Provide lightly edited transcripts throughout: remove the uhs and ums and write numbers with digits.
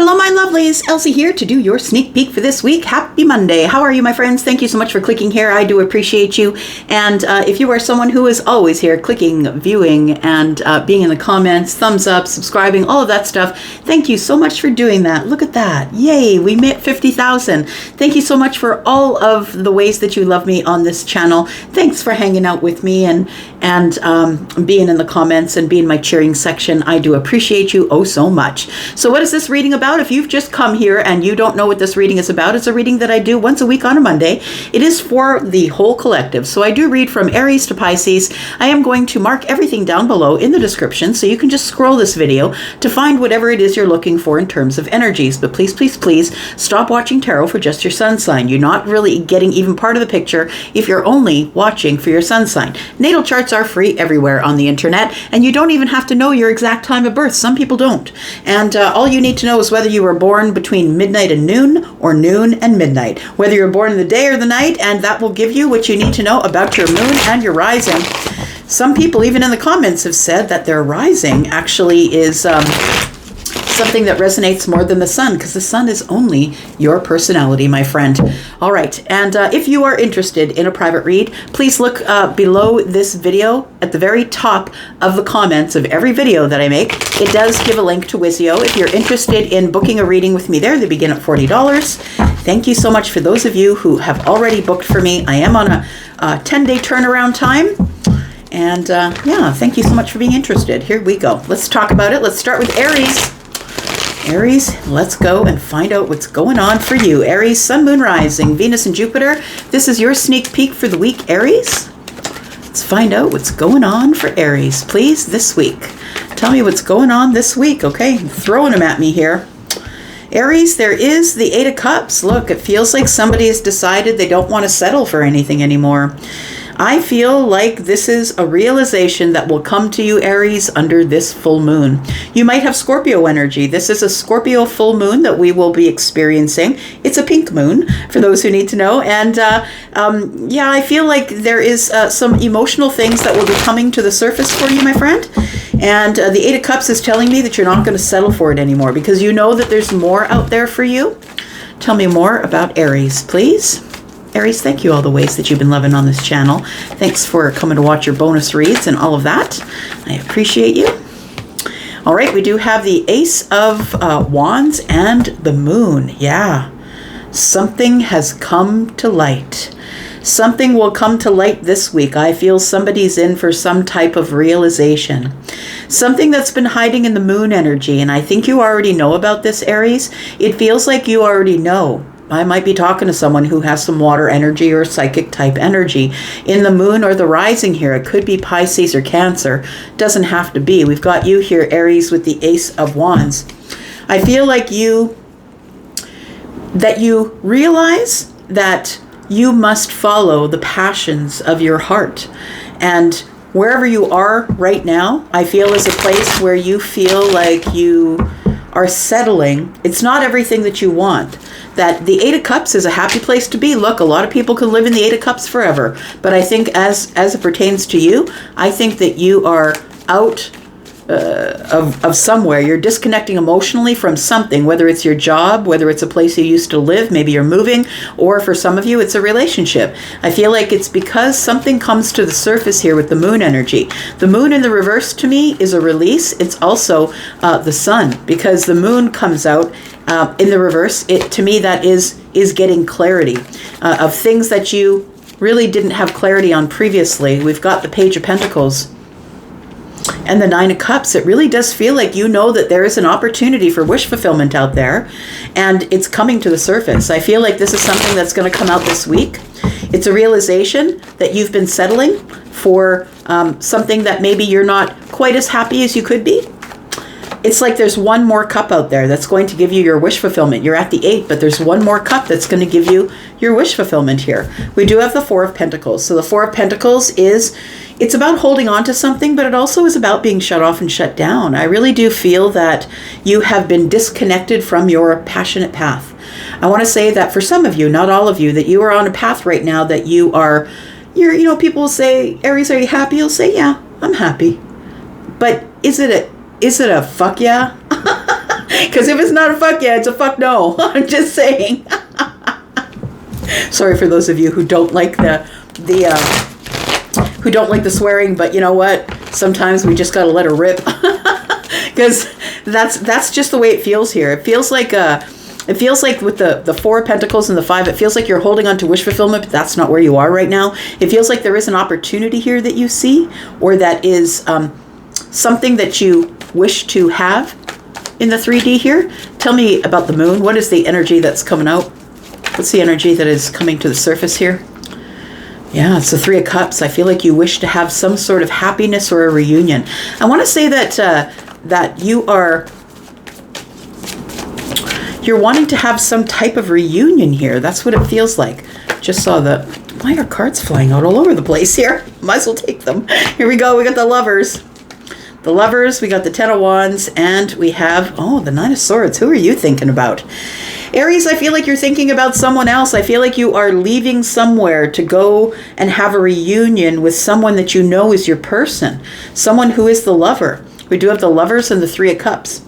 Hello, my lovelies. Elsie here to do your sneak peek for this week. Happy Monday. How are you, my friends? Thank you so much for clicking here. I do appreciate you. And if you are someone who is always here clicking, viewing, and being in the comments, thumbs up, subscribing, all of that stuff, thank you so much for doing that. Look at that. Yay, we met 50,000. Thank you so much for all of the ways that you love me on this channel. Thanks for hanging out with me and being in the comments and being my cheering section. I do appreciate you oh so much. So what is this reading about? If you've just come here and you don't know what this reading is about, it's a reading that I do once a week on a Monday. It is for the whole collective. So I do read from Aries to Pisces. I am going to mark everything down below in the description, so you can just scroll this video to find whatever it is you're looking for in terms of energies. But please, please, please stop watching tarot for just your sun sign. You're not really getting even part of the picture if you're only watching for your sun sign. Natal charts are free everywhere on the internet, and you don't even have to know your exact time of birth. Some people don't. And all you need to know is whether you were born between midnight and noon or noon and midnight. Whether you're born in the day or the night, and that will give you what you need to know about your moon and your rising. Some people, even in the comments, have said that their rising actually is something that resonates more than the sun, because the sun is only your personality, my friend. All right, and if you are interested in a private read, please look below this video at the very top of the comments of every video that I make. It does give a link to Wizio. If you're interested in booking a reading with me there, they begin at $40. Thank you so much for those of you who have already booked for me. I am on a 10-day turnaround time. And yeah, thank you so much for being interested. Here we go. Let's talk about it. Let's start with Aries. Aries, let's go and find out what's going on for you. Aries, Sun, Moon, Rising, Venus, and Jupiter. This is your sneak peek for the week, Aries. Let's find out what's going on for Aries, please, this week. Tell me what's going on this week, okay? I'm throwing them at me here. Aries, there is the Eight of Cups. Look, it feels like somebody has decided they don't want to settle for anything anymore. I feel like this is a realization that will come to you, Aries, under this full moon. You might have Scorpio energy. This is a Scorpio full moon that we will be experiencing. It's a pink moon, for those who need to know. And yeah, I feel like there is some emotional things that will be coming to the surface for you, my friend. And the Eight of Cups is telling me that you're not going to settle for it anymore, because you know that there's more out there for you. Tell me more about Aries, please. Aries, thank you all the ways that you've been loving on this channel. Thanks for coming to watch your bonus reads and all of that. I appreciate you. All right, we do have the Ace of Wands and the Moon. Yeah, something has come to light. Something will come to light this week. I feel somebody's in for some type of realization. Something that's been hiding in the moon energy, and I think you already know about this, Aries. It feels like you already know. I might be talking to someone who has some water energy or psychic type energy in the moon or the rising here. It could be Pisces or Cancer. Doesn't have to be. We've got you here, Aries, with the Ace of Wands. I feel like you realize that you must follow the passions of your heart. And wherever you are right now, I feel is a place where you feel like you are settling. It's not everything that you want. That the Eight of Cups is a happy place to be. Look, a lot of people can live in the Eight of Cups forever. But I think as it pertains to you, I think that you are out of somewhere. You're disconnecting emotionally from something, whether it's your job, whether it's a place you used to live, maybe you're moving, or for some of you, it's a relationship. I feel like it's because something comes to the surface here with the moon energy. The moon in the reverse to me is a release. It's also the sun, because the moon comes out in the reverse. To me, that is getting clarity of things that you really didn't have clarity on previously. We've got the Page of Pentacles and the Nine of Cups. It really does feel like you know that there is an opportunity for wish fulfillment out there, and it's coming to the surface. I feel like this is something that's going to come out this week. It's a realization that you've been settling for something that maybe you're not quite as happy as you could be. It's like there's one more cup out there that's going to give you your wish fulfillment. You're at the 8, but there's one more cup that's going to give you your wish fulfillment here. We do have the Four of Pentacles. So the Four of Pentacles it's about holding on to something, but it also is about being shut off and shut down. I really do feel that you have been disconnected from your passionate path. I want to say that for some of you, not all of you, that you are on a path right now that you're, people will say, Aries, are you happy? You'll say, yeah, I'm happy. But is it a fuck yeah? Because if it's not a fuck yeah, it's a fuck no. I'm just saying. Sorry for those of you who don't like who don't like the swearing, but you know what? Sometimes we just gotta let her rip. Because that's just the way it feels here. It feels like with the Four of Pentacles and the Five, it feels like you're holding on to wish fulfillment, but that's not where you are right now. It feels like there is an opportunity here that you see, or that is something that you wish to have in the 3D here. Tell me about the moon. What is the energy that's coming out? What's the energy that is coming to the surface here? Yeah, it's the Three of Cups. I feel like you wish to have some sort of happiness or a reunion. I want to say that that you're wanting to have some type of reunion here. That's what it feels like. Just saw why are cards flying out all over the place here? Might as well take them. Here we go. We got the Lovers. The Lovers, we got the Ten of Wands, and we have, the Nine of Swords. Who are you thinking about? Aries, I feel like you're thinking about someone else. I feel like you are leaving somewhere to go and have a reunion with someone that you know is your person. Someone who is the lover. We do have the Lovers and the Three of Cups.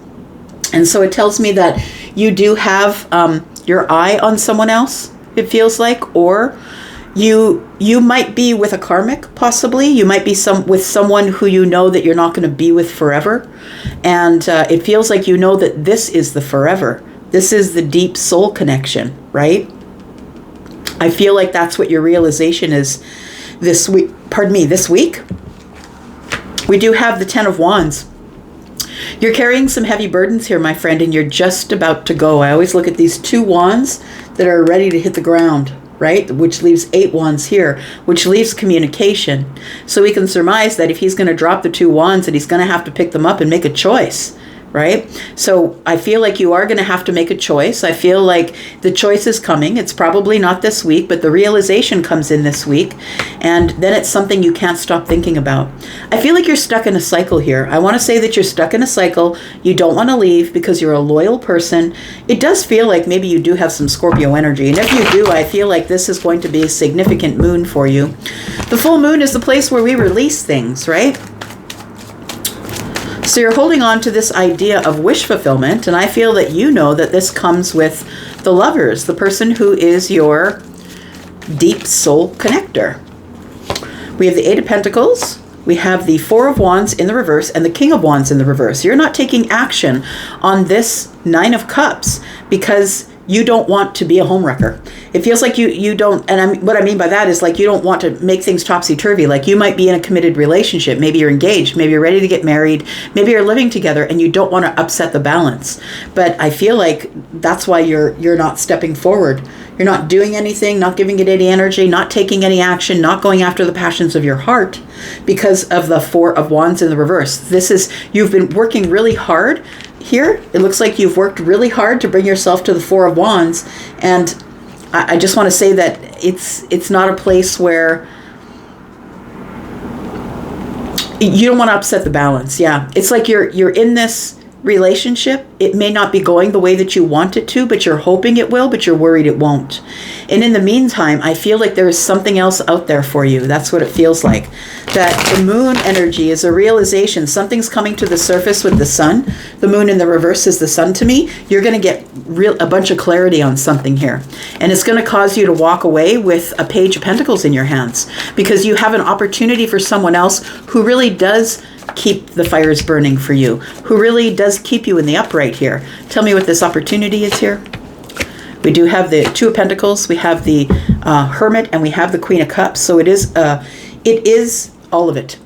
And so it tells me that you do have your eye on someone else, it feels like, or you might be with a karmic, possibly. You might be with someone who you know that you're not going to be with forever. And it feels like you know that this is the forever. This is the deep soul connection, right? I feel like that's what your realization is this week. Pardon me, this week. We do have the Ten of Wands. You're carrying some heavy burdens here, my friend, and you're just about to go. I always look at these two wands that are ready to hit the ground, right? Which leaves 8 wands here, which leaves communication. So we can surmise that if he's going to drop the 2 wands, that he's going to have to pick them up and make a choice, right? So I feel like you are going to have to make a choice. I feel like the choice is coming. It's probably not this week, but the realization comes in this week. And then it's something you can't stop thinking about. I feel like you're stuck in a cycle here. I want to say that you're stuck in a cycle. You don't want to leave because you're a loyal person. It does feel like maybe you do have some Scorpio energy. And if you do, I feel like this is going to be a significant moon for you. The full moon is the place where we release things, right? So you're holding on to this idea of wish fulfillment, and I feel that you know that this comes with the Lovers, the person who is your deep soul connector. We have the Eight of Pentacles, we have the Four of Wands in the reverse, and the King of Wands in the reverse. You're not taking action on this Nine of Cups because you don't want to be a homewrecker. It feels like you don't, and what I mean by that is like you don't want to make things topsy-turvy. Like you might be in a committed relationship. Maybe you're engaged. Maybe you're ready to get married. Maybe you're living together and you don't want to upset the balance. But I feel like that's why you're not stepping forward. You're not doing anything, not giving it any energy, not taking any action, not going after the passions of your heart because of the Four of Wands in the reverse. You've been working really hard here. It looks like you've worked really hard to bring yourself to the Four of Wands, and I just want to say that it's not a place where you don't want to upset the balance. Yeah, it's like you're in this relationship. It may not be going the way that you want it to, but you're hoping it will, but you're worried it won't. And in the meantime, I feel like there is something else out there for you. That's what it feels like. That the moon energy is a realization. Something's coming to the surface with the sun. The moon in the reverse is the sun to me. You're going to get a bunch of clarity on something here. And it's going to cause you to walk away with a Page of Pentacles in your hands because you have an opportunity for someone else who really does keep the fires burning for you, who really does keep you in the upright here. Tell me what this opportunity is here. We do have the Two of Pentacles, we have the Hermit, and we have the Queen of Cups. So it is all of it.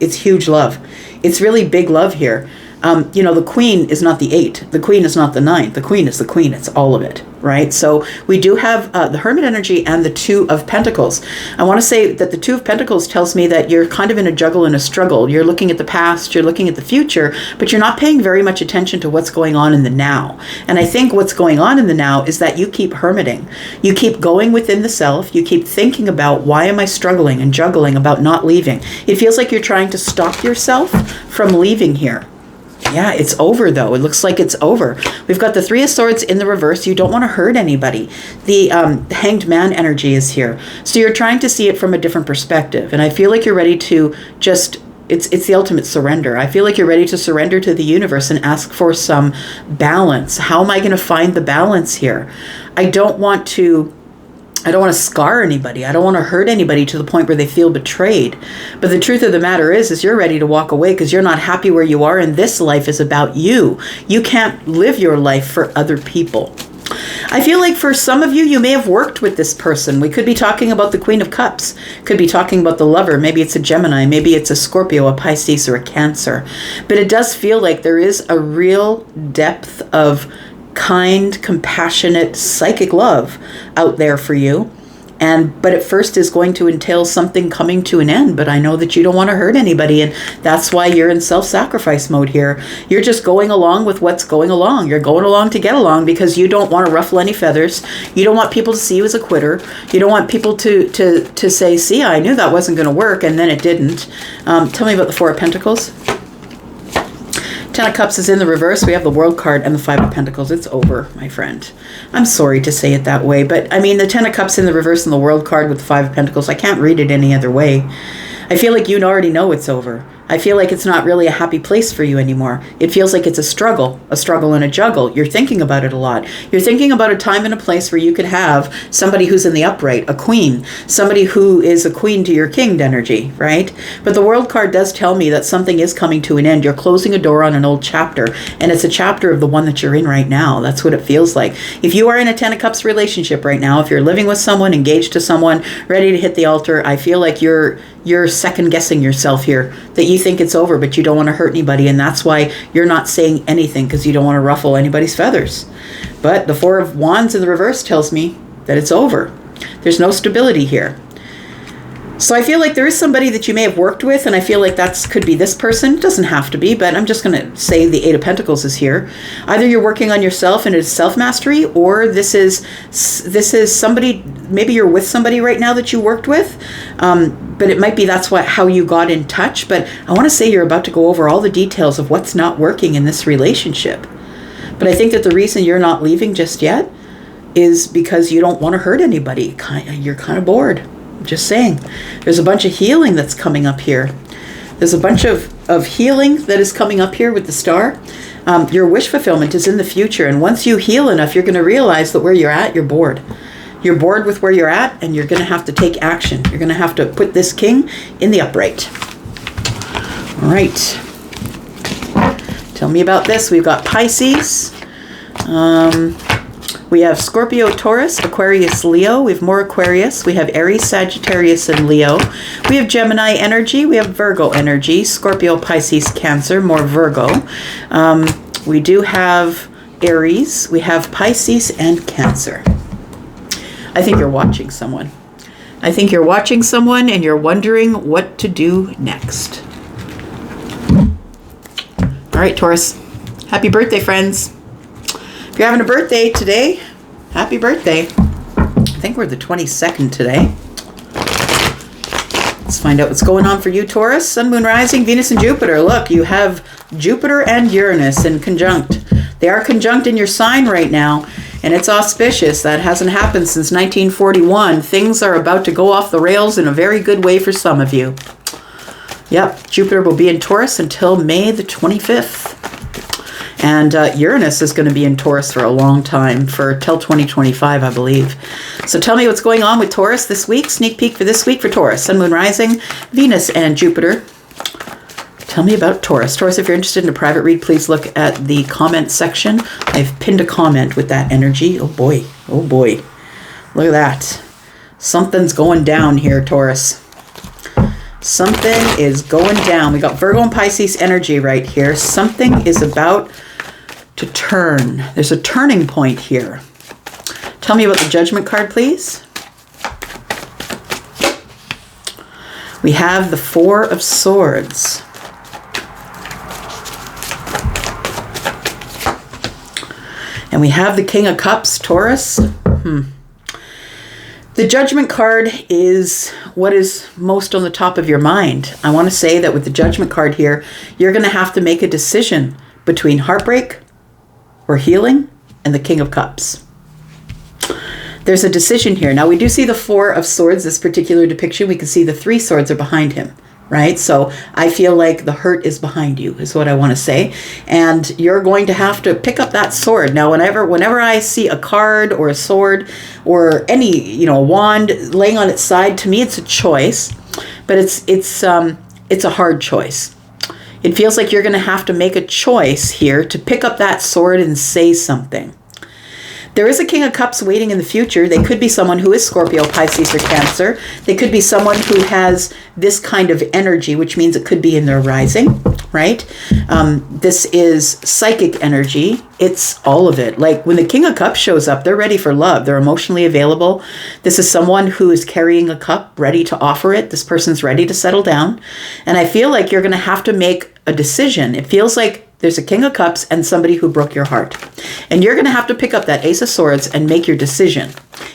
It's huge love. It's really big love here. The Queen is not the 8. The Queen is not the 9. The Queen is the Queen. It's all of it, right? So we do have the Hermit energy and the Two of Pentacles. I want to say that the Two of Pentacles tells me that you're kind of in a juggle and a struggle. You're looking at the past, you're looking at the future, but you're not paying very much attention to what's going on in the now. And I think what's going on in the now is that you keep hermiting. You keep going within the self. You keep thinking about, why am I struggling and juggling about not leaving? It feels like you're trying to stop yourself from leaving here. Yeah, it's over though. It looks like it's over. We've got the Three of Swords in the reverse. You don't want to hurt anybody. The Hanged Man energy is here. So you're trying to see it from a different perspective. And I feel like you're ready to just it's the ultimate surrender. I feel like you're ready to surrender to the universe and ask for some balance. How am I going to find the balance here? I don't want to scar anybody. I don't want to hurt anybody to the point where they feel betrayed. But the truth of the matter is you're ready to walk away because you're not happy where you are, and this life is about you. You can't live your life for other people. I feel like for some of you, you may have worked with this person. We could be talking about the Queen of Cups. Could be talking about the lover. Maybe it's a Gemini. Maybe it's a Scorpio, a Pisces, or a Cancer. But it does feel like there is a real depth of kind, compassionate, psychic love out there for you. But at first is going to entail something coming to an end. But I know that you don't want to hurt anybody, and that's why you're in self-sacrifice mode here. You're just going along with what's going along. You're going along to get along because you don't want to ruffle any feathers. You don't want people to see you as a quitter. You don't want people to say, see, I knew that wasn't going to work, and then it didn't. Tell me about the Four of Pentacles. Ten of Cups is in the reverse. We have the World card and the Five of Pentacles. It's over, my friend. I'm sorry to say it that way, but I mean, the Ten of Cups in the reverse and the World card with the Five of Pentacles, I can't read it any other way. I feel like you already know it's over. I feel like it's not really a happy place for you anymore. It feels like it's a struggle and a juggle. You're thinking about it a lot. You're thinking about a time and a place where you could have somebody who's in the upright, a queen, somebody who is a queen to your king energy, right? But the World card does tell me that something is coming to an end. You're closing a door on an old chapter, and it's a chapter of the one that you're in right now. That's what it feels like. If you are in a Ten of Cups relationship right now, if you're living with someone, engaged to someone, ready to hit the altar, I feel like you're second guessing yourself here, that you think it's over, but you don't want to hurt anybody. And that's why you're not saying anything, because you don't want to ruffle anybody's feathers. But the Four of Wands in the reverse tells me that it's over. There's no stability here. So I feel like there is somebody that you may have worked with, and I feel like that could be this person. It doesn't have to be, but I'm just going to say the Eight of Pentacles is here. Either you're working on yourself and it's self-mastery, or this is somebody, maybe you're with somebody right now that you worked with, but it might be that's how you got in touch. But I want to say you're about to go over all the details of what's not working in this relationship. But I think that the reason you're not leaving just yet is because you don't want to hurt anybody. You're kind of bored. Just saying. There's a bunch of healing that's coming up here. There's a bunch of healing that is coming up here with the star. Your wish fulfillment is in the future. And once you heal enough, you're going to realize that where you're at, you're bored. You're bored with where you're at, and you're going to have to take action. You're going to have to put this king in the upright. All right. Tell me about this. We've got Pisces. We have Scorpio, Taurus, Aquarius, Leo. We have more Aquarius. We have Aries, Sagittarius, and Leo. We have Gemini energy. We have Virgo energy. Scorpio, Pisces, Cancer, more Virgo. We do have Aries. We have Pisces and Cancer. I think you're watching someone. I think you're watching someone and you're wondering what to do next. All right, Taurus. Happy birthday, friends. If you're having a birthday today, happy birthday. I think we're the 22nd today. Let's find out what's going on for you, Taurus. Sun, Moon, Rising, Venus, and Jupiter. Look, you have Jupiter and Uranus in conjunct. They are conjunct in your sign right now, and it's auspicious. That hasn't happened since 1941. Things are about to go off the rails in a very good way for some of you. Yep, Jupiter will be in Taurus until May the 25th. And Uranus is going to be in Taurus for a long time, till 2025, I believe. So tell me what's going on with Taurus this week. Sneak peek for this week for Taurus. Sun, Moon, Rising, Venus, and Jupiter. Tell me about Taurus. Taurus, if you're interested in a private read, please look at the comment section. I've pinned a comment with that energy. Oh boy. Oh boy. Look at that. Something's going down here, Taurus. Something is going down. We got Virgo and Pisces energy right here. Something is about to turn. There's a turning point here. Tell me about the Judgment card, please. We have the Four of Swords. And we have the King of Cups, Taurus. The Judgment card is what is most on the top of your mind. I want to say that with the Judgment card here, you're going to have to make a decision between heartbreak or healing and the King of Cups. There's a decision here. Now, we do see the Four of Swords, this particular depiction. We can see the three swords are behind him, right? So I feel like the hurt is behind you, is what I want to say. And you're going to have to pick up that sword. Now, whenever I see a card or a sword or any, a wand laying on its side, to me it's a choice, but it's a hard choice. It feels like you're going to have to make a choice here to pick up that sword and say something. There is a King of Cups waiting in the future. They could be someone who is Scorpio, Pisces, or Cancer. They could be someone who has this kind of energy, which means it could be in their rising, right? This is psychic energy. It's all of it. Like when the King of Cups shows up, they're ready for love. They're emotionally available. This is someone who is carrying a cup, ready to offer it. This person's ready to settle down. And I feel like you're going to have to make a decision. It feels like there's a King of Cups and somebody who broke your heart. And you're going to have to pick up that Ace of Swords and make your decision.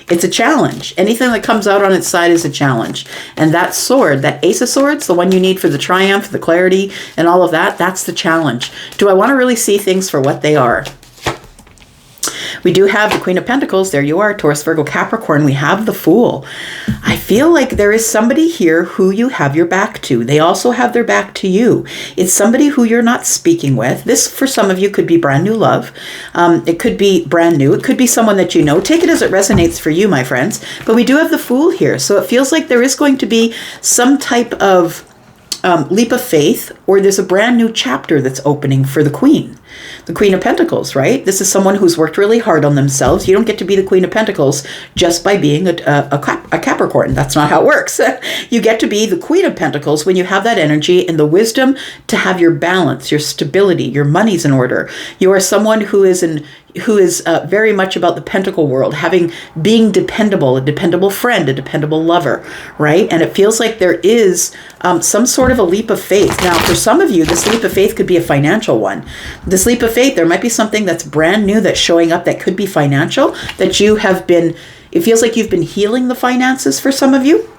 It's a challenge. Anything that comes out on its side is a challenge. And that sword, that Ace of Swords, the one you need for the triumph, the clarity, and all of that, that's the challenge. Do I want to really see things for what they are? We do have the Queen of Pentacles. There you are, Taurus, Virgo, Capricorn. We have the Fool. I feel like there is somebody here who you have your back to. They also have their back to you. It's somebody who you're not speaking with. This, for some of you, could be brand new love. It could be brand new. It could be someone that you know. Take it as it resonates for you, my friends. But we do have the Fool here. So it feels like there is going to be some type of leap of faith, or there's a brand new chapter that's opening for the Queen. The Queen of Pentacles, right? This is someone who's worked really hard on themselves. You don't get to be the Queen of Pentacles just by being a Capricorn. That's not how it works. You get to be the Queen of Pentacles when you have that energy and the wisdom to have your balance, your stability, your money's in order. You are someone who is very much about the pentacle world, being dependable, a dependable friend, a dependable lover, right? And it feels like there is some sort of a leap of faith. Now, for some of you, this leap of faith could be a financial one. This leap of faith, there might be something that's brand new that's showing up that could be financial, that you have been, it feels like you've been healing the finances for some of you.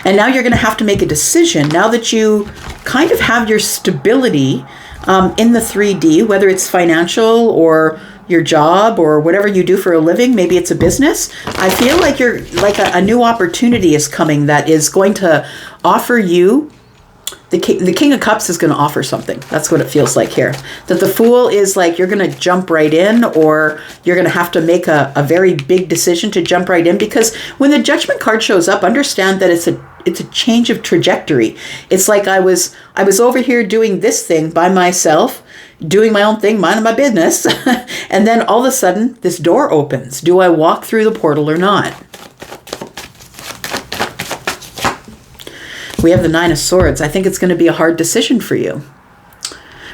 And now you're going to have to make a decision now that you kind of have your stability in the 3D, whether it's financial or your job or whatever you do for a living. Maybe it's a business. I feel like you're like a new opportunity is coming that is going to offer you. The King of Cups is going to offer something. That's what it feels like here. That the Fool is like you're going to jump right in, or you're going to have to make a very big decision to jump right in, because when the Judgment card shows up, understand that it's a change of trajectory. It's like I was over here doing this thing by myself, doing my own thing, minding my business, and then all of a sudden this door opens. Do I walk through the portal or not? We have the Nine of Swords. I think it's going to be a hard decision for you.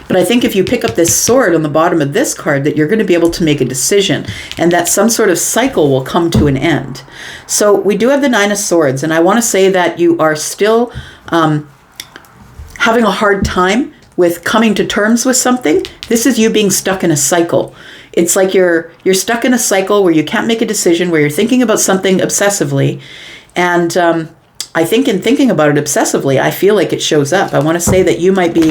But I think if you pick up this sword on the bottom of this card, that you're going to be able to make a decision, and that some sort of cycle will come to an end. So we do have the Nine of Swords, and I want to say that you are still having a hard time with coming to terms with something. This is you being stuck in a cycle. It's like you're stuck in a cycle where you can't make a decision, where you're thinking about something obsessively, and I think in thinking about it obsessively, I feel like it shows up. I want to say that you might be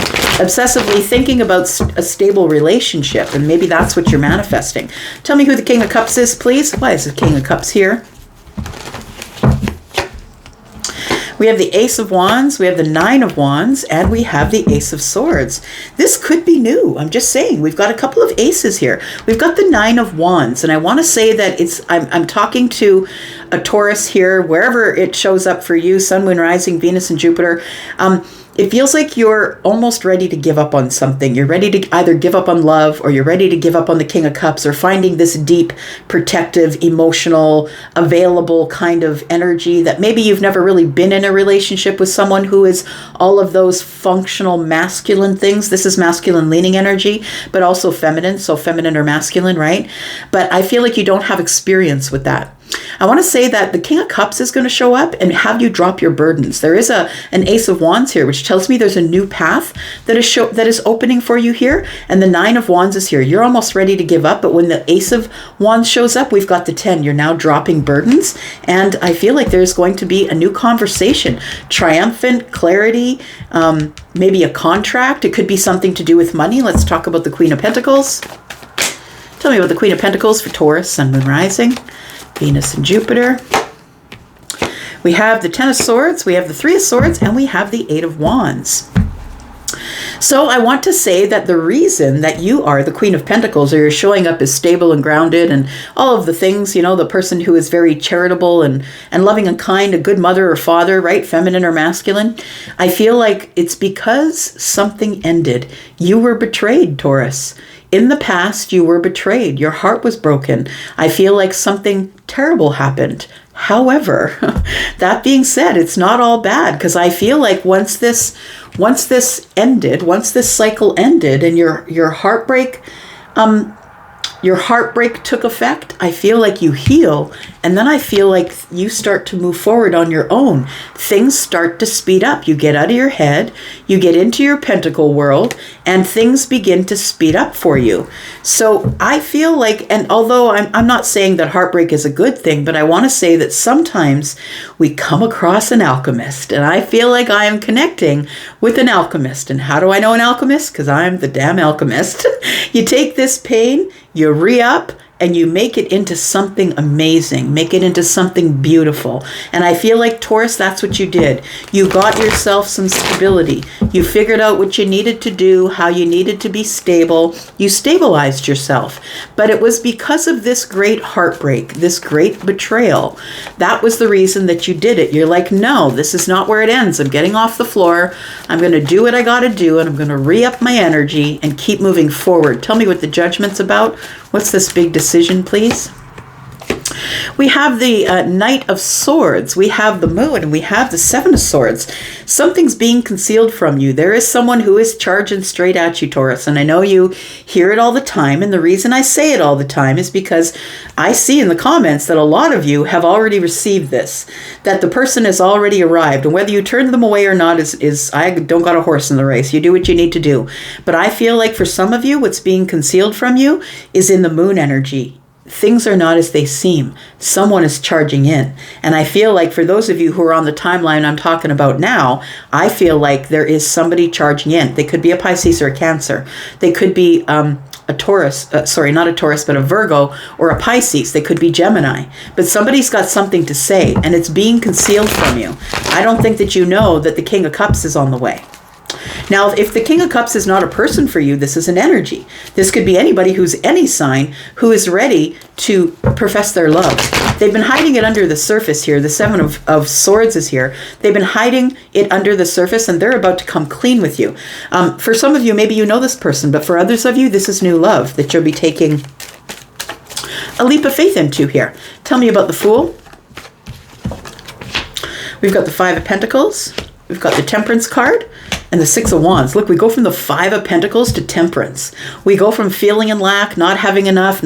obsessively thinking about a stable relationship, and maybe that's what you're manifesting. Tell me who the King of Cups is, please. Why is the King of Cups here? We have the Ace of Wands, we have the Nine of Wands, and we have the Ace of Swords. This could be new. I'm just saying, we've got a couple of aces here. We've got the Nine of Wands, and I want to say that I'm talking to a Taurus here, wherever it shows up for you, Sun, Moon, Rising, Venus, and Jupiter. It feels like you're almost ready to give up on something. You're ready to either give up on love, or you're ready to give up on the King of Cups, or finding this deep, protective, emotional, available kind of energy that maybe you've never really been in a relationship with someone who is all of those functional masculine things. This is masculine leaning energy, but also feminine. So feminine or masculine, right? But I feel like you don't have experience with that. I want to say that the King of Cups is going to show up and have you drop your burdens. There is an Ace of Wands here, which tells me there's a new path that is opening for you here. And the Nine of Wands is here. You're almost ready to give up, but when the Ace of Wands shows up, we've got the 10. You're now dropping burdens, and I feel like there's going to be a new conversation, triumphant, clarity, maybe a contract. It could be something to do with money. Let's talk about the Queen of Pentacles. Tell me about the Queen of Pentacles for Taurus, Sun, Moon, Rising, Venus, and Jupiter. We have the Ten of Swords, we have the Three of Swords, and we have the Eight of Wands. So I want to say that the reason that you are the Queen of Pentacles, or you're showing up as stable and grounded and all of the things, you know, the person who is very charitable and loving and kind, a good mother or father, right? Feminine or masculine. I feel like it's because something ended. You were betrayed, Taurus. In the past, you were betrayed. Your heart was broken. I feel like something terrible happened. However, that being said, it's not all bad, because I feel like once this ended, once this cycle ended and your heartbreak took effect, I feel like you heal, and then I feel like you start to move forward on your own. Things start to speed up. You get out of your head, you get into your pentacle world, and things begin to speed up for you. So I feel like, and although I'm not saying that heartbreak is a good thing, but I want to say that sometimes we come across an alchemist, and I feel like I am connecting with an alchemist. And how do I know an alchemist? Because I'm the damn alchemist. You take this pain, you re-up, and you make it into something amazing, make it into something beautiful. And I feel like, Taurus, that's what you did. You got yourself some stability. You figured out what you needed to do, how you needed to be stable. You stabilized yourself. But it was because of this great heartbreak, this great betrayal. That was the reason that you did it. You're like, no, this is not where it ends. I'm getting off the floor. I'm going to do what I got to do, and I'm going to re-up my energy and keep moving forward. Tell me what the Judgment's about. What's this big decision, please? We have the Knight of Swords, we have the Moon, and we have the Seven of Swords. Something's being concealed from you. There is someone who is charging straight at you, Taurus, and I know you hear it all the time, and the reason I say it all the time is because I see in the comments that a lot of you have already received this, that the person has already arrived, and whether you turn them away or not is I don't got a horse in the race. You do what you need to do. But I feel like for some of you, what's being concealed from you is in the Moon energy. Things are not as they seem. Someone is charging in. And I feel like for those of you who are on the timeline I'm talking about now, I feel like there is somebody charging in. They could be a Pisces or a Cancer. They could be a Taurus, sorry, not a Taurus, but a Virgo or a Pisces. They could be Gemini. But somebody's got something to say, and it's being concealed from you. I don't think that you know that the King of Cups is on the way. Now, if the King of Cups is not a person for you, this is an energy. This could be anybody who's any sign who is ready to profess their love. They've been hiding it under the surface here. The Seven of Swords is here. They've been hiding it under the surface, and they're about to come clean with you. For some of you, maybe you know this person, but for others of you, this is new love that you'll be taking a leap of faith into here. Tell me about the Fool. We've got the Five of Pentacles. We've got the Temperance card. And the Six of Wands. Look, we go from the Five of Pentacles to Temperance. We go from feeling in lack, not having enough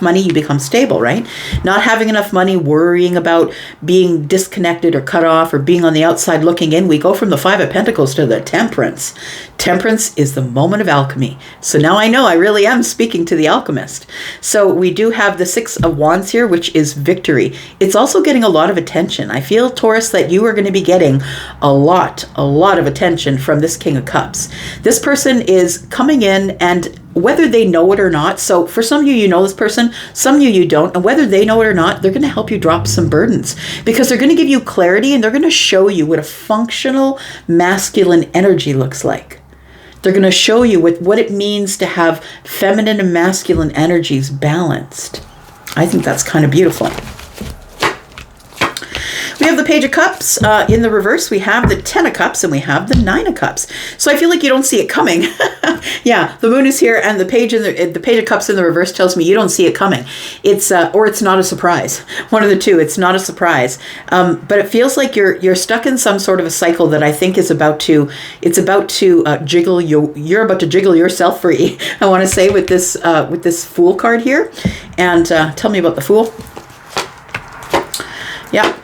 money, you become stable, right? Not having enough money, worrying about being disconnected or cut off or being on the outside looking in. We go from the Five of Pentacles to the Temperance. Temperance is the moment of alchemy. So now I know I really am speaking to the alchemist. So we do have the Six of Wands here, which is victory. It's also getting a lot of attention. I feel, Taurus, that you are going to be getting a lot of attention from this King of Cups. This person is coming in, and whether they know it or not, so for some of you, you know this person, some of you don't, and whether they know it or not, they're going to help you drop some burdens, because they're going to give you clarity, and they're going to show you what a functional masculine energy looks like. They're going to show you what it means to have feminine and masculine energies balanced. I think that's kind of beautiful. We have the Page of Cups. In the reverse, we have the Ten of Cups, and we have the Nine of Cups. So I feel like you don't see it coming. Yeah, the Moon is here, and the Page of Cups in the reverse tells me you don't see it coming. It's or it's not a surprise. One of the two. It's not a surprise. But it feels like you're stuck in some sort of a cycle that I think is about to jiggle you. You're about to jiggle yourself free. I want to say with this Fool card here, and tell me about the Fool. Yeah.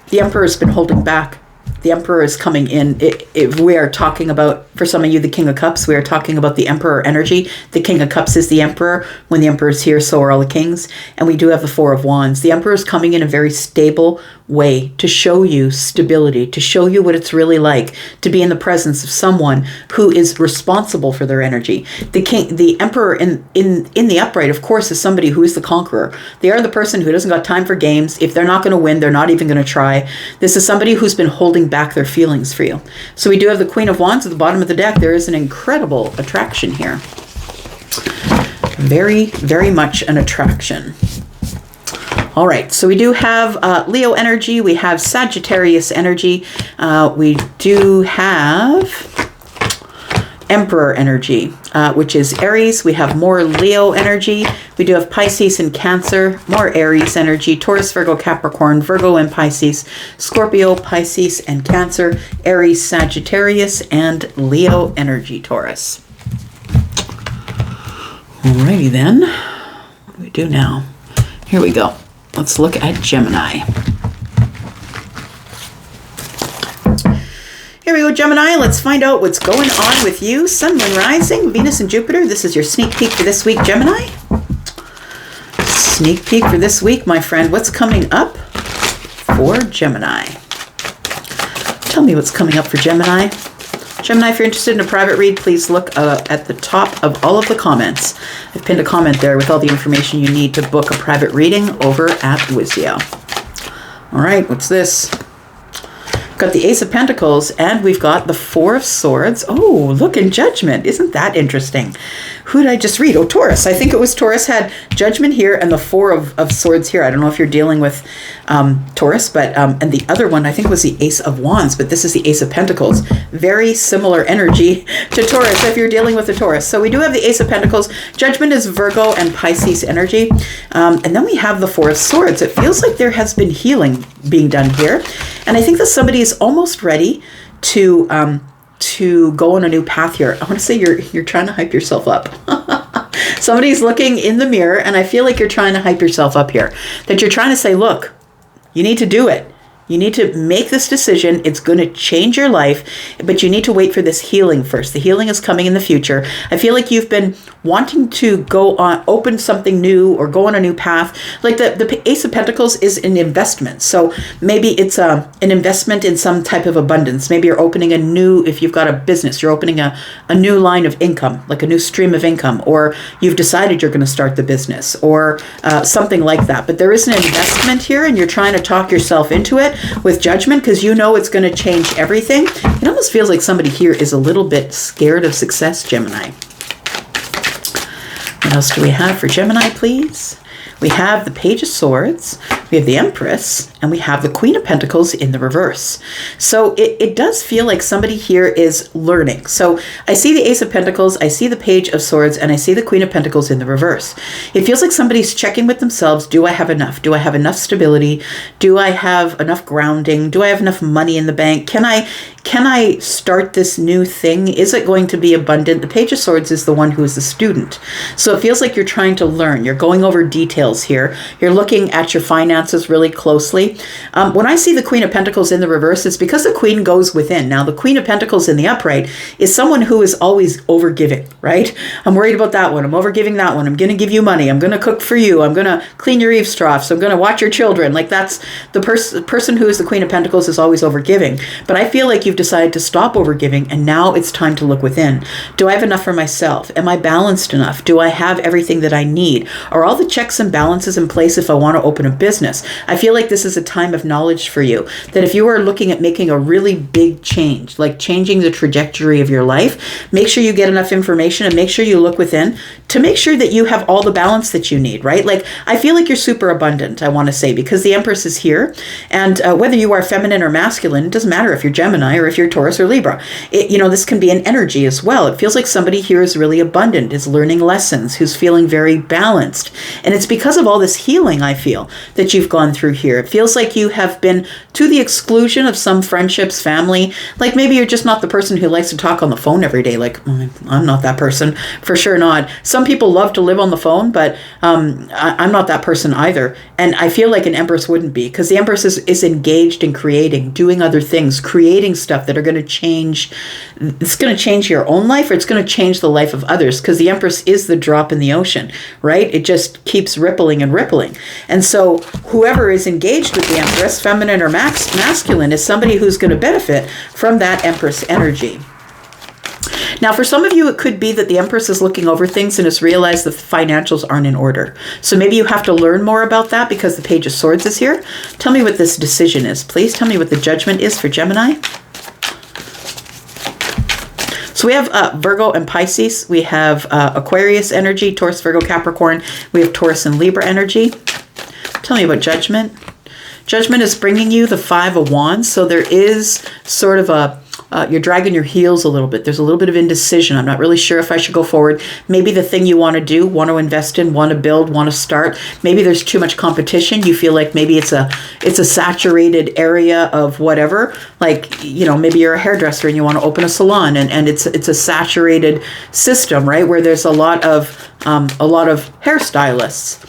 The Emperor's been holding back. the Emperor is coming in. If we are talking about, for some of you, the King of Cups, we are talking about the Emperor energy. The King of Cups is the Emperor. When the Emperor is here, so are all the kings. And we do have the Four of Wands. The Emperor is coming in a very stable way to show you stability, to show you what it's really like to be in the presence of someone who is responsible for their energy. The Emperor in the upright, of course, is somebody who is the conqueror. They are the person who doesn't got time for games. If they're not going to win, they're not even going to try. This is somebody who's been holding back their feelings for you. So we do have the Queen of Wands at the bottom of the deck. There is an incredible attraction here. Very, very much an attraction. All right, so we do have Leo energy. We have Sagittarius energy. We do have Emperor energy, which is Aries. We have more Leo energy. We do have Pisces and Cancer, more Aries energy, Taurus, Virgo, Capricorn, Virgo and Pisces, Scorpio, Pisces and Cancer, Aries, Sagittarius, and Leo energy, Taurus. Alrighty then, what do we do now? Here we go. Let's look at Gemini. Here we go, Gemini. Let's find out what's going on with you. Sun, Moon, Rising, Venus, and Jupiter. This is your sneak peek for this week, Gemini. Sneak peek for this week, my friend. What's coming up for Gemini? Tell me what's coming up for Gemini. Gemini, if you're interested in a private read, please look at the top of all of the comments. I've pinned a comment there with all the information you need to book a private reading over at Wizio. All right, what's this? Got the Ace of Pentacles, and we've got the Four of Swords. Oh, look, in Judgment. Isn't that interesting? Who did I just read? Oh, Taurus. I think it was Taurus had Judgment here and the Four of Swords here. I don't know if you're dealing with Taurus, but and the other one I think was the Ace of Wands, but this is the Ace of Pentacles. Very similar energy to Taurus if you're dealing with the Taurus. So we do have the Ace of Pentacles. Judgment is Virgo and Pisces energy. And then we have the Four of Swords. It feels like there has been healing being done here. And I think that somebody is almost ready to go on a new path here. I want to say you're trying to hype yourself up. Somebody's looking in the mirror, and I feel like you're trying to hype yourself up here. That you're trying to say, look, you need to do it. You need to make this decision. It's going to change your life, but you need to wait for this healing first. The healing is coming in the future. I feel like you've been wanting to go on, open something new or go on a new path. Like the Ace of Pentacles is an investment. So maybe it's an investment in some type of abundance. Maybe you're opening if you've got a business, you're opening a new line of income, like a new stream of income, or you've decided you're going to start the business or something like that. But there is an investment here, and you're trying to talk yourself into it with Judgment because you know it's going to change everything. It almost feels like somebody here is a little bit scared of success, Gemini. What else do we have for Gemini, please? We have the Page of Swords, we have the Empress, and we have the Queen of Pentacles in the reverse. So it does feel like somebody here is learning. So I see the Ace of Pentacles, I see the Page of Swords, and I see the Queen of Pentacles in the reverse. It feels like somebody's checking with themselves. Do I have enough? Do I have enough stability? Do I have enough grounding? Do I have enough money in the bank? Can I start this new thing? Is it going to be abundant? The Page of Swords is the one who is the student. So it feels like you're trying to learn. You're going over details here. You're looking at your finances really closely. When I see the Queen of Pentacles in the reverse, it's because the Queen goes within. Now, the Queen of Pentacles in the upright is someone who is always overgiving, right? I'm worried about that one. I'm overgiving that one. I'm going to give you money. I'm going to cook for you. I'm going to clean your eaves troughs. I'm going to watch your children. Like that's the person who is the Queen of Pentacles is always overgiving. But I feel like you've decided to stop overgiving, and now it's time to look within. Do I have enough for myself? Am I balanced enough? Do I have everything that I need? Are all the checks and balances in place if I want to open a business? I feel like this is a time of knowledge for you, that if you are looking at making a really big change, like changing the trajectory of your life, make sure you get enough information and make sure you look within to make sure that you have all the balance that you need, right? Like, I feel like you're super abundant, I want to say, because the Empress is here, and whether you are feminine or masculine, it doesn't matter if you're Gemini or if you're Taurus or Libra, this can be an energy as well. It feels like somebody here is really abundant, is learning lessons, who's feeling very balanced. And it's because of all this healing, I feel, that you've gone through here. It feels like you have been to the exclusion of some friendships, family. Like maybe you're just not the person who likes to talk on the phone every day. Like, I'm not that person, for sure not. Some people love to live on the phone, but I'm not that person either. And I feel like an Empress wouldn't be, because the Empress is engaged in creating, doing other things, creating stuff that are going to change. It's going to change your own life, or it's going to change the life of others, because the Empress is the drop in the ocean, right? It just keeps rippling and rippling. And so whoever is engaged with the Empress, feminine or masculine, is somebody who's going to benefit from that Empress energy. Now, for some of you, it could be that the Empress is looking over things and has realized the financials aren't in order. So maybe you have to learn more about that because the Page of Swords is here. Tell me what this decision is. Please tell me what the Judgment is for Gemini. So we have Virgo and Pisces. We have Aquarius energy, Taurus, Virgo, Capricorn. We have Taurus and Libra energy. Tell me about Judgment. Judgment is bringing you the Five of Wands. So there is sort of you're dragging your heels a little bit. There's a little bit of indecision. I'm not really sure if I should go forward. Maybe the thing you want to do, want to invest in, want to build, want to start. Maybe there's too much competition. You feel like maybe it's a saturated area of whatever. Like, maybe you're a hairdresser and you want to open a salon, and it's a saturated system, right? Where there's a lot of hairstylists.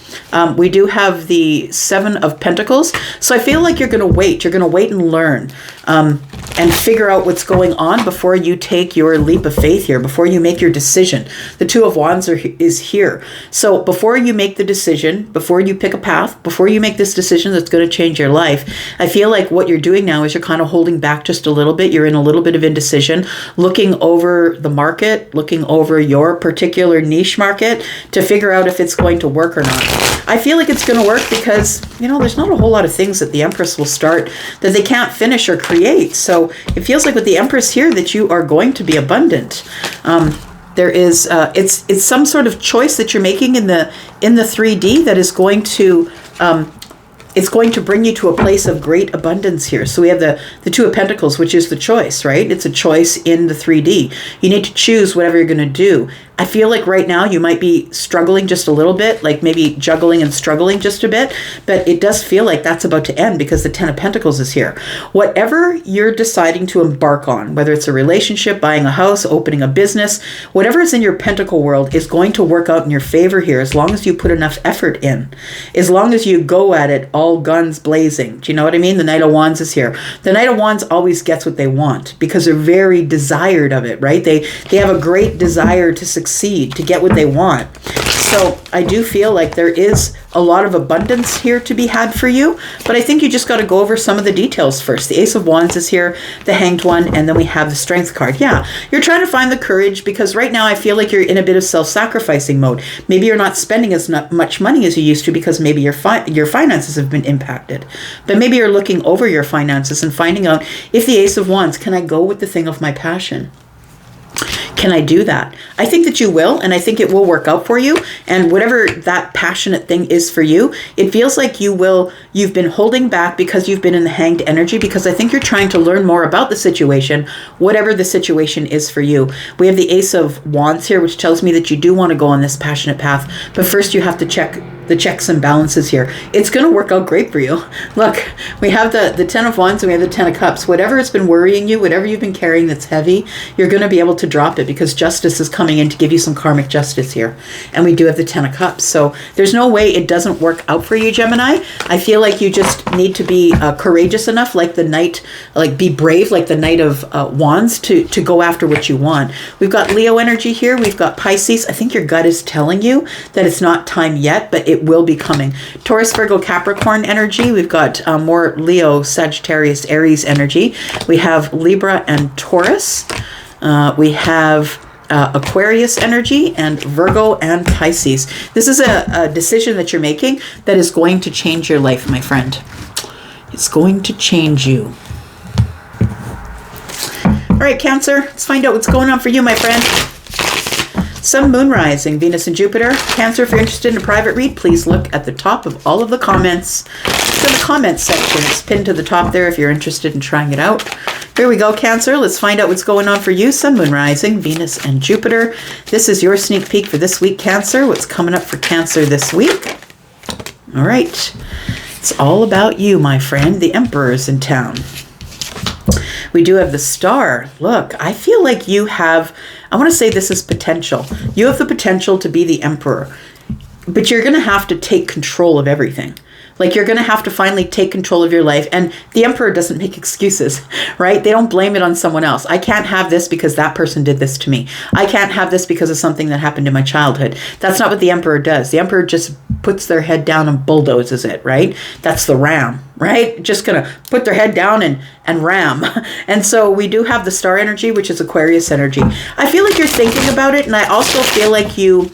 We do have the Seven of Pentacles. So I feel like you're going to wait. You're going to wait and learn and figure out what's going on before you take your leap of faith here, before you make your decision. The Two of Wands is here. So before you make the decision, before you pick a path, before you make this decision that's going to change your life, I feel like what you're doing now is you're kind of holding back just a little bit. You're in a little bit of indecision, looking over the market, looking over your particular niche market to figure out if it's going to work or not. I feel like it's going to work because, there's not a whole lot of things that the Empress will start that they can't finish or create. So it feels like with the Empress here that you are going to be abundant. There is, it's some sort of choice that you're making in the 3D that is going to, it's going to bring you to a place of great abundance here. So we have the Two of Pentacles, which is the choice, right? It's a choice in the 3D. You need to choose whatever you're going to do. I feel like right now you might be struggling just a little bit, like maybe juggling and struggling just a bit, but it does feel like that's about to end because the Ten of Pentacles is here. Whatever you're deciding to embark on, whether it's a relationship, buying a house, opening a business, whatever is in your pentacle world is going to work out in your favor here as long as you put enough effort in, as long as you go at it all guns blazing. Do you know what I mean? The Knight of Wands is here. The Knight of Wands always gets what they want because they're very desired of it, right? They have a great desire to succeed, to get what they want. So I do feel like there is a lot of abundance here to be had for you, but I think you just got to go over some of the details first. The Ace of Wands is here, the Hanged One, and then we have the Strength card. Yeah, you're trying to find the courage because right now I feel like you're in a bit of self-sacrificing mode. Maybe you're not spending as much money as you used to because maybe your finances have been impacted. But maybe you're looking over your finances and finding out if the Ace of Wands, can I go with the thing of my passion? Can I do that? I think that you will, and I think it will work out for you. And whatever that passionate thing is for you, it feels like you've been holding back because you've been in the Hanged energy, because I think you're trying to learn more about the situation, whatever the situation is for you. We have the Ace of Wands here, which tells me that you do want to go on this passionate path, but first you have to check the checks and balances here. It's going to work out great for you. Look, we have the Ten of Wands and we have the Ten of Cups. Whatever has been worrying you, whatever you've been carrying that's heavy, you're going to be able to drop it because justice is coming in to give you some karmic justice here. And we do have the Ten of Cups. So there's no way it doesn't work out for you, Gemini. I feel like you just need to be courageous enough, like the Knight, like be brave, like the Knight of Wands to go after what you want. We've got Leo energy here. We've got Pisces. I think your gut is telling you that it's not time yet, but it will be coming. Taurus, Virgo, Capricorn energy. We've got more Leo, Sagittarius, Aries energy. We have Libra and Taurus. We have Aquarius energy and Virgo and Pisces. This is a decision that you're making that is going to change your life, my friend. It's going to change you. All right, Cancer, let's find out what's going on for you, my friend. Sun, Moon, Rising, Venus and Jupiter. Cancer, if you're interested in a private read, please look at the top of all of the comments. It's in the comments section. It's pinned to the top there if you're interested in trying it out. Here we go, Cancer. Let's find out what's going on for you. Sun, Moon, Rising, Venus and Jupiter. This is your sneak peek for this week, Cancer. What's coming up for Cancer this week? All right. It's all about you, my friend. The Emperor is in town. We do have the Star. Look, I feel like you have, I want to say this is potential. You have the potential to be the Emperor, but you're going to have to take control of everything. Like, you're going to have to finally take control of your life. And the Emperor doesn't make excuses, right? They don't blame it on someone else. I can't have this because that person did this to me. I can't have this because of something that happened in my childhood. That's not what the Emperor does. The Emperor just puts their head down and bulldozes it, right? That's the ram, right? Just going to put their head down and ram. And so we do have the Star energy, which is Aquarius energy. I feel like you're thinking about it. And I also feel like you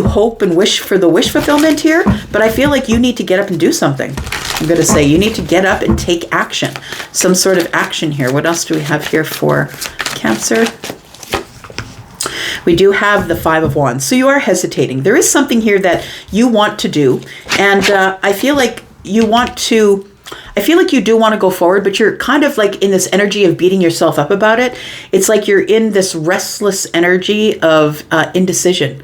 hope and wish for the wish fulfillment here, but I feel like you need to get up and do something. I'm going to say you need to get up and take action, some sort of action here. What else do we have here for Cancer? We do have the Five of Wands. So you are hesitating. There is something here that you want to do, and I feel like you do want to go forward, but you're kind of like in this energy of beating yourself up about it. It's like you're in this restless energy of indecision.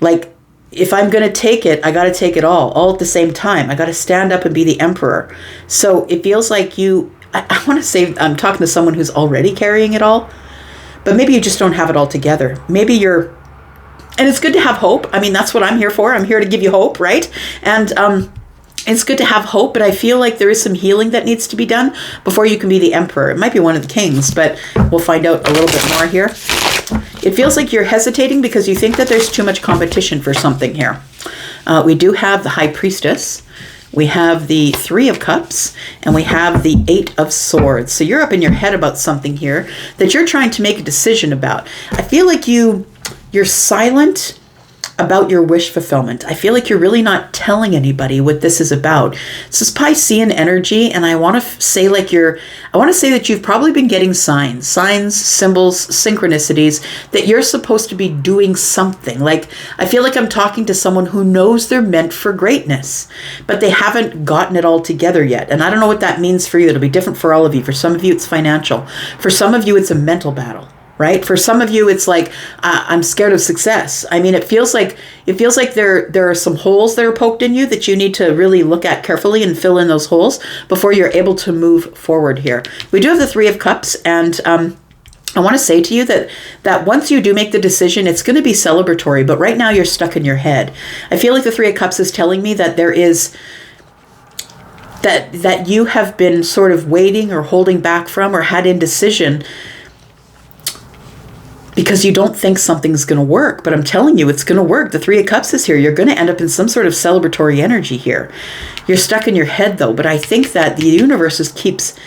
Like, if I'm going to take it, I got to take it all at the same time. I got to stand up and be the Emperor. So it feels like I want to say I'm talking to someone who's already carrying it all, but maybe you just don't have it all together. Maybe and it's good to have hope. I mean, that's what I'm here for. I'm here to give you hope, right? And it's good to have hope, but I feel like there is some healing that needs to be done before you can be the Emperor. It might be one of the kings, but we'll find out a little bit more here. It feels like you're hesitating because you think that there's too much competition for something here. We do have the High Priestess. We have the Three of Cups, and we have the Eight of Swords. So you're up in your head about something here that you're trying to make a decision about. I feel like you're silent about your wish fulfillment. I feel like you're really not telling anybody what this is about. This is Piscean energy, and I want to say that you've probably been getting signs, symbols, synchronicities that you're supposed to be doing something. Like, I feel like I'm talking to someone who knows they're meant for greatness, but they haven't gotten it all together yet. And I don't know what that means for you. It'll be different for all of you. For some of you, it's financial. For some of you, it's a mental battle. Right? For some of you, it's like, I'm scared of success. I mean, it feels like there are some holes that are poked in you that you need to really look at carefully and fill in those holes before you're able to move forward here. We do have the Three of Cups, and I want to say to you that once you do make the decision, it's going to be celebratory, but right now you're stuck in your head. I feel like the Three of Cups is telling me that there is that you have been sort of waiting or holding back from or had indecision because you don't think something's going to work. But I'm telling you, it's going to work. The Three of Cups is here. You're going to end up in some sort of celebratory energy here. You're stuck in your head, though. But I think that the universe keeps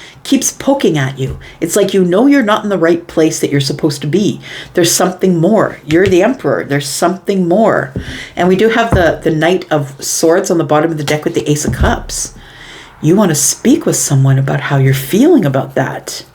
poking at you. It's like you know you're not in the right place that you're supposed to be. There's something more. You're the Emperor. There's something more. And we do have the Knight of Swords on the bottom of the deck with the Ace of Cups. You want to speak with someone about how you're feeling about that.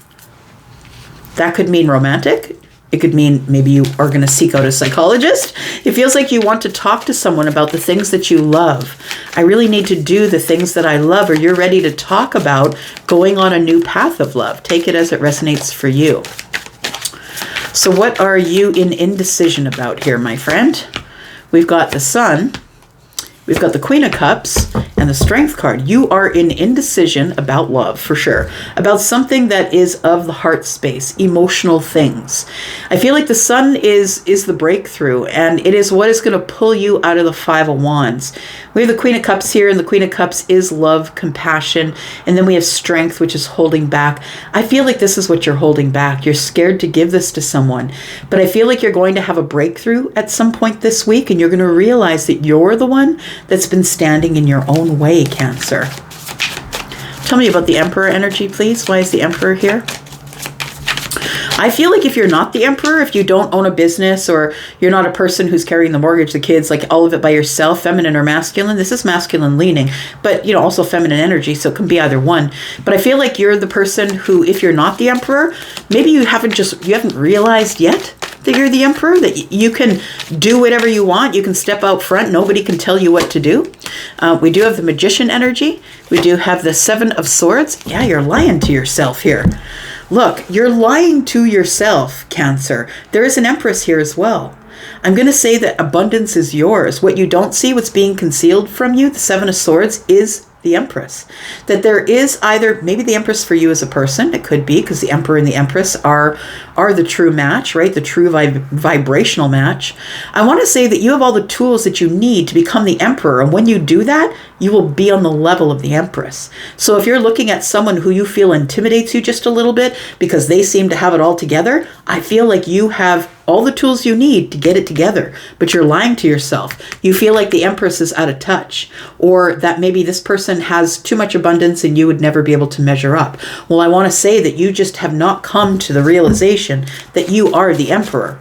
That could mean romantic. It could mean maybe you are going to seek out a psychologist. It feels like you want to talk to someone about the things that you love. I really need to do the things that I love, or you're ready to talk about going on a new path of love. Take it as it resonates for you. So what are you in indecision about here, my friend? We've got the Sun. We've got the Queen of Cups and the Strength card. You are in indecision about love, for sure. About something that is of the heart space, emotional things. I feel like the Sun is the breakthrough, and it is what is going to pull you out of the Five of Wands. We have the Queen of Cups here, and the Queen of Cups is love, compassion, and then we have Strength, which is holding back. I feel like this is what you're holding back. You're scared to give this to someone, but I feel like you're going to have a breakthrough at some point this week, and you're going to realize that you're the one that's been standing in your own way, Cancer. Tell me about the Emperor energy, please. Why is the Emperor here? I feel like if you're not the Emperor, if you don't own a business, or you're not a person who's carrying the mortgage, the kids, like all of it by yourself, feminine or masculine, this is masculine leaning, but also feminine energy, so it can be either one. But I feel like you're the person who, if you're not the Emperor, maybe you haven't realized yet that you're the emperor, that you can do whatever you want. You can step out front. Nobody can tell you what to do. We do have the magician energy. We do have the 7 of swords. Yeah, you're lying to yourself here. Look, you're lying to yourself, Cancer. There is an empress here as well. I'm going to say that abundance is yours. What you don't see, what's being concealed from you, the 7 of swords, is the empress. That there is either, maybe the empress for you as a person, it could be, because the emperor and the empress are the true match, right? The true vibrational match. I want to say that you have all the tools that you need to become the emperor. And when you do that, you will be on the level of the empress. So if you're looking at someone who you feel intimidates you just a little bit because they seem to have it all together, I feel like you have all the tools you need to get it together, but you're lying to yourself. You feel like the empress is out of touch, or that maybe this person has too much abundance and you would never be able to measure up. Well, I want to say that you just have not come to the realization that you are the emperor.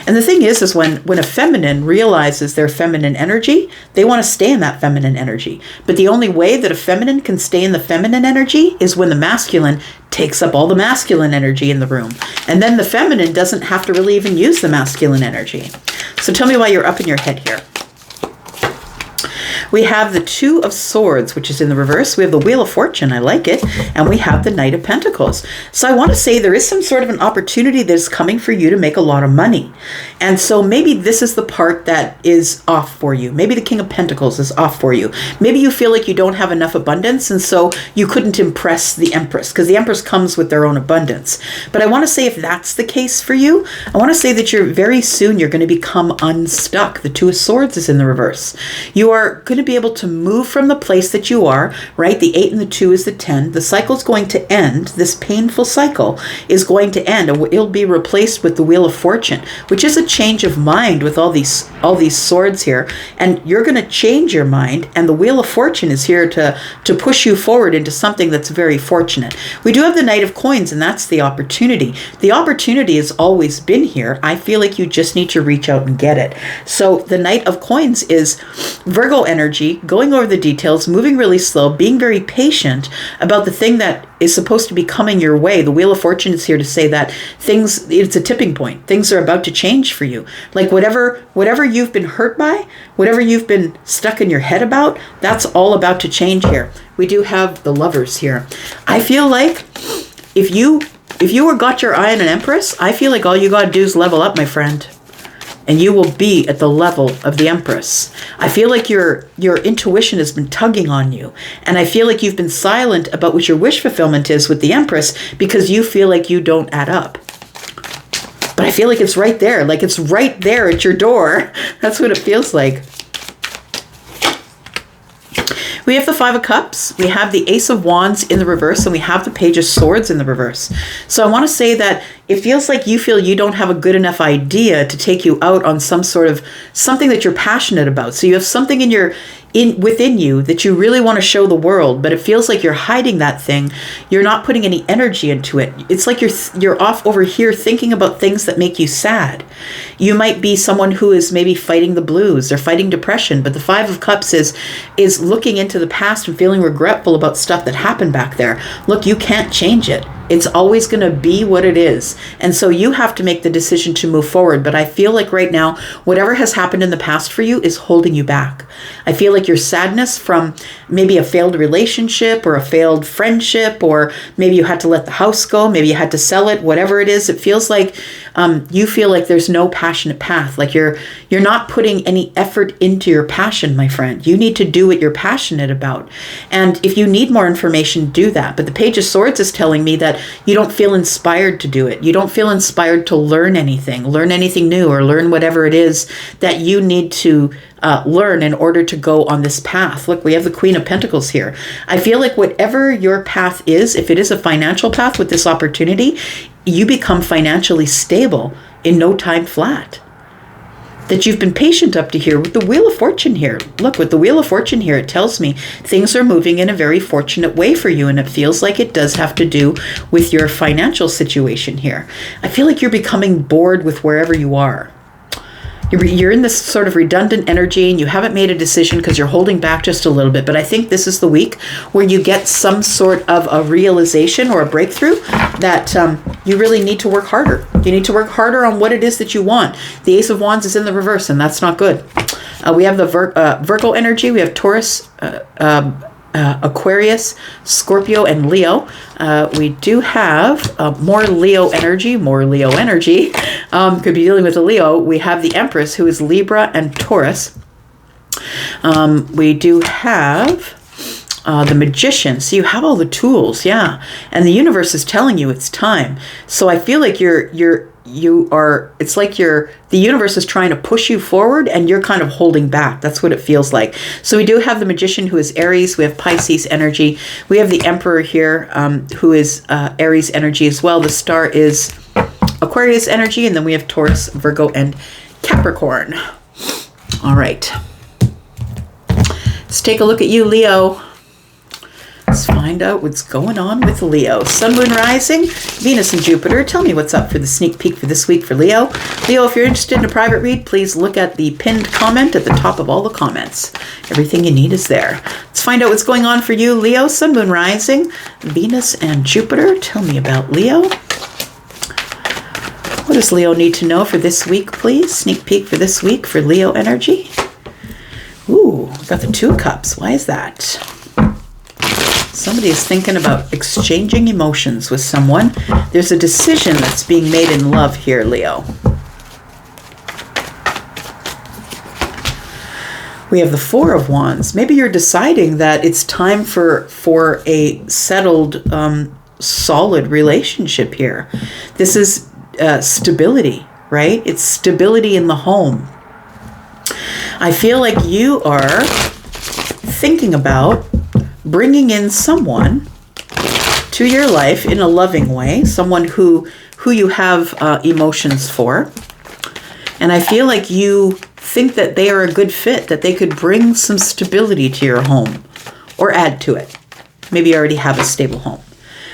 And the thing is when a feminine realizes their feminine energy, they want to stay in that feminine energy. But the only way that a feminine can stay in the feminine energy is when the masculine takes up all the masculine energy in the room. And then the feminine doesn't have to really even use the masculine energy. So tell me why you're up in your head here. We have the 2 of swords, which is in the reverse. We have the Wheel of Fortune. I like it. And we have the Knight of Pentacles. So I want to say there is some sort of an opportunity that is coming for you to make a lot of money. And so maybe this is the part that is off for you. Maybe the King of Pentacles is off for you. Maybe you feel like you don't have enough abundance, and so you couldn't impress the Empress, because the Empress comes with their own abundance. But I want to say if that's the case for you, I want to say that very soon you're going to become unstuck. The 2 of Swords is in the reverse. You are going to be able to move from the place that you are, right? The 8 and the 2 is the 10. The cycle's going to end. This painful cycle is going to end, and it'll be replaced with the Wheel of Fortune, which is a change of mind with all these swords here. And you're going to change your mind, and the Wheel of Fortune is here to push you forward into something that's very fortunate. We do have the Knight of Coins, and that's the opportunity. The opportunity has always been here. I feel like you just need to reach out and get it. So the Knight of Coins is Virgo energy, going over the details, moving really slow, being very patient about the thing that is supposed to be coming your way. The Wheel of Fortune is here to say that it's a tipping point. Things are about to change for you. Like whatever you've been hurt by, whatever you've been stuck in your head about, that's all about to change here. We do have the Lovers here. I feel like if you got your eye on an Empress, I feel like all you got to do is level up, my friend. And you will be at the level of the Empress. I feel like your intuition has been tugging on you. And I feel like you've been silent about what your wish fulfillment is with the Empress because you feel like you don't add up. But I feel like it's right there. Like it's right there at your door. That's what it feels like. We have the 5 of Cups, we have the Ace of Wands in the reverse, and we have the Page of Swords in the reverse. So I want to say that it feels like you feel you don't have a good enough idea to take you out on something that you're passionate about. So you have something within you that you really want to show the world, but it feels like you're hiding that thing. You're not putting any energy into it. It's like you're off over here thinking about things that make you sad. You might be someone who is maybe fighting the blues or fighting depression, but the 5 of Cups is looking into the past and feeling regretful about stuff that happened back there. Look, you can't change it. It's always going to be what it is. And so you have to make the decision to move forward. But I feel like right now, whatever has happened in the past for you is holding you back. I feel like your sadness from maybe a failed relationship or a failed friendship, or maybe you had to let the house go, maybe you had to sell it, whatever it is, it feels like you feel like there's no passionate path. Like you're not putting any effort into your passion, my friend. You need to do what you're passionate about. And if you need more information, do that. But the Page of Swords is telling me that you don't feel inspired to do it. You don't feel inspired to learn anything new, or learn whatever it is that you need to learn in order to go on this path. Look, we have the Queen of Pentacles here. I feel like whatever your path is, if it is a financial path with this opportunity, you become financially stable in no time flat. That you've been patient up to here with the Wheel of Fortune here. Look, with the Wheel of Fortune here, it tells me things are moving in a very fortunate way for you, and it feels like it does have to do with your financial situation here. I feel like you're becoming bored with wherever you are. You're in this sort of redundant energy and you haven't made a decision because you're holding back just a little bit. But I think this is the week where you get some sort of a realization or a breakthrough that you really need to work harder. You need to work harder on what it is that you want. The Ace of Wands is in the reverse, and that's not good. We have the Virgo energy. We have Taurus, Aquarius, Scorpio, and Leo. We do have more Leo energy. Could be dealing with a Leo. We have the Empress, who is Libra and Taurus. We do have the Magician. So you have all the tools, yeah. And the universe is telling you it's time. So I feel like it's like the universe is trying to push you forward and you're kind of holding back. That's what it feels like. So we do have the Magician, who is Aries. We have Pisces energy. We have the Emperor here, who is Aries energy as well. The Star is Aquarius energy. And then we have Taurus, Virgo, and Capricorn. All right. Let's take a look at you, Leo. Let's find out what's going on with Leo. Sun, Moon, Rising, Venus, and Jupiter. Tell me what's up for the sneak peek for this week for Leo. Leo, if you're interested in a private read, please look at the pinned comment at the top of all the comments. Everything you need is there. Let's find out what's going on for you, Leo. Sun, Moon, Rising, Venus, and Jupiter. Tell me about Leo. What does Leo need to know for this week, please? Sneak peek for this week for Leo energy. Ooh, got the Two of Cups. Why is that? Somebody is thinking about exchanging emotions with someone. There's a decision that's being made in love here, Leo. We have the Four of Wands. Maybe you're deciding that it's time for a settled, solid relationship here. This is stability, right? It's stability in the home. I feel like you are thinking about bringing in someone to your life in a loving way, someone who you have emotions for. And I feel like you think that they are a good fit, that they could bring some stability to your home or add to it. Maybe you already have a stable home.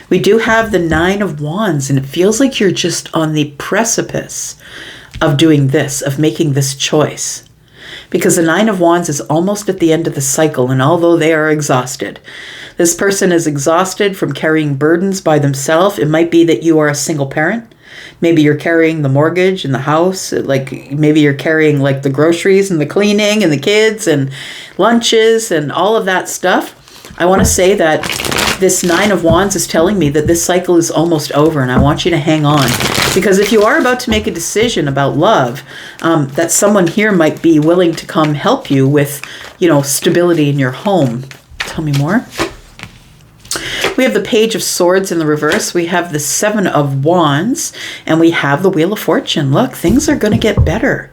We do have the Nine of Wands, and it feels like you're just on the precipice of doing this, of making this choice. Because the Nine of Wands is almost at the end of the cycle, and although they are exhausted, this person is exhausted from carrying burdens by themselves. It might be that you are a single parent. Maybe you're carrying the mortgage and the house. Like maybe you're carrying like the groceries and the cleaning and the kids and lunches and all of that stuff. I want to say that this Nine of Wands is telling me that this cycle is almost over, and I want you to hang on. Because if you are about to make a decision about love, that someone here might be willing to come help you with, stability in your home. Tell me more. We have the Page of Swords in the reverse. We have the Seven of Wands, and we have the Wheel of Fortune. Look, things are going to get better.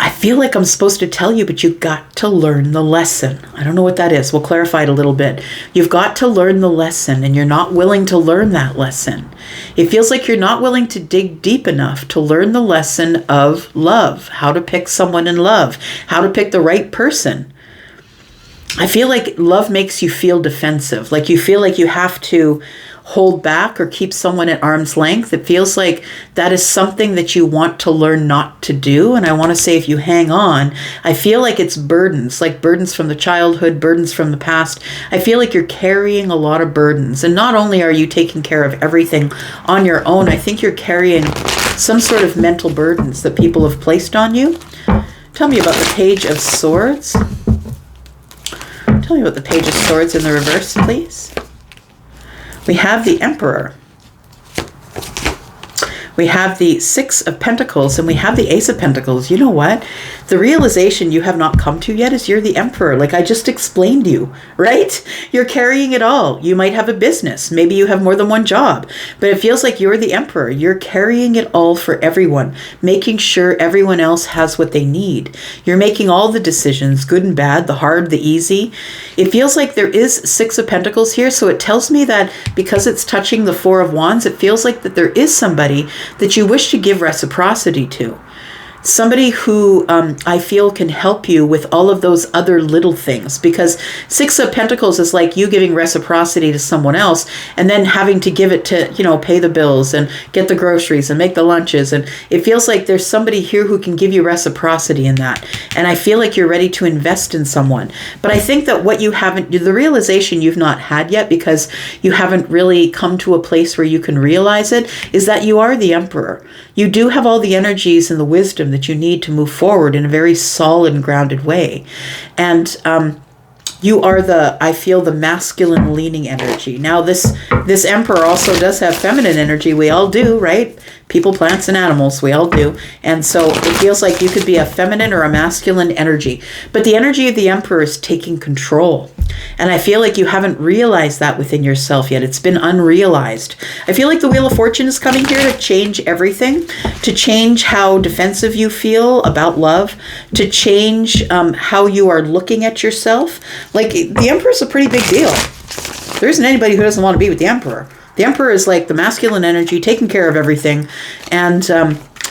I feel like I'm supposed to tell you, but you've got to learn the lesson. I don't know what that is. We'll clarify it a little bit. You've got to learn the lesson, and you're not willing to learn that lesson. It feels like you're not willing to dig deep enough to learn the lesson of love, how to pick someone in love, how to pick the right person. I feel like love makes you feel defensive, like you feel like you have to hold back or keep someone at arm's length. It feels like that is something that you want to learn not to do. And I want to say, if you hang on, I feel like it's burdens, like burdens from the childhood, burdens from the past. I feel like you're carrying a lot of burdens. And not only are you taking care of everything on your own, I think you're carrying some sort of mental burdens that people have placed on you. Tell me about the Page of Swords. Tell me about the Page of Swords in the reverse, please. We have the Emperor. We have the Six of Pentacles, and we have the Ace of Pentacles. You know what? The realization you have not come to yet is you're the Emperor, like I just explained to you, right? You're carrying it all. You might have a business. Maybe you have more than one job, but it feels like you're the Emperor. You're carrying it all for everyone, making sure everyone else has what they need. You're making all the decisions, good and bad, the hard, the easy. It feels like there is Six of Pentacles here, so it tells me that because it's touching the Four of Wands, it feels like that there is somebody that you wish to give reciprocity to. somebody who I feel can help you with all of those other little things, because Six of Pentacles is like you giving reciprocity to someone else and then having to give it to, you know, pay the bills and get the groceries and make the lunches. And it feels like there's somebody here who can give you reciprocity in that. And I feel like you're ready to invest in someone. But I think that what you haven't, the realization you've not had yet, because you haven't really come to a place where you can realize it, is that you are the Emperor. You do have all the energies and the wisdom that you need to move forward in a very solid and grounded way. And you are I feel the masculine leaning energy. Now this Emperor also does have feminine energy. We all do, right? People, plants, and animals, we all do. And so it feels like you could be a feminine or a masculine energy. But the energy of the Emperor is taking control. And I feel like you haven't realized that within yourself yet. It's been unrealized. I feel like the Wheel of Fortune is coming here to change everything, to change how defensive you feel about love, to change how you are looking at yourself. Like, the Emperor is a pretty big deal. There isn't anybody who doesn't want to be with the Emperor. The Emperor is like the masculine energy, taking care of everything. And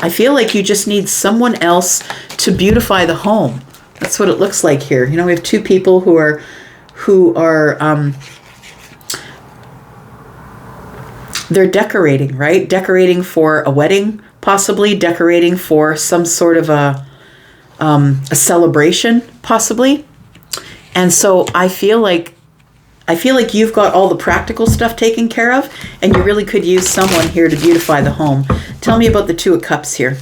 I feel like you just need someone else to beautify the home. That's what it looks like here. You know, we have two people who are they're decorating, right? Decorating for a wedding, possibly decorating for some sort of a celebration, possibly. And so I feel like you've got all the practical stuff taken care of, and you really could use someone here to beautify the home. Tell me about the Two of Cups here.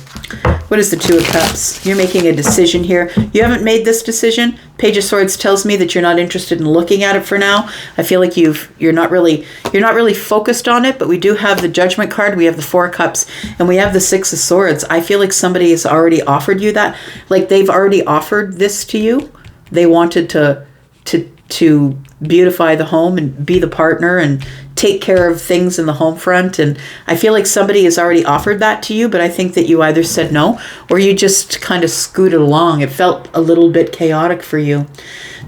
What is the Two of Cups? You're making a decision here. You haven't made this decision. Page of Swords tells me that you're not interested in looking at it for now. I feel like you're not really focused on it, but we do have the Judgment card, we have the Four of Cups, and we have the Six of Swords. I feel like somebody has already offered you that. Like, they've already offered this to you. They wanted to beautify the home and be the partner and take care of things in the home front. And I feel like somebody has already offered that to you, but I think that you either said no or you just kind of scooted along. It felt a little bit chaotic for you.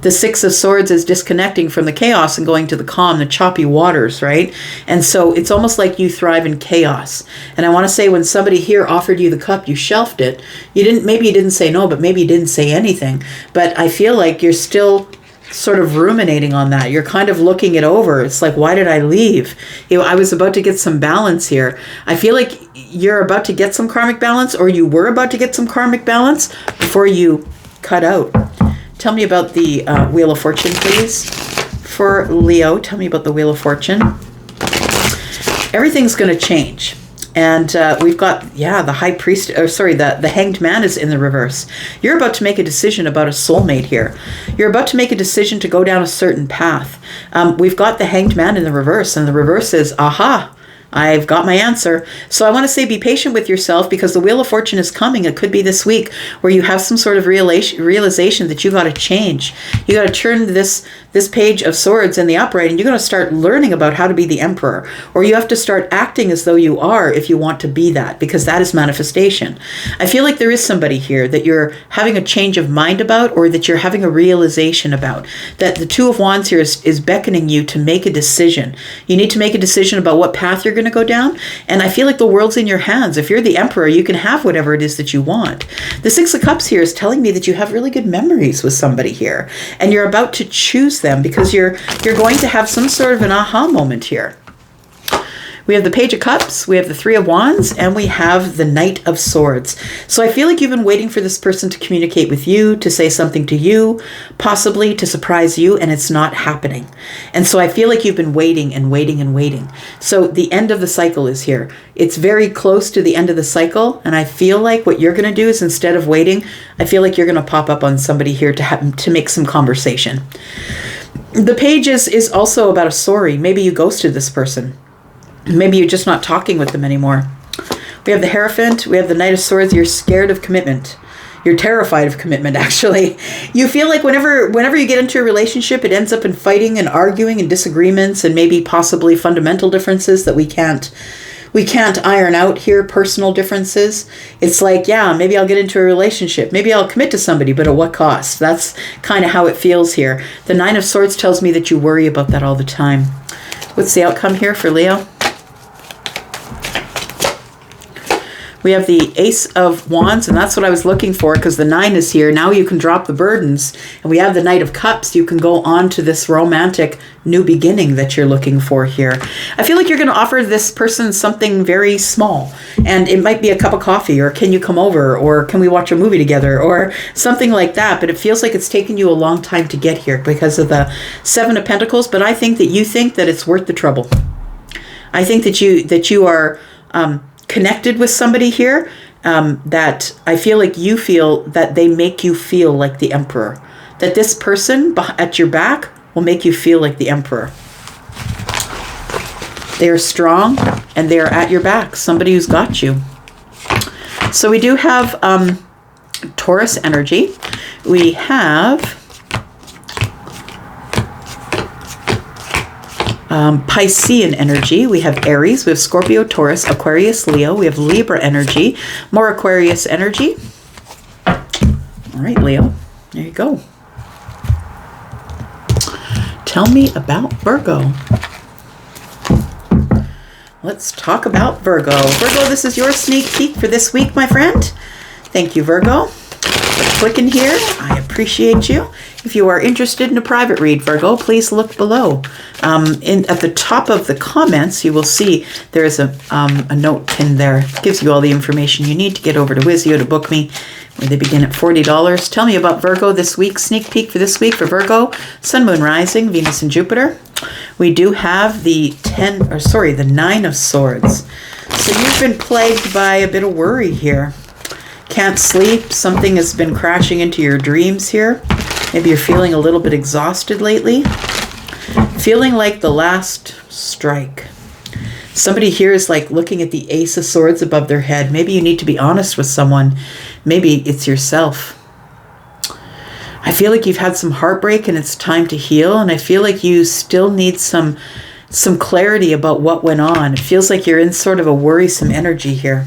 The Six of Swords is disconnecting from the chaos and going to the calm, the choppy waters, right? And so it's almost like you thrive in chaos. And I want to say, when somebody here offered you the cup, you shelved it. Maybe you didn't say no, but maybe you didn't say anything. But I feel like you're still sort of ruminating on that. You're kind of looking it over. It's like, why did I leave? I was about to get some balance here. I feel like you're about to get some karmic balance, or you were about to get some karmic balance before you cut out. Tell me about the Wheel of Fortune, please. For Leo, tell me about the Wheel of Fortune. Everything's going to change. And we've got, the High Priest, the Hanged Man is in the reverse. You're about to make a decision about a soulmate here. You're about to make a decision to go down a certain path. We've got the Hanged Man in the reverse, and the reverse is, aha, I've got my answer. So I want to say, be patient with yourself, because the Wheel of Fortune is coming. It could be this week where you have some sort of realization that you got to change. You got to turn this Page of Swords in the upright, and you're going to start learning about how to be the Emperor, or you have to start acting as though you are if you want to be that, because that is manifestation. I feel like there is somebody here that you're having a change of mind about, or that you're having a realization about, that the Two of Wands here is beckoning you to make a decision. You need to make a decision about what path you're going to go down, and I feel like the world's in your hands. If you're the Emperor, you can have whatever it is that you want. The Six of Cups here is telling me that you have really good memories with somebody here, and you're about to choose them, because you're going to have some sort of an aha moment here. We have the Page of Cups, we have the Three of Wands, and we have the Knight of Swords. So I feel like you've been waiting for this person to communicate with you, to say something to you, possibly to surprise you, and it's not happening. And so I feel like you've been waiting and waiting and waiting. So the end of the cycle is here. It's very close to the end of the cycle, and I feel like what you're going to do is, instead of waiting, I feel like you're going to pop up on somebody here to make some conversation. The Page is also about a sorry. Maybe you ghosted this person. Maybe you're just not talking with them anymore. We have the Hierophant. We have the Knight of Swords. You're scared of commitment. You're terrified of commitment, actually. You feel like whenever you get into a relationship, it ends up in fighting and arguing and disagreements, and maybe possibly fundamental differences that we can't iron out here, personal differences. It's like, maybe I'll get into a relationship. Maybe I'll commit to somebody, but at what cost? That's kind of how it feels here. The Nine of Swords tells me that you worry about that all the time. What's the outcome here for Leo? We have the Ace of Wands, and that's what I was looking for because the 9 is here. Now you can drop the burdens. And we have the Knight of Cups. You can go on to this romantic new beginning that you're looking for here. I feel like you're going to offer this person something very small, and it might be a cup of coffee, or can you come over, or can we watch a movie together, or something like that. But it feels like it's taken you a long time to get here because of the 7 of Pentacles. But I think that you think that it's worth the trouble. I think that you are connected with somebody here, that I feel like you feel that they make you feel like the Emperor. That this person at your back will make you feel like the Emperor. They are strong and they are at your back. Somebody who's got you. So we do have Taurus energy. We have Piscean energy. We have Aries. We have Scorpio, Taurus, Aquarius, Leo. We have Libra energy. More Aquarius energy. All right, Leo. There you go. Tell me about Virgo. Let's talk about Virgo. Virgo, this is your sneak peek for this week, my friend. Thank you, Virgo, for clicking here. I appreciate you. If you are interested in a private read, Virgo, please look below. At the top of the comments, you will see there is a note pinned there. It gives you all the information you need to get over to Wizio to book me, where they begin at $40. Tell me about Virgo this week. Sneak peek for this week for Virgo. Sun, Moon, Rising, Venus, and Jupiter. We do have the 9 of Swords. So you've been plagued by a bit of worry here. Can't sleep. Something has been crashing into your dreams here. Maybe you're feeling a little bit exhausted lately. Feeling like the last strike. Somebody here is like looking at the Ace of Swords above their head. Maybe you need to be honest with someone. Maybe it's yourself. I feel like you've had some heartbreak and it's time to heal. And I feel like you still need some clarity about what went on. It feels like you're in sort of a worrisome energy here.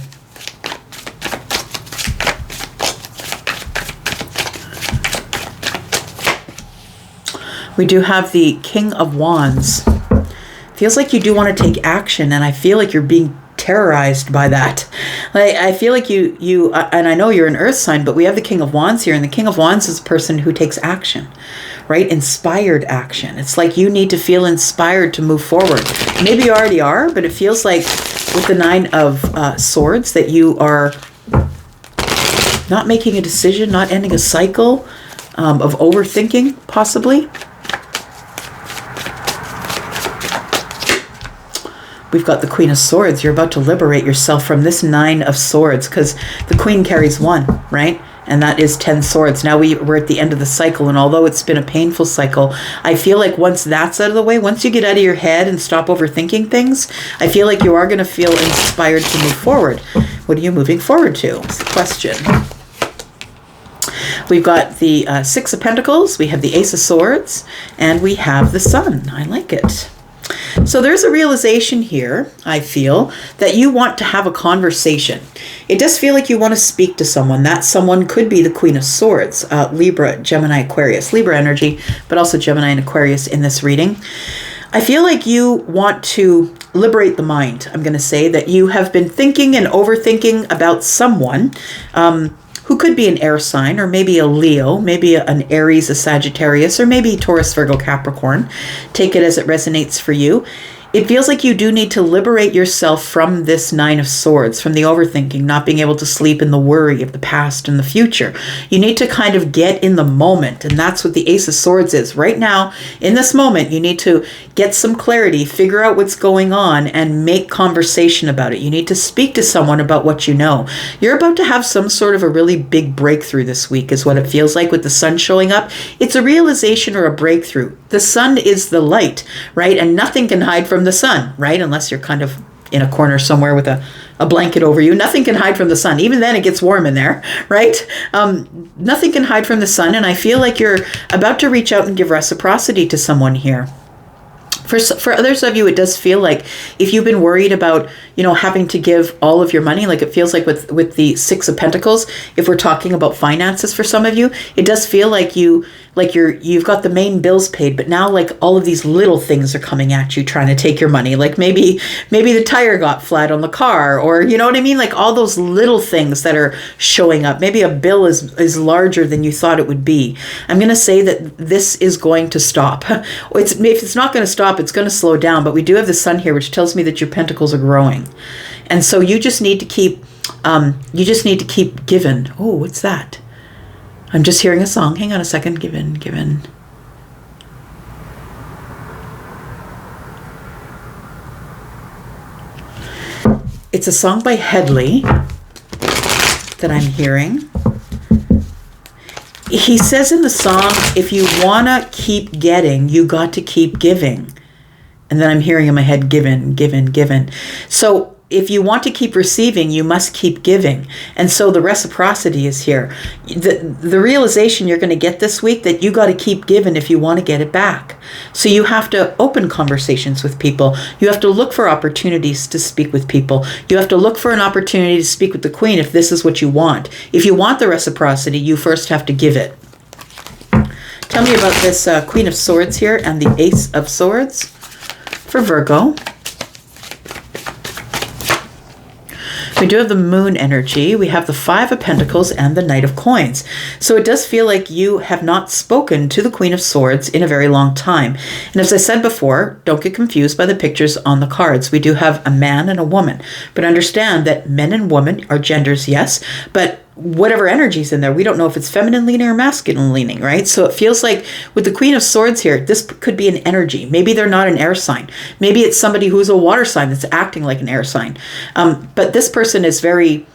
We do have the King of Wands. Feels like you do want to take action, and I feel like you're being terrorized by that. Like, I feel like you and I know you're an earth sign, but we have the King of Wands here, and the King of Wands is a person who takes action, right? Inspired action. It's like you need to feel inspired to move forward. Maybe you already are, but it feels like with the 9 of Swords that you are not making a decision, not ending a cycle of overthinking, possibly. We've got the Queen of Swords. You're about to liberate yourself from this 9 of Swords because the Queen carries 1, right? And that is 10 swords. Now we're at the end of the cycle, and although it's been a painful cycle, I feel like once that's out of the way, once you get out of your head and stop overthinking things, I feel like you are going to feel inspired to move forward. What are you moving forward to? Is the question. We've got the 6 of Pentacles, we have the Ace of Swords, and we have the Sun. I like it. So there's a realization here, I feel, that you want to have a conversation. It does feel like you want to speak to someone. That someone could be the Queen of Swords, Libra, Gemini, Aquarius. Libra energy, but also Gemini and Aquarius in this reading. I feel like you want to liberate the mind. I'm going to say that you have been thinking and overthinking about someone who could be an air sign, or maybe a Leo, maybe an Aries, a Sagittarius, or maybe Taurus, Virgo, Capricorn. Take it as it resonates for you. It feels like you do need to liberate yourself from this 9 of Swords, from the overthinking, not being able to sleep, and the worry of the past and the future. You need to kind of get in the moment, and that's what the Ace of Swords is. Right now, in this moment, you need to get some clarity, figure out what's going on, and make conversation about it. You need to speak to someone about what you know. You're about to have some sort of a really big breakthrough this week, is what it feels like with the Sun showing up. It's a realization or a breakthrough. The Sun is the light, right? And nothing can hide from the sun, right? Unless you're kind of in a corner somewhere with a blanket over you. Nothing can hide from the sun. Even then it gets warm in there, right? Nothing can hide from the sun. And I feel like you're about to reach out and give reciprocity to someone here. For others of you, it does feel like if you've been worried about, having to give all of your money, like it feels like with the 6 of Pentacles, if we're talking about finances for some of you, it does feel like you like you've got the main bills paid, but now like all of these little things are coming at you trying to take your money. Like maybe the tire got flat on the car, or you know what I mean? Like all those little things that are showing up. Maybe a bill is larger than you thought it would be. I'm going to say that this is going to stop. If it's not going to stop, it's going to slow down, but we do have the sun here, which tells me that your pentacles are growing. And so you just need to keep giving. Oh, what's that? I'm just hearing a song. Hang on a second. Given. It's a song by Headley that I'm hearing. He says in the song, if you want to keep getting, you got to keep giving. And then I'm hearing in my head, given. So if you want to keep receiving, you must keep giving. And so the reciprocity is here. The realization you're going to get this week that you got to keep giving if you want to get it back. So you have to open conversations with people. You have to look for opportunities to speak with people. You have to look for an opportunity to speak with the Queen if this is what you want. If you want the reciprocity, you first have to give it. Tell me about this Queen of Swords here and the Ace of Swords for Virgo. We do have the moon energy. We have the Five of Pentacles and the Knight of Coins. So it does feel like you have not spoken to the Queen of Swords in a very long time. And as I said before, don't get confused by the pictures on the cards. We do have a man and a woman. But understand that men and women are genders, yes, but whatever energy's in there, we don't know if it's feminine leaning or masculine leaning, right? So it feels like with the Queen of Swords here, this could be an energy. Maybe they're not an air sign. Maybe it's somebody who's a water sign that's acting like an air sign. But this person is very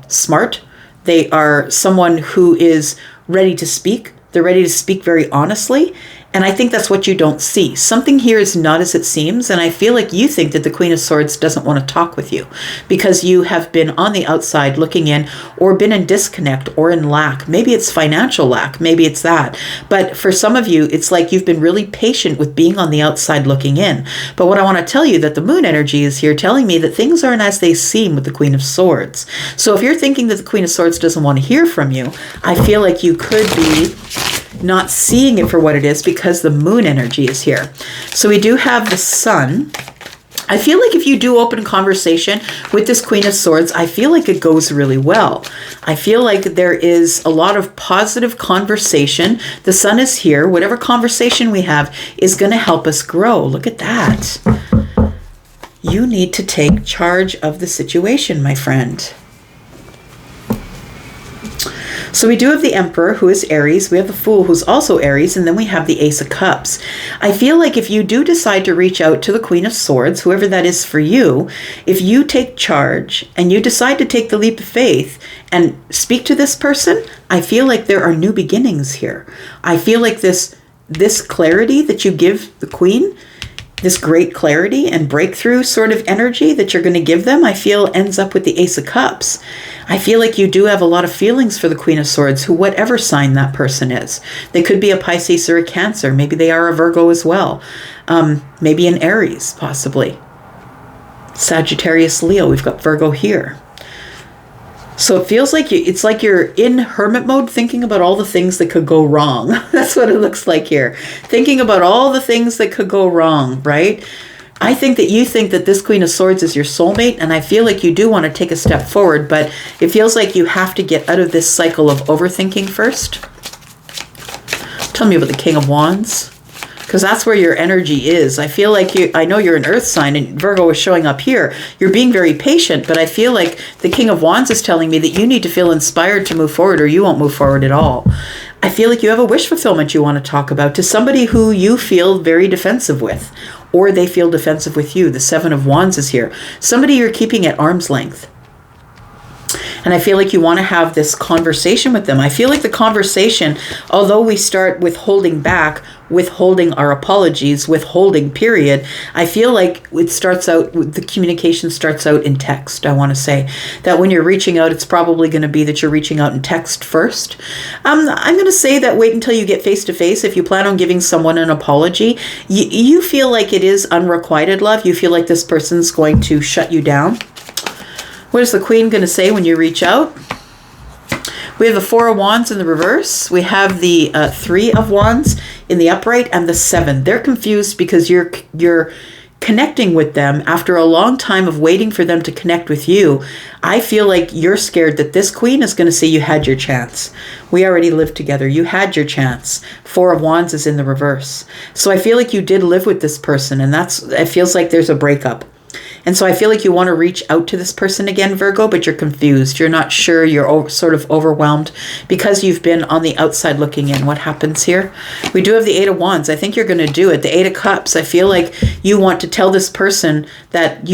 smart. They are someone who is ready to speak. They're ready to speak very honestly. And I think that's what you don't see. Something here is not as it seems. And I feel like you think that the Queen of Swords doesn't want to talk with you because you have been on the outside looking in or been in disconnect or in lack. Maybe it's financial lack. Maybe it's that. But for some of you, it's like you've been really patient with being on the outside looking in. But what I want to tell you that the moon energy is here telling me that things aren't as they seem with the Queen of Swords. So if you're thinking that the Queen of Swords doesn't want to hear from you, I feel like you could be not seeing it for what it is because the moon energy is here. So we do have the sun. I feel like if you do open conversation with this Queen of Swords, I feel like it goes really well. I feel like there is a lot of positive conversation. The sun is here. Whatever conversation we have is going to help us grow. Look at that. You need to take charge of the situation, my friend. So we do have the Emperor, who is Aries. We have the Fool, who's also Aries. And then we have the Ace of Cups. I feel like if you do decide to reach out to the Queen of Swords, whoever that is for you, if you take charge and you decide to take the leap of faith and speak to this person, I feel like there are new beginnings here. I feel like this clarity that you give the Queen, this great clarity and breakthrough sort of energy that you're going to give them, I feel ends up with the Ace of Cups. I feel like you do have a lot of feelings for the Queen of Swords, who whatever sign that person is. They could be a Pisces or a Cancer. Maybe they are a Virgo as well. Maybe an Aries, possibly. Sagittarius, Leo. We've got Virgo here. So it feels like it's like you're in hermit mode thinking about all the things that could go wrong. That's what it looks like here. Thinking about all the things that could go wrong, right? I think that you think that this Queen of Swords is your soulmate, and I feel like you do want to take a step forward, but it feels like you have to get out of this cycle of overthinking first. Tell me about the King of Wands, because that's where your energy is. I feel like I know you're an earth sign, and Virgo is showing up here. You're being very patient, but I feel like the King of Wands is telling me that you need to feel inspired to move forward, or you won't move forward at all. I feel like you have a wish fulfillment you want to talk about to somebody who you feel very defensive with, or they feel defensive with you. The Seven of Wands is here. Somebody you're keeping at arm's length. And I feel like you want to have this conversation with them. I feel like the conversation, although we start with holding back, withholding our apologies, withholding period, I feel like it starts out, the communication starts out in text. I want to say that when you're reaching out, it's probably going to be that you're reaching out in text first. I'm going to say that wait until you get face to face. If you plan on giving someone an apology, you feel like it is unrequited love. You feel like this person's going to shut you down. What is the Queen going to say when you reach out? We have the Four of Wands in the reverse. We have the Three of Wands in the upright and the Seven. They're confused because you're connecting with them after a long time of waiting for them to connect with you. I feel like you're scared that this Queen is going to say you had your chance. We already lived together. You had your chance. Four of Wands is in the reverse. So I feel like you did live with this person, and it feels like there's a breakup. And so I feel like you want to reach out to this person again, Virgo, but you're confused. You're not sure. You're sort of overwhelmed because you've been on the outside looking in. What happens here? We do have the Eight of Wands. I think you're going to do it. The Eight of Cups. I feel like you want to tell this person that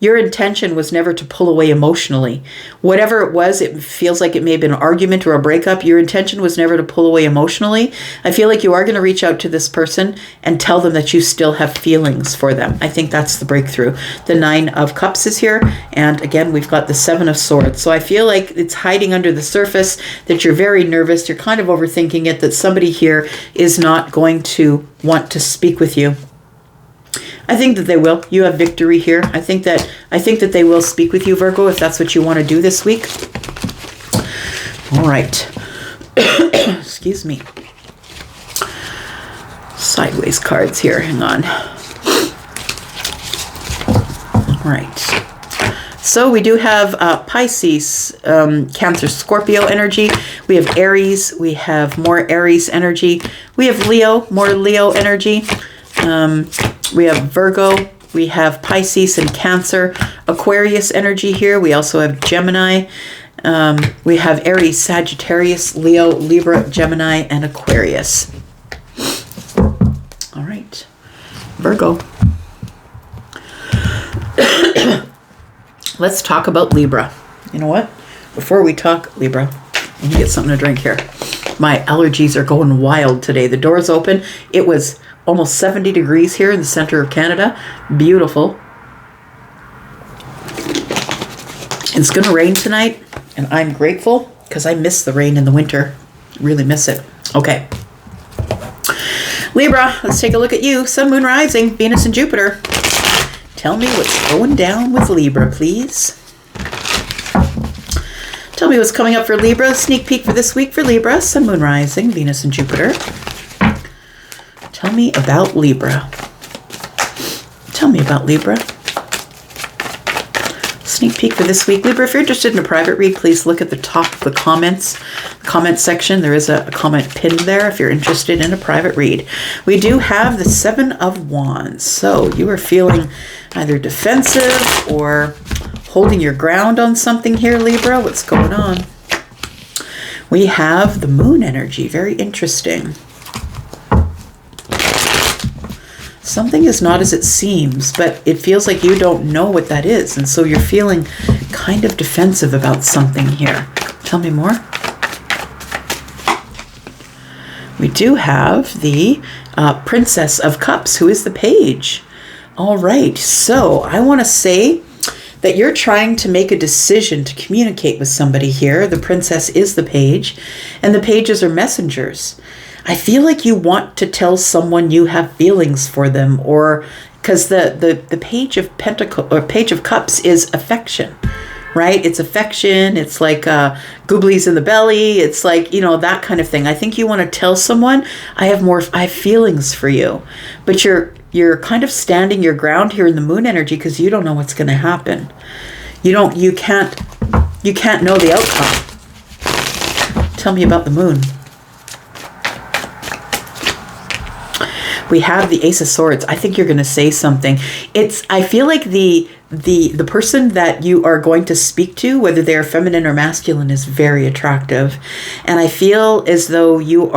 your intention was never to pull away emotionally. Whatever it was, it feels like it may have been an argument or a breakup. Your intention was never to pull away emotionally. I feel like you are going to reach out to this person and tell them that you still have feelings for them. I think that's the breakthrough. The Nine of Cups is here. And again, we've got the Seven of Swords. So I feel like it's hiding under the surface, that you're very nervous. You're kind of overthinking it, that somebody here is not going to want to speak with you. I think that they will. You have victory here. I think that they will speak with you, Virgo, if that's what you want to do this week. All right. Excuse me. Sideways cards here. Hang on. All right. So we do have Pisces, Cancer, Scorpio energy. We have Aries. We have more Aries energy. We have Leo, more Leo energy. We have Virgo, we have Pisces and Cancer, Aquarius energy here. We also have Gemini. We have Aries, Sagittarius, Leo, Libra, Gemini, and Aquarius. All right, Virgo. Let's talk about Libra. You know what? Before we talk Libra, let me get something to drink here. My allergies are going wild today. The door's open. It was almost 70 degrees here in the center of Canada. Beautiful. It's going to rain tonight, and I'm grateful because I miss the rain in the winter. Really miss it. Okay. Libra, let's take a look at you. Sun, Moon, Rising, Venus, and Jupiter. Tell me what's going down with Libra, please. Tell me what's coming up for Libra. Sneak peek for this week for Libra. Sun, Moon, Rising, Venus, and Jupiter. Tell me about Libra. Tell me about Libra. Sneak peek for this week. Libra, if you're interested in a private read, please look at the top of the comment section. There is a comment pinned there if you're interested in a private read. We do have the Seven of Wands. So you are feeling either defensive or holding your ground on something here, Libra. What's going on? We have the Moon energy. Very interesting. Something is not as it seems, but it feels like you don't know what that is. And so you're feeling kind of defensive about something here. Tell me more. We do have the Princess of Cups, who is the Page. All right, so I want to say that you're trying to make a decision to communicate with somebody here. The Princess is the Page, and the Pages are messengers. I feel like you want to tell someone you have feelings for them, or because the Page of Pentacles or Page of Cups is affection, right? It's affection. It's like gooblies in the belly. It's like, you know, that kind of thing. I think you want to tell someone, I have feelings for you, but you're kind of standing your ground here in the Moon energy because you don't know what's going to happen. You can't know the outcome. Tell me about the Moon. We have the Ace of Swords. I think you're going to say something. I feel like the person that you are going to speak to, whether they're feminine or masculine, is very attractive. And I feel as though you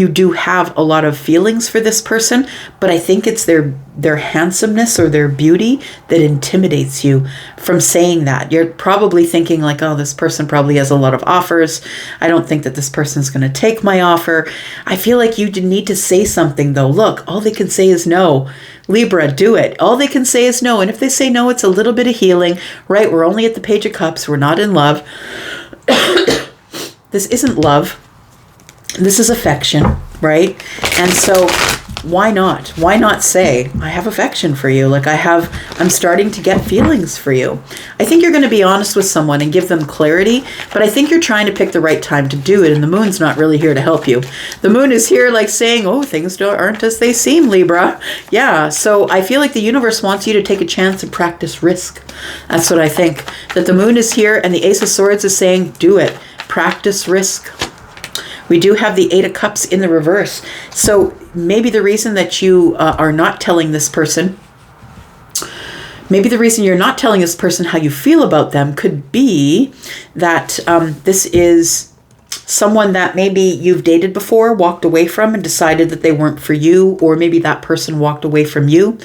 do have a lot of feelings for this person, but I think it's their handsomeness or their beauty that intimidates you from saying that. You're probably thinking like, oh, this person probably has a lot of offers. I don't think that this person's going to take my offer. I feel like you need to say something though. Look, all they can say is no. Libra, do it. All they can say is no. And if they say no, it's a little bit of healing, right? We're only at the Page of Cups. We're not in love. This isn't love. This is affection, right? And so why not? Why not say, I have affection for you? Like I'm starting to get feelings for you. I think you're going to be honest with someone and give them clarity, but I think you're trying to pick the right time to do it, and the moon's not really here to help you. The moon is here like saying, oh, things aren't as they seem, Libra. Yeah, so I feel like the universe wants you to take a chance and practice risk. That's what I think. That the moon is here and the Ace of Swords is saying, do it. Practice risk. We do have the Eight of Cups in the reverse. So maybe the reason that you are not telling this person, maybe the reason you're not telling this person how you feel about them could be that this is someone that maybe you've dated before, walked away from, and decided that they weren't for you, or maybe that person walked away from you.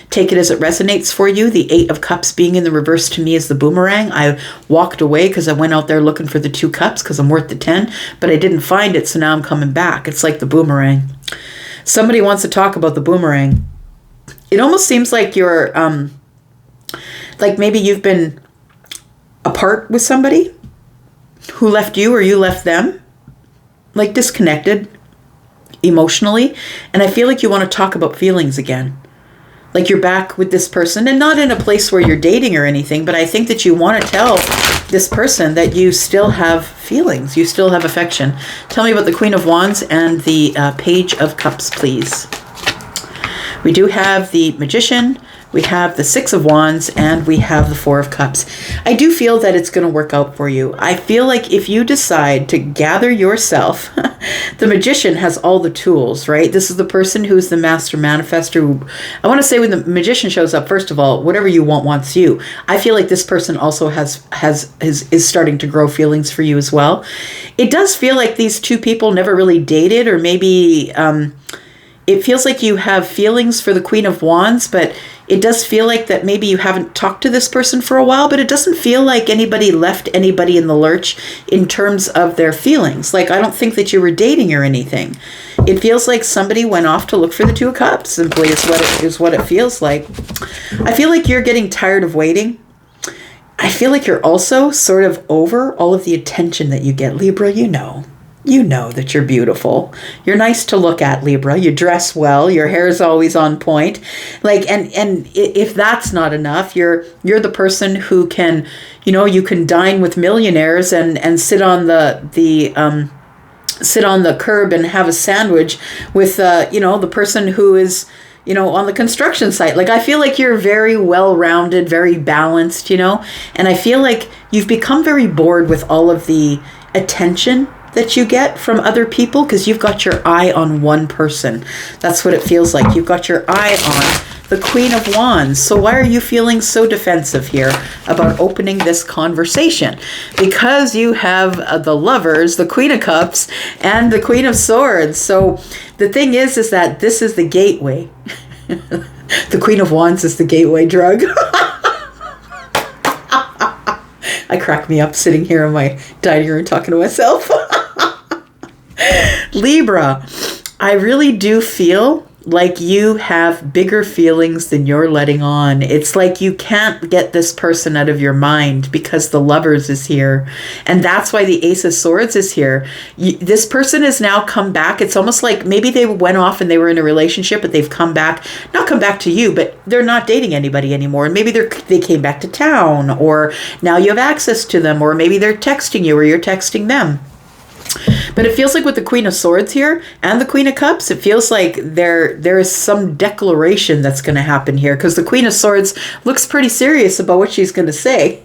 Take it as it resonates for you. The Eight of Cups being in the reverse to me is the boomerang. I walked away because I went out there looking for the 2 cups because I'm worth the 10, but I didn't find it, so now I'm coming back. It's like the boomerang. Somebody wants to talk about the boomerang. It almost seems like you're, like maybe you've been apart with somebody who left you or you left them, like disconnected emotionally. And I feel like you want to talk about feelings again. Like you're back with this person, and not in a place where you're dating or anything, but I think that you want to tell this person that you still have feelings, you still have affection. Tell me about the Queen of Wands and the Page of Cups, please. We do have the Magician, we have the Six of Wands, and we have the Four of Cups. I do feel that it's going to work out for you. I feel like if you decide to gather yourself, the Magician has all the tools, right? This is the person who's the master manifester. I want to say when the Magician shows up, first of all, whatever you want wants you. I feel like this person also is starting to grow feelings for you as well. It does feel like these two people never really dated, or maybe it feels like you have feelings for the Queen of Wands, but it does feel like that maybe you haven't talked to this person for a while, but it doesn't feel like anybody left anybody in the lurch in terms of their feelings. Like, I don't think that you were dating or anything. It feels like somebody went off to look for the 2 of Cups, simply is what it feels like. I feel like you're getting tired of waiting. I feel like you're also sort of over all of the attention that you get. Libra, you know that you're beautiful. You're nice to look at, Libra. You dress well. Your hair is always on point. Like, and if that's not enough, you're the person who can, you can dine with millionaires and sit on the curb and have a sandwich with, the person who is, on the construction site. Like, I feel like you're very well-rounded, very balanced, and I feel like you've become very bored with all of the attention that you get from other people because you've got your eye on one person. That's what it feels like. You've got your eye on the Queen of Wands. So why are you feeling so defensive here about opening this conversation? Because you have the Lovers, the Queen of Cups, and the Queen of Swords. So the thing is that this is the gateway. The Queen of Wands is the gateway drug. I crack me up sitting here in my dining room talking to myself. Libra, I really do feel like you have bigger feelings than you're letting on. It's like you can't get this person out of your mind because the Lovers is here. And that's why the Ace of Swords is here. This person has now come back. It's almost like maybe they went off and they were in a relationship, but they've come back, not come back to you, but they're not dating anybody anymore. And maybe they came back to town, or now you have access to them, or maybe they're texting you or you're texting them. But it feels like with the Queen of Swords here and the Queen of Cups, it feels like there is some declaration that's going to happen here, because the Queen of Swords looks pretty serious about what she's going to say,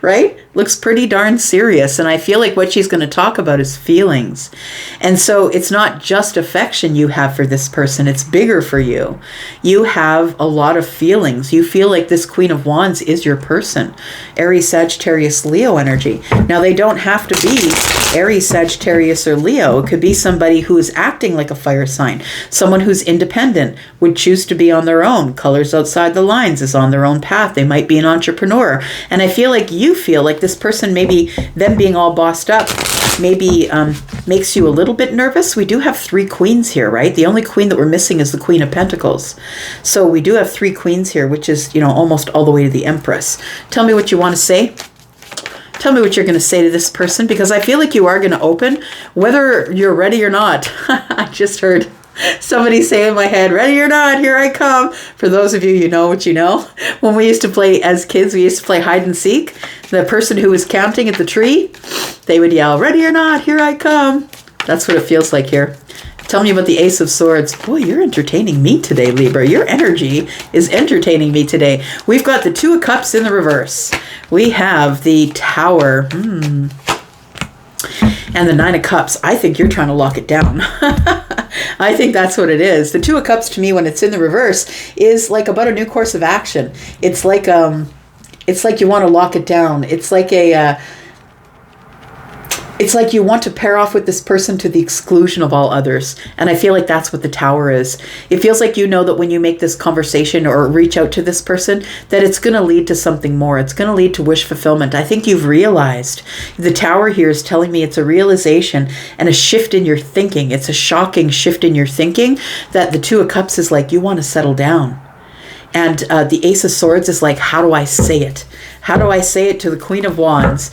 right? Looks pretty darn serious. And I feel like what she's going to talk about is feelings. And so it's not just affection you have for this person. It's bigger for you. You have a lot of feelings. You feel like this Queen of Wands is your person. Aries, Sagittarius, Leo energy. Now, they don't have to be Aries, Sagittarius, or Leo. It could be somebody who is acting like a fire sign. Someone who's independent, would choose to be on their own. Colors outside the lines, is on their own path. They might be an entrepreneur. And I feel like you feel like this person, maybe them being all bossed up, maybe makes you a little bit nervous. We do have 3 queens here, right? The only queen that we're missing is the Queen of Pentacles. So we do have 3 queens here, which is, almost all the way to the Empress. Tell me what you want to say. Tell me what you're going to say to this person, because I feel like you are going to open, whether you're ready or not. I just heard Somebody say in my head, ready or not, here I come. For those of you, you know what you know. When we used to play as kids, we used to play hide and seek. The person who was counting at the tree, they would yell, ready or not, here I come. That's what it feels like here. Tell me about the Ace of Swords. Boy, you're entertaining me today, Libra. Your energy is entertaining me today. We've got the Two of Cups in the reverse. We have the Tower. And the Nine of Cups. I think you're trying to lock it down. I think that's what it is. The Two of Cups to me, when it's in the reverse, is like about a new course of action. It's like you want to lock it down. It's like it's like you want to pair off with this person to the exclusion of all others. And I feel like that's what the Tower is. It feels like you know that when you make this conversation or reach out to this person, that it's going to lead to something more. It's going to lead to wish fulfillment. I think you've realized. The Tower here is telling me it's a realization and a shift in your thinking. It's a shocking shift in your thinking that the Two of Cups is like, you want to settle down. And the Ace of Swords is like, how do I say it? How do I say it to the Queen of Wands?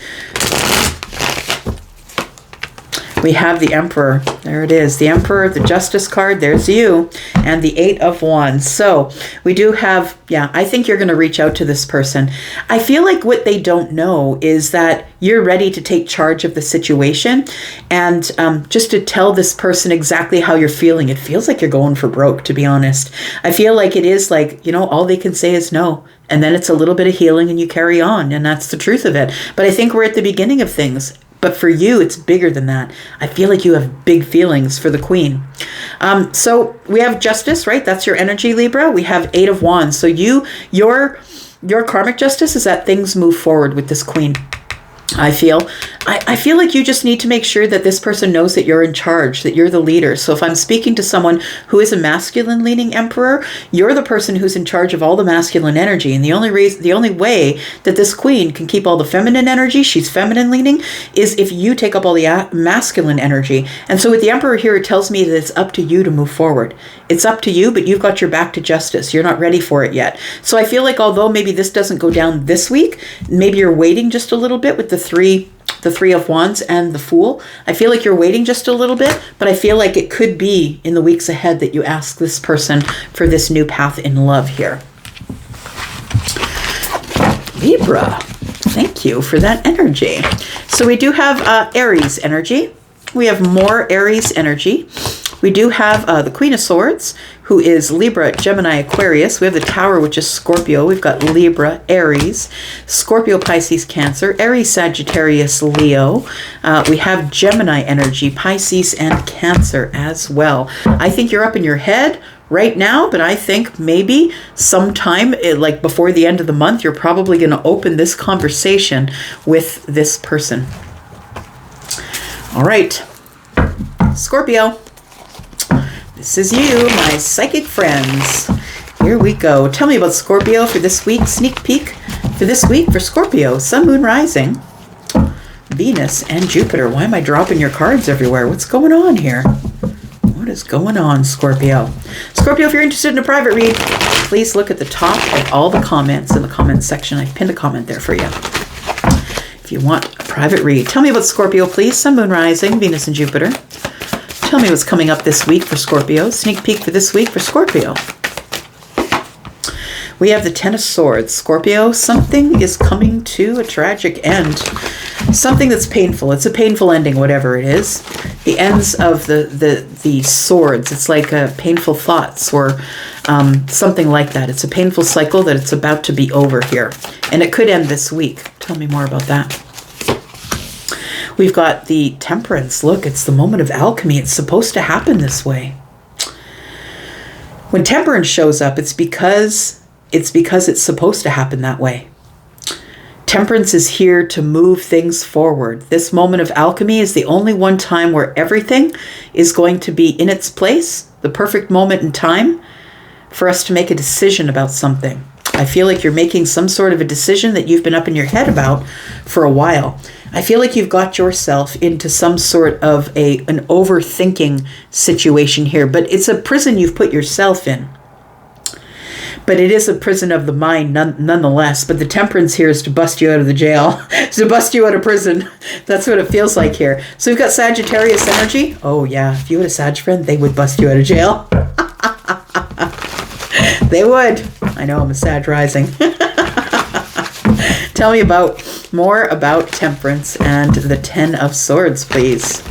We have the Emperor. There it is. The Emperor, the Justice card. There's you. And the Eight of Wands. So we do have, I think you're going to reach out to this person. I feel like what they don't know is that you're ready to take charge of the situation and just to tell this person exactly how you're feeling. It feels like you're going for broke, to be honest. I feel like it is like, all they can say is no. And then it's a little bit of healing and you carry on. And that's the truth of it. But I think we're at the beginning of things. But for you, it's bigger than that. I feel like you have big feelings for the Queen. So we have Justice, right? That's your energy, Libra. We have Eight of Wands. So your karmic justice is that things move forward with this Queen. I feel like you just need to make sure that this person knows that you're in charge, that you're the leader. So if I'm speaking to someone who is a masculine leaning emperor, you're the person who's in charge of all the masculine energy. And the only way that this Queen can keep all the feminine energy, she's feminine leaning, is if you take up all the masculine energy. And so with the Emperor here, it tells me that it's up to you to move forward. It's up to you, but you've got your back to justice. You're not ready for it yet. So I feel like although maybe this doesn't go down this week, maybe you're waiting just a little bit with the Three of Wands and the Fool. I feel like you're waiting just a little bit, but I feel like it could be in the weeks ahead that you ask this person for this new path in love here. Libra, thank you for that energy. So we do have Aries energy. We have more Aries energy. We do have the Queen of Swords, who is Libra, Gemini, Aquarius. We have the Tower, which is Scorpio. We've got Libra, Aries, Scorpio, Pisces, Cancer, Aries, Sagittarius, Leo. We have Gemini energy, Pisces, and Cancer as well. I think you're up in your head right now, but I think maybe sometime like before the end of the month, you're probably going to open this conversation with this person. All right, Scorpio. This is you, my psychic friends. Here we go. Tell me about Scorpio for this week. Sneak peek for this week for Scorpio. Sun, Moon, Rising, Venus, and Jupiter. Why am I dropping your cards everywhere? What's going on here? What is going on, Scorpio? Scorpio, if you're interested in a private read, please look at the top of all the comments in the comments section. I pinned a comment there for you. If you want a private read, tell me about Scorpio, please. Sun, Moon, Rising, Venus, and Jupiter. Tell me what's coming up this week for Scorpio. Sneak peek for this week for Scorpio. We have the Ten of Swords. Scorpio, something is coming to a tragic end. Something that's painful. It's a painful ending, whatever it is. The ends of the swords. It's like painful thoughts or something like that. It's a painful cycle that it's about to be over here. And it could end this week. Tell me more about that. We've got the Temperance. Look, it's the moment of alchemy. It's supposed to happen this way. When Temperance shows up, it's because it's supposed to happen that way. Temperance is here to move things forward. This moment of alchemy is the only one time where everything is going to be in its place, the perfect moment in time for us to make a decision about something. I feel like you're making some sort of a decision that you've been up in your head about for a while. I feel like you've got yourself into some sort of an overthinking situation here, but it's a prison you've put yourself in. But it is a prison of the mind nonetheless. But the temperance here is to bust you out of the jail, to bust you out of prison. That's what it feels like here. So we've got Sagittarius energy. Oh yeah, if you had a Sag friend, they would bust you out of jail. They would. I know, I'm a Sag rising. Tell me more about temperance and the 10 of Swords, please.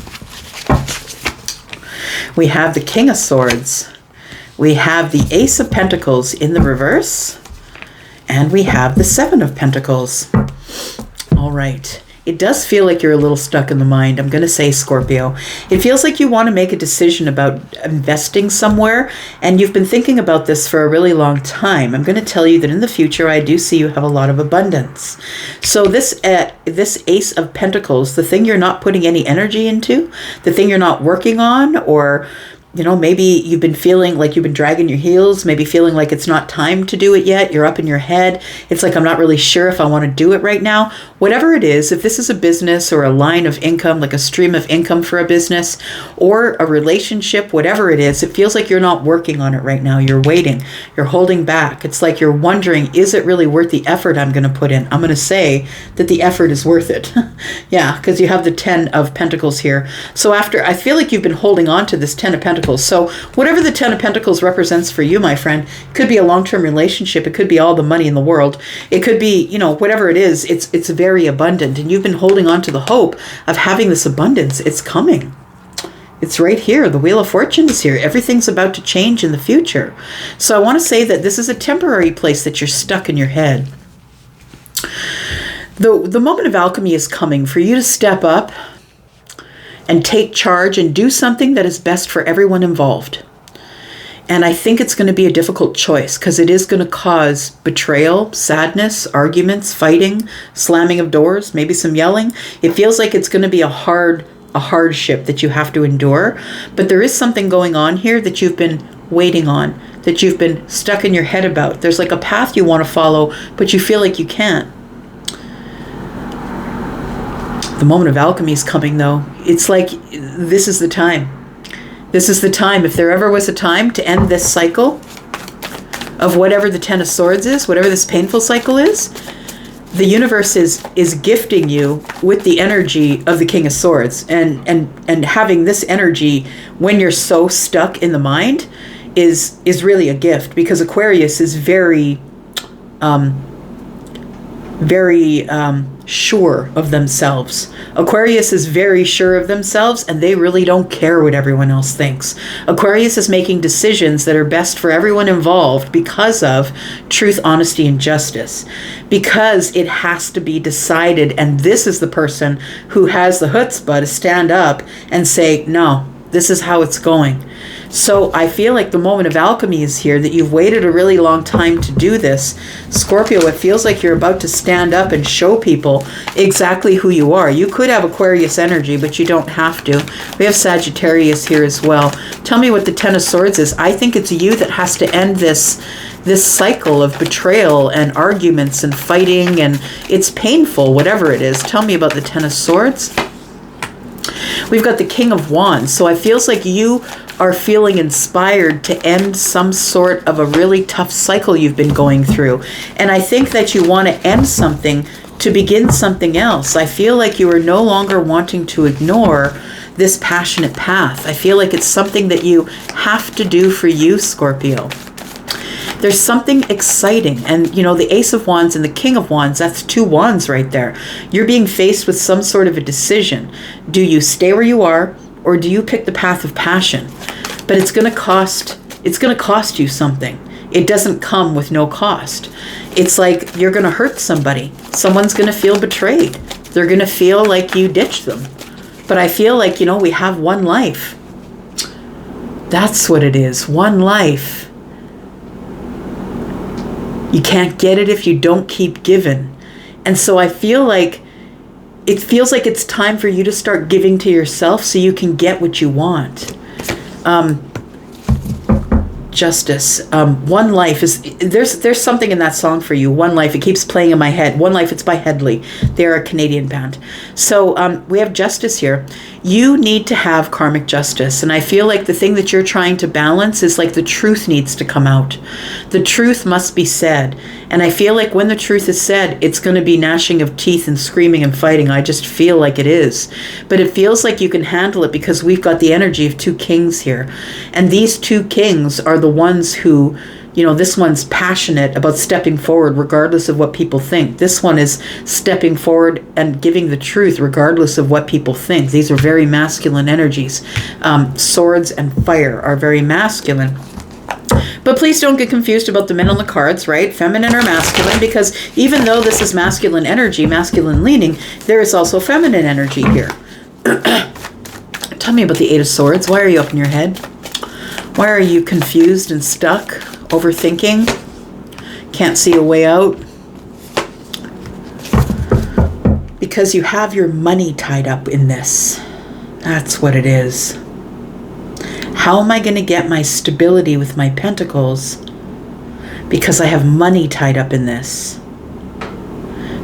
We have the King of Swords. We have the Ace of Pentacles in the reverse. And we have the 7 of Pentacles. All right. It does feel like you're a little stuck in the mind. I'm going to say, Scorpio. It feels like you want to make a decision about investing somewhere, and you've been thinking about this for a really long time. I'm going to tell you that in the future, I do see you have a lot of abundance. So this Ace of Pentacles, the thing you're not putting any energy into, the thing you're not working on, or maybe you've been feeling like you've been dragging your heels, maybe feeling like it's not time to do it yet. You're up in your head. It's like, I'm not really sure if I want to do it right now. Whatever it is, if this is a business or a line of income, like a stream of income for a business or a relationship, whatever it is, it feels like you're not working on it right now. You're waiting. You're holding back. It's like you're wondering, is it really worth the effort I'm going to put in? I'm going to say that the effort is worth it. Yeah, because you have the 10 of Pentacles here. So I feel like you've been holding on to this 10 of Pentacles. So whatever the 10 of Pentacles represents for you, my friend, it could be a long-term relationship. It could be all the money in the world. It could be, whatever it is, it's very abundant. And you've been holding on to the hope of having this abundance. It's coming. It's right here. The Wheel of Fortune is here. Everything's about to change in the future. So I want to say that this is a temporary place that you're stuck in your head. The moment of alchemy is coming for you to step up and take charge and do something that is best for everyone involved. And I think it's going to be a difficult choice because it is going to cause betrayal, sadness, arguments, fighting, slamming of doors, maybe some yelling. It feels like it's going to be a hardship that you have to endure. But there is something going on here that you've been waiting on, that you've been stuck in your head about. There's like a path you want to follow, but you feel like you can't. The moment of alchemy is coming, though. It's like this is the time. This is the time. If there ever was a time to end this cycle of whatever the 10 of Swords is, whatever this painful cycle is, the universe is gifting you with the energy of the King of Swords. And having this energy when you're so stuck in the mind is really a gift, because Aquarius is very sure of themselves. Aquarius is very sure of themselves, and they really don't care what everyone else thinks. Aquarius is making decisions that are best for everyone involved because of truth, honesty, and justice. Because it has to be decided, and this is the person who has the chutzpah to stand up and say, no, this is how it's going. So I feel like the moment of alchemy is here, that you've waited a really long time to do this. Scorpio, it feels like you're about to stand up and show people exactly who you are. You could have Aquarius energy, but you don't have to. We have Sagittarius here as well. Tell me what the 10 of Swords is. I think it's you that has to end this cycle of betrayal and arguments and fighting, and it's painful, whatever it is. Tell me about the 10 of Swords. We've got the King of Wands. So it feels like you are feeling inspired to end some sort of a really tough cycle you've been going through. And I think that you want to end something to begin something else. I feel like you are no longer wanting to ignore this passionate path. I feel like it's something that you have to do for you, Scorpio. There's something exciting. And, the Ace of Wands and the King of Wands, that's 2 wands right there. You're being faced with some sort of a decision. Do you stay where you are, or do you pick the path of passion? But it's going to cost you something. It doesn't come with no cost. It's like you're going to hurt somebody. Someone's going to feel betrayed. They're going to feel like you ditched them. But I feel like, we have one life. That's what it is. One life. You can't get it if you don't keep giving. And so I feel like it feels like it's time for you to start giving to yourself so you can get what you want. Justice. One Life is, there's something in that song for you. One Life. It keeps playing in my head. One Life. It's by Headley. They're a Canadian band. So we have justice here. you need to have karmic justice. And I feel like the thing that you're trying to balance is like the truth needs to come out. The truth must be said. And I feel like when the truth is said, it's going to be gnashing of teeth and screaming and fighting. I just feel like it is. But it feels like you can handle it because we've got the energy of two kings here. And these two kings are the ones who, you know, this one's passionate about stepping forward regardless of what people think. This one is stepping forward and giving the truth regardless of what people think. These are very masculine energies. Swords and fire are very masculine. But please don't get confused about the men on the cards, right? Feminine or masculine, because even though this is masculine energy, masculine leaning, there is also feminine energy here. Tell me about the Eight of Swords. Why are you up in your head? Why are you confused and stuck? Overthinking? Can't see a way out? Because you have your money tied up in this. That's what it is. How am I going to get my stability with my pentacles? Because I have money tied up in this.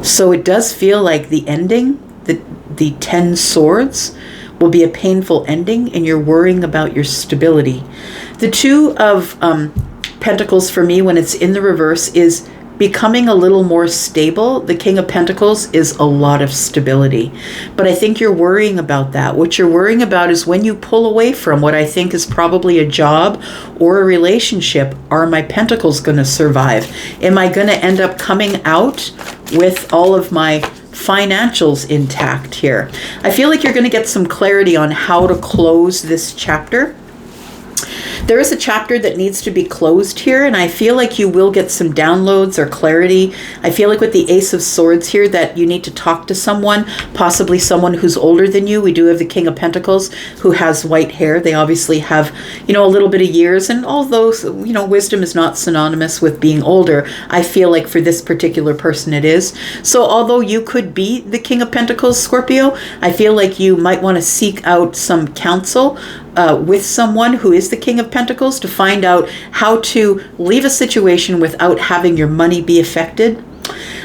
So it does feel like the ending, the 10 swords, will be a painful ending, and you're worrying about your stability. The Two of Pentacles for me, when it's in the reverse, is becoming a little more stable. The King of Pentacles is a lot of stability. But I think you're worrying about that. What you're worrying about is when you pull away from what I think is probably a job or a relationship, are my pentacles going to survive? Am I going to end up coming out with all of my financials intact here? I feel like you're going to get some clarity on how to close this chapter. There is a chapter that needs to be closed here, and I feel like you will get some downloads or clarity. I feel like with the Ace of Swords here that you need to talk to someone, possibly someone who's older than you. We do have the King of Pentacles who has white hair. They obviously have, you know, a little bit of years, and although, you know, wisdom is not synonymous with being older, I feel like for this particular person it is. So although you could be the King of Pentacles, Scorpio, I feel like you might want to seek out some counsel with someone who is the King of Pentacles to find out how to leave a situation without having your money be affected.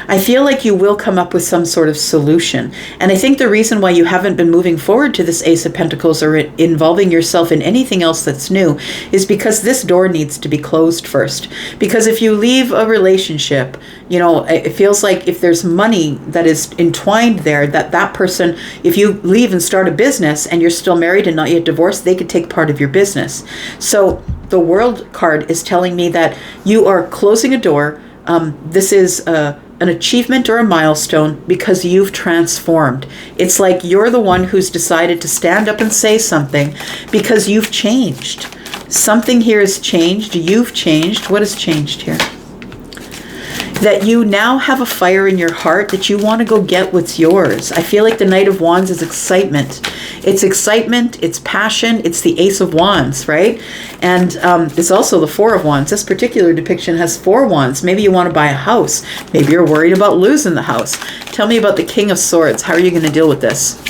I feel like you will come up with some sort of solution. And I think the reason why you haven't been moving forward to this Ace of Pentacles or involving yourself in anything else that's new is because this door needs to be closed first. Because if you leave a relationship, you know, it feels like if there's money that is entwined there, that person, if you leave and start a business and you're still married and not yet divorced, they could take part of your business. So the World card is telling me that you are closing a door. This is an achievement or a milestone because you've transformed. It's like you're the one who's decided to stand up and say something because you've changed. Something here has changed. You've changed. What has changed here? That you now have a fire in your heart that you want to go get what's yours. I feel like the Knight of Wands is excitement. It's excitement, it's passion, it's the Ace of Wands, right? And it's also the Four of Wands. This particular depiction has 4 wands. Maybe you want to buy a house. Maybe you're worried about losing the house. Tell me about the King of Swords. How are you going to deal with this?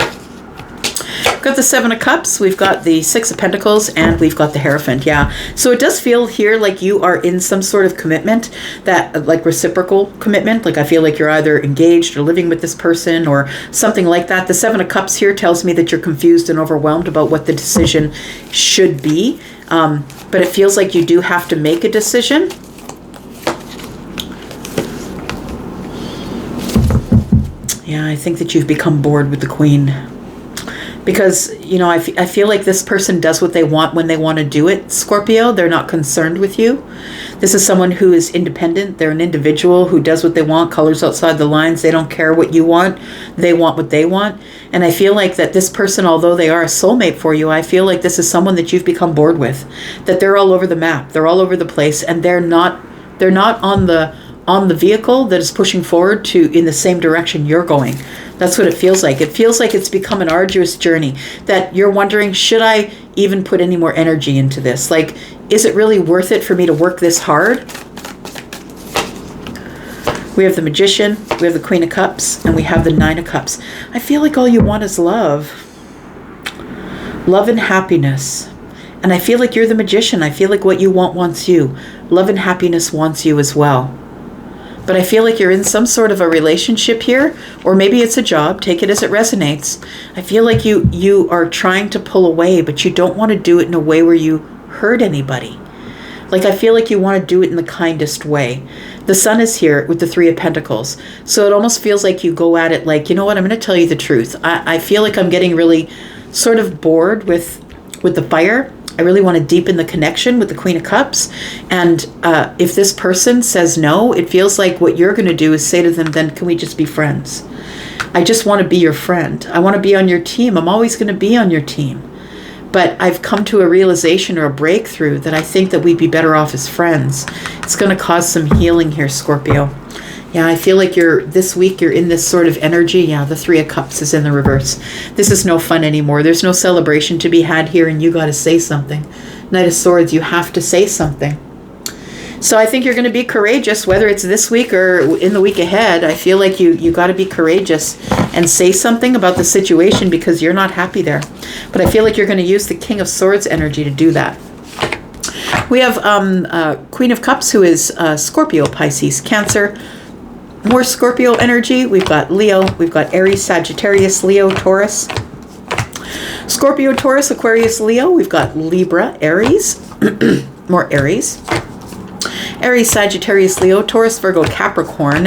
We've got the Seven of Cups, we've got the Six of Pentacles, and we've got the Hierophant. Yeah, so it does feel here like you are in some sort of commitment, that like reciprocal commitment. Like I feel like you're either engaged or living with this person or something like that. The Seven of Cups here tells me that you're confused and overwhelmed about what the decision should be. But it feels like you do have to make a decision. Yeah, I think that you've become bored with the Queen. Because, you know, I feel like this person does what they want when they want to do it, Scorpio. They're not concerned with you. This is someone who is independent. They're an individual who does what they want, colors outside the lines. They don't care what you want. They want what they want. And I feel like that this person, although they are a soulmate for you, I feel like this is someone that you've become bored with. That they're all over the map. They're all over the place. And they're not on the vehicle that is pushing forward in the same direction you're going. That's what it feels like. It feels like it's become an arduous journey that you're wondering, should I even put any more energy into this? Like, is it really worth it for me to work this hard? We have the Magician, we have the Queen of Cups, and we have the Nine of Cups. I feel like all you want is love. Love and happiness. And I feel like you're the Magician. I feel like what you want wants you. Love and happiness wants you as well. But I feel like you're in some sort of a relationship here, or maybe it's a job. Take it as it resonates. I feel like you are trying to pull away, but you don't want to do it in a way where you hurt anybody. Like, I feel like you want to do it in the kindest way. The Sun is here with the Three of Pentacles. So it almost feels like you go at it like, you know what, I'm going to tell you the truth. I feel like I'm getting really sort of bored with the fire. I really want to deepen the connection with the Queen of Cups. And if this person says no, it feels like what you're going to do is say to them, then can we just be friends? I just want to be your friend. I want to be on your team. I'm always going to be on your team. But I've come to a realization or a breakthrough that I think that we'd be better off as friends. It's going to cause some healing here, Scorpio. Yeah, I feel like this week you're in this sort of energy. Yeah, the Three of Cups is in the reverse. This is no fun anymore. There's no celebration to be had here, and you got to say something. Knight of Swords, you have to say something. So I think you're going to be courageous, whether it's this week or in the week ahead. I feel like you got to be courageous and say something about the situation because you're not happy there. But I feel like you're going to use the King of Swords energy to do that. We have Queen of Cups, who is Scorpio, Pisces, Cancer. More Scorpio energy. We've got Leo. We've got Aries, Sagittarius, Leo, Taurus. Scorpio, Taurus, Aquarius, Leo. We've got Libra, Aries. More Aries. Aries, Sagittarius, Leo, Taurus, Virgo, Capricorn,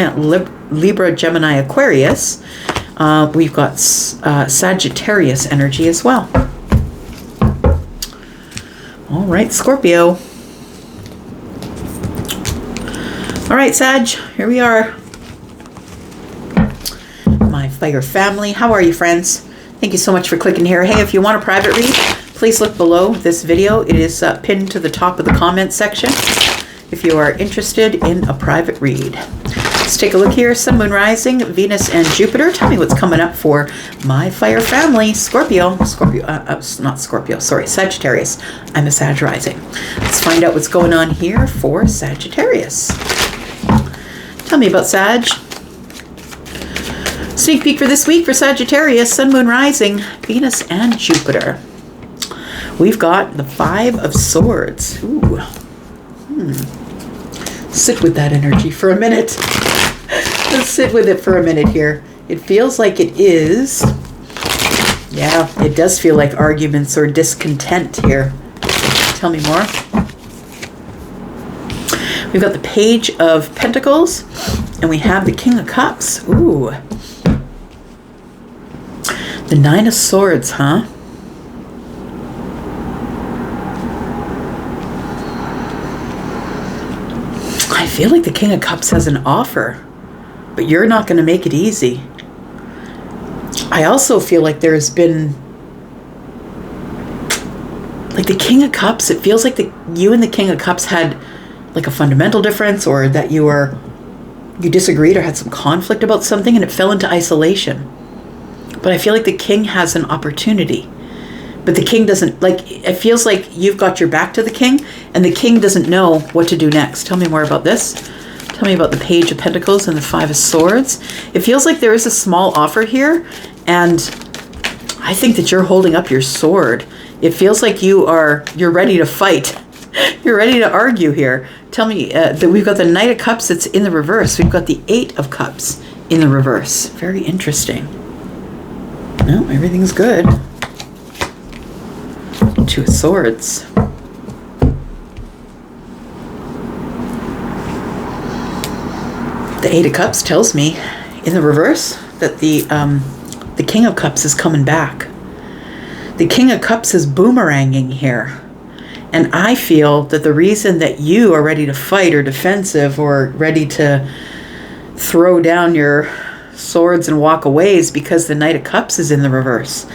Libra, Gemini, Aquarius. We've got Sagittarius energy as well. All right, Scorpio. All right, Sag, here we are. My fire family. How are you, friends? Thank you so much for clicking here. Hey, if you want a private read, please look below this video. It is pinned to the top of the comment section if you are interested in a private read. Let's take a look here. Sun, Moon, Rising, Venus, and Jupiter. Tell me what's coming up for my fire family. Scorpio. Not Scorpio. Sorry, Sagittarius. I'm a Sag rising. Let's find out what's going on here for Sagittarius. Tell me about Sag. Sneak peek for this week for Sagittarius. Sun, Moon, Rising, Venus, and Jupiter. We've got the Five of Swords. Ooh. Sit with that energy for a minute. Let's sit with it for a minute here. It feels like it is. Yeah, it does feel like arguments or discontent here. Tell me more. We've got the Page of Pentacles, and we have the King of Cups. Ooh. The Nine of Swords, huh? I feel like the King of Cups has an offer, but you're not going to make it easy. I also feel like there's been, like the King of Cups, it feels like you and the King of Cups had like a fundamental difference, or that you disagreed or had some conflict about something and it fell into isolation. But I feel like the King has an opportunity. But the King doesn't, like, it feels like you've got your back to the King, and the King doesn't know what to do next. Tell me more about this. Tell me about the Page of Pentacles and the Five of Swords. It feels like there is a small offer here, and I think that you're holding up your sword. It feels like you're ready to fight. You're ready to argue here. Tell me that we've got the Knight of Cups that's in the reverse. We've got the Eight of Cups in the reverse. Very interesting. No, everything's good. Two of Swords. The Eight of Cups tells me in the reverse that the King of Cups is coming back. The King of Cups is boomeranging here. And I feel that the reason that you are ready to fight or defensive or ready to throw down your swords and walk away is because the Knight of Cups is in the reverse.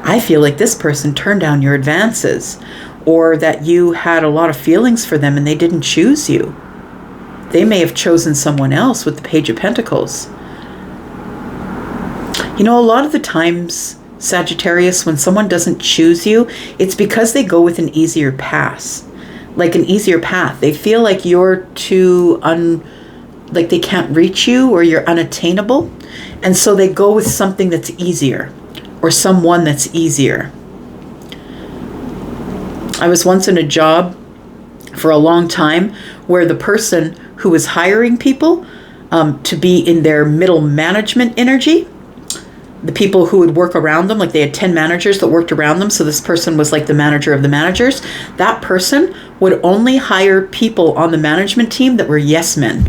I feel like this person turned down your advances, or that you had a lot of feelings for them and they didn't choose you. They may have chosen someone else with the Page of Pentacles. You know, a lot of the times, Sagittarius, when someone doesn't choose you, it's because they go with an easier path. Like an easier path. They feel like you're too like they can't reach you, or you're unattainable. And so they go with something that's easier, or someone that's easier. I was once in a job for a long time where the person who was hiring people to be in their middle management energy. The people who would work around them, like they had 10 managers that worked around them. So this person was like the manager of the managers. That person would only hire people on the management team that were yes men.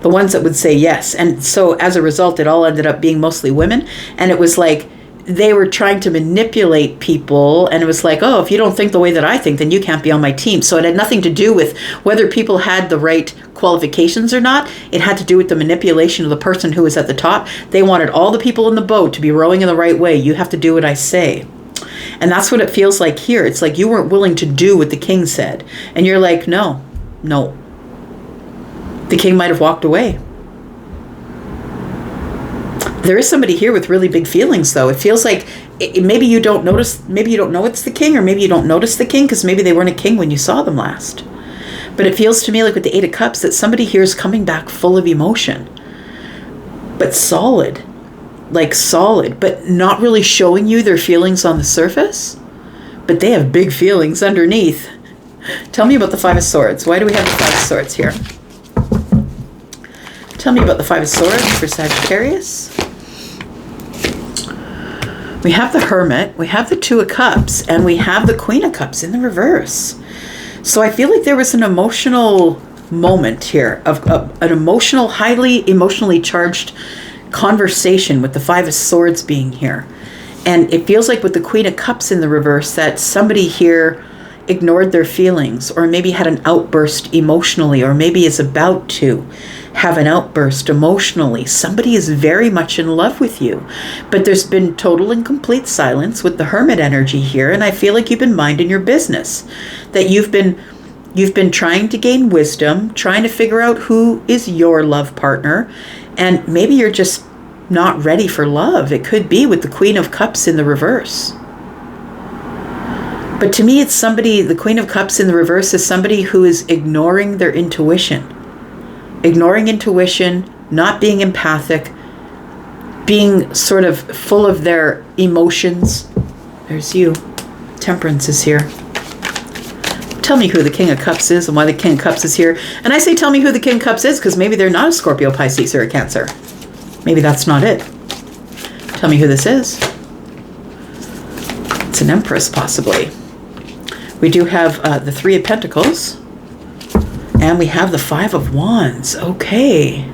The ones that would say yes. And so as a result, it all ended up being mostly women. And it was like they were trying to manipulate people. And it was like, oh, if you don't think the way that I think, then you can't be on my team. So it had nothing to do with whether people had the right qualifications or not. It had to do with the manipulation of the person who was at the top. They wanted all the people in the boat to be rowing in the right way. You have to do what I say. And that's what it feels like here. It's like you weren't willing to do what the king said. And you're like, no. The king might have walked away. There is somebody here with really big feelings, though. It feels like maybe you don't notice, maybe you don't know it's the king, or maybe you don't notice the king because maybe they weren't a king when you saw them last. But it feels to me like with the Eight of Cups that somebody here is coming back full of emotion, but solid, but not really showing you their feelings on the surface. But they have big feelings underneath. Tell me about the Five of Swords. Why do we have the Five of Swords here? Tell me about the Five of Swords for Sagittarius. We have the Hermit, we have the Two of Cups, and we have the Queen of Cups in the reverse. So I feel like there was an emotional moment here, of an emotional, highly emotionally charged conversation with the Five of Swords being here. And it feels like with the Queen of Cups in the reverse that somebody here ignored their feelings, or maybe had an outburst emotionally, or maybe is about to have an outburst emotionally. Somebody is very much in love with you, but there's been total and complete silence with the Hermit energy here. And I feel like you've been minding your business, that you've been trying to gain wisdom, trying to figure out who is your love partner, and maybe you're just not ready for love. It could be with the Queen of Cups in the reverse. But to me, it's somebody, the Queen of Cups in the reverse is somebody who is ignoring their intuition. Ignoring intuition, not being empathic, being sort of full of their emotions. There's you. Temperance is here. Tell me who the King of Cups is and why the King of Cups is here. And I say tell me who the King of Cups is because maybe they're not a Scorpio, Pisces, or a Cancer. Maybe that's not it. Tell me who this is. It's an Empress, possibly. We do have the Three of Pentacles, and we have the Five of Wands. Okay.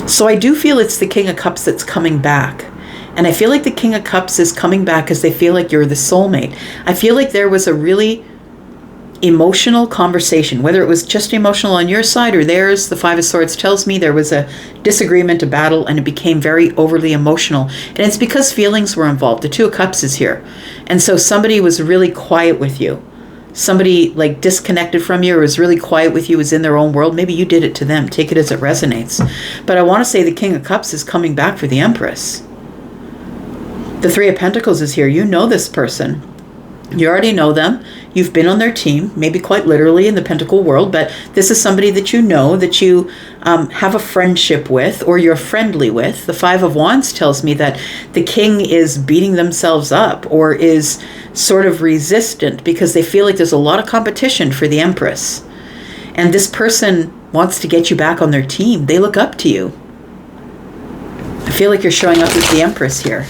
So I do feel it's the King of Cups that's coming back. And I feel like the King of Cups is coming back because they feel like you're the soulmate. I feel like there was a really emotional conversation, whether it was just emotional on your side or theirs. The Five of Swords tells me there was a disagreement, a battle, and it became very overly emotional. And it's because feelings were involved. The Two of Cups is here. And so somebody was really quiet with you. Somebody like disconnected from you or was really quiet with you, was in their own world. Maybe you did it to them. Take it as it resonates. But I want to say the King of Cups is coming back for the Empress. The Three of Pentacles is here. You know this person. You already know them. You've been on their team, maybe quite literally in the Pentacle world, but this is somebody that you know, that you have a friendship with, or you're friendly with. The Five of Wands tells me that the king is beating themselves up or is sort of resistant because they feel like there's a lot of competition for the Empress. And this person wants to get you back on their team. They look up to you. I feel like you're showing up as the Empress here.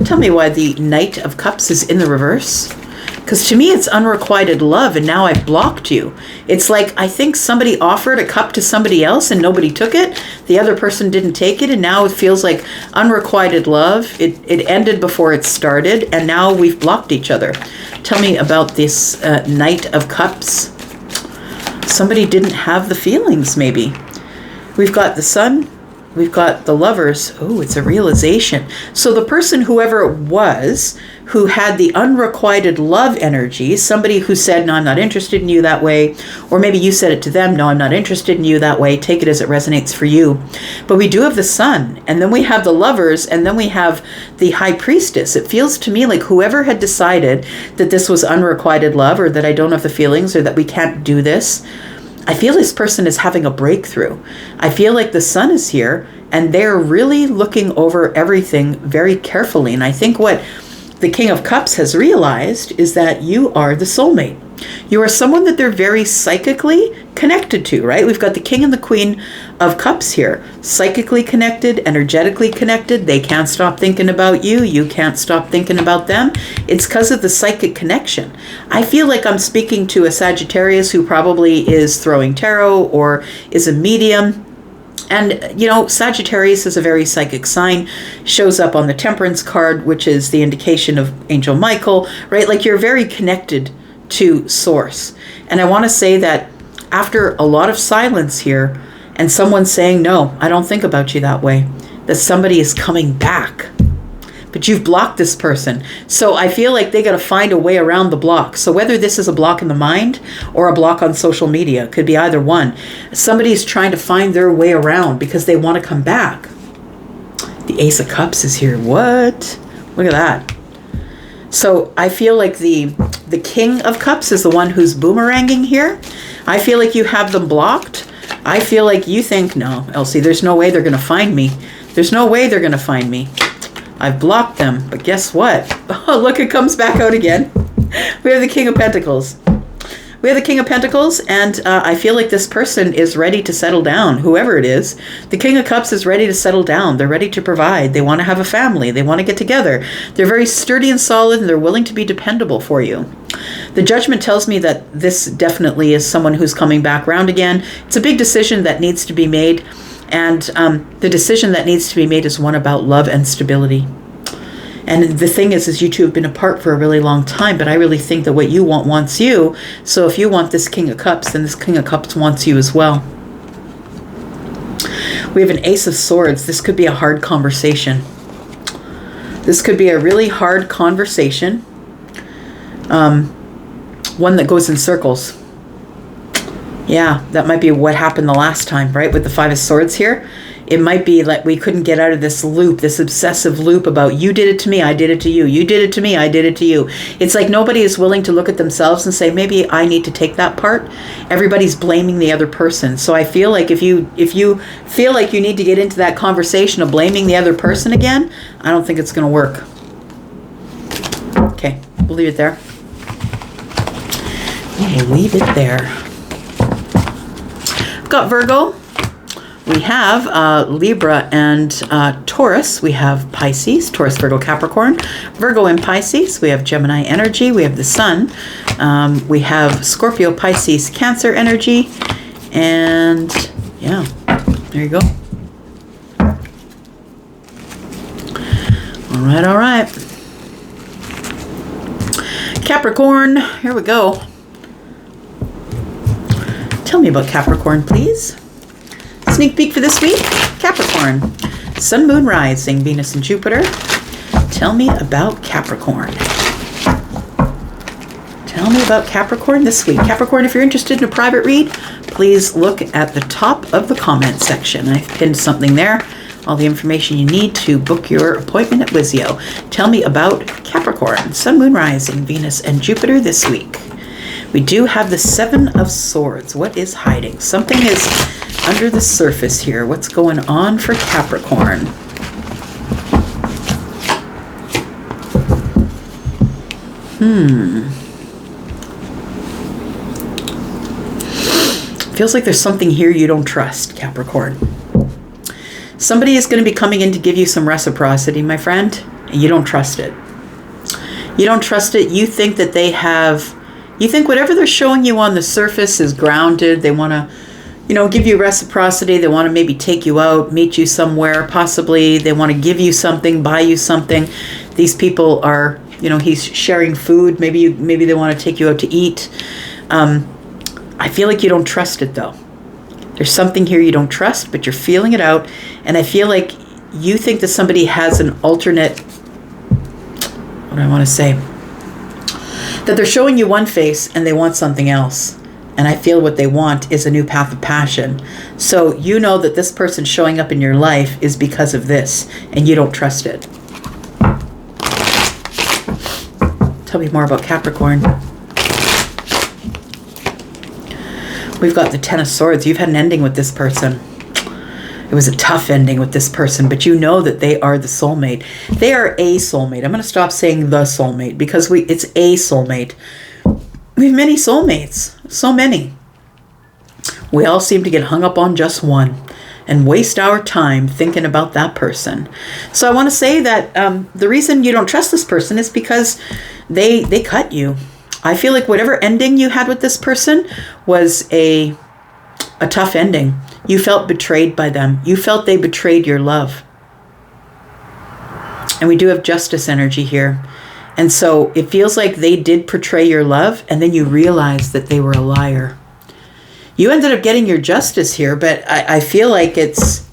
Tell me why the Knight of Cups is in the reverse. Because to me, it's unrequited love, and now I've blocked you. It's like, I think somebody offered a cup to somebody else and nobody took it. The other person didn't take it, and now it feels like unrequited love. It ended before it started, and now we've blocked each other. Tell me about this Knight of Cups. Somebody didn't have the feelings, maybe. We've got the Sun. We've got the Lovers. Oh, it's a realization. So the person, whoever it was, who had the unrequited love energy, somebody who said, no, I'm not interested in you that way, or maybe you said it to them, no, I'm not interested in you that way, take it as it resonates for you. But we do have the Sun, and then we have the Lovers, and then we have the High Priestess. It feels to me like whoever had decided that this was unrequited love, or that I don't have the feelings, or that we can't do this, I feel this person is having a breakthrough. I feel like the Sun is here, and they're really looking over everything very carefully. And I think what the King of Cups has realized is that you are the soulmate. You are someone that they're very psychically connected to, right? We've got the King and the Queen of Cups here. Psychically connected, energetically connected. They can't stop thinking about you. You can't stop thinking about them. It's because of the psychic connection. I feel like I'm speaking to a Sagittarius who probably is throwing tarot or is a medium. And, you know, Sagittarius is a very psychic sign, shows up on the Temperance card, which is the indication of Angel Michael, right? Like, you're very connected to Source. And I want to say that after a lot of silence here and someone saying, no, I don't think about you that way, that somebody is coming back. But you've blocked this person. So I feel like they got to find a way around the block. So whether this is a block in the mind or a block on social media, could be either one. Somebody's trying to find their way around because they want to come back. The Ace of Cups is here. What? Look at that. So I feel like the King of Cups is the one who's boomeranging here. I feel like you have them blocked. I feel like you think, no, Elsie, there's no way they're going to find me. There's no way they're going to find me. I've blocked them, but guess what? Oh, look, it comes back out again. We have the King of Pentacles. We have the King of Pentacles, and I feel like this person is ready to settle down, whoever it is. The King of Cups is ready to settle down. They're ready to provide. They want to have a family. They want to get together. They're very sturdy and solid, and they're willing to be dependable for you. The Judgment tells me that this definitely is someone who's coming back around again. It's a big decision that needs to be made, and the decision that needs to be made is one about love and stability. And the thing is you two have been apart for a really long time, but I really think that what you want wants you. So if you want this King of Cups, then this King of Cups wants you as well. We have an Ace of Swords. This could be a hard conversation. This could be a really hard conversation. One that goes in circles. Yeah, that might be what happened the last time, right? With the Five of Swords here. It might be like we couldn't get out of this loop, this obsessive loop about you did it to me, I did it to you. You did it to me, I did it to you. It's like nobody is willing to look at themselves and say, maybe I need to take that part. Everybody's blaming the other person. So I feel like if you feel like you need to get into that conversation of blaming the other person again, I don't think it's going to work. Okay, we'll leave it there. We'll leave it there. I've got Virgo. We have Libra and Taurus. We have Pisces, Taurus, Virgo, Capricorn. Virgo and Pisces. We have Gemini energy. We have the Sun. We have Scorpio, Pisces, Cancer energy. And yeah, there you go. All right, all right. Capricorn, here we go. Tell me about Capricorn, please. Sneak peek for this week. Capricorn. Sun, Moon, Rising, Venus and Jupiter. Tell me about Capricorn. Tell me about Capricorn this week. Capricorn, if you're interested in a private read, please look at the top of the comment section. I've pinned something there. All the information you need to book your appointment at Wizio. Tell me about Capricorn. Sun, Moon, Rising, Venus and Jupiter this week. We do have the Seven of Swords. What is hiding? Something is under the surface here. What's going on for Capricorn? Feels like there's something here you don't trust, Capricorn. Somebody is going to be coming in to give you some reciprocity, my friend, and you don't trust it. You don't trust it. You think that they have... You think whatever they're showing you on the surface is grounded. They want to, you know, give you reciprocity. They want to maybe take you out, meet you somewhere, possibly. They want to give you something, buy you something. These people are, you know, he's sharing food. Maybe they want to take you out to eat. I feel like you don't trust it, though. There's something here you don't trust, but you're feeling it out. And I feel like you think that somebody has an alternate, what do I want to say? That they're showing you one face and they want something else. And I feel what they want is a new path of passion. So you know that this person showing up in your life is because of this, and you don't trust it. Tell me more about Capricorn. We've got the Ten of Swords. You've had an ending with this person. It was a tough ending with this person, but you know that they are the soulmate. They are a soulmate. I'm going to stop saying the soulmate because it's a soulmate. We have many soulmates, so many. We all seem to get hung up on just one and waste our time thinking about that person. So I want to say that the reason you don't trust this person is because they cut you. I feel like whatever ending you had with this person was a tough ending. You felt betrayed by them. You felt they betrayed your love. And we do have justice energy here. And so it feels like they did portray your love, and then you realized that they were a liar. You ended up getting your justice here, but I feel like it's,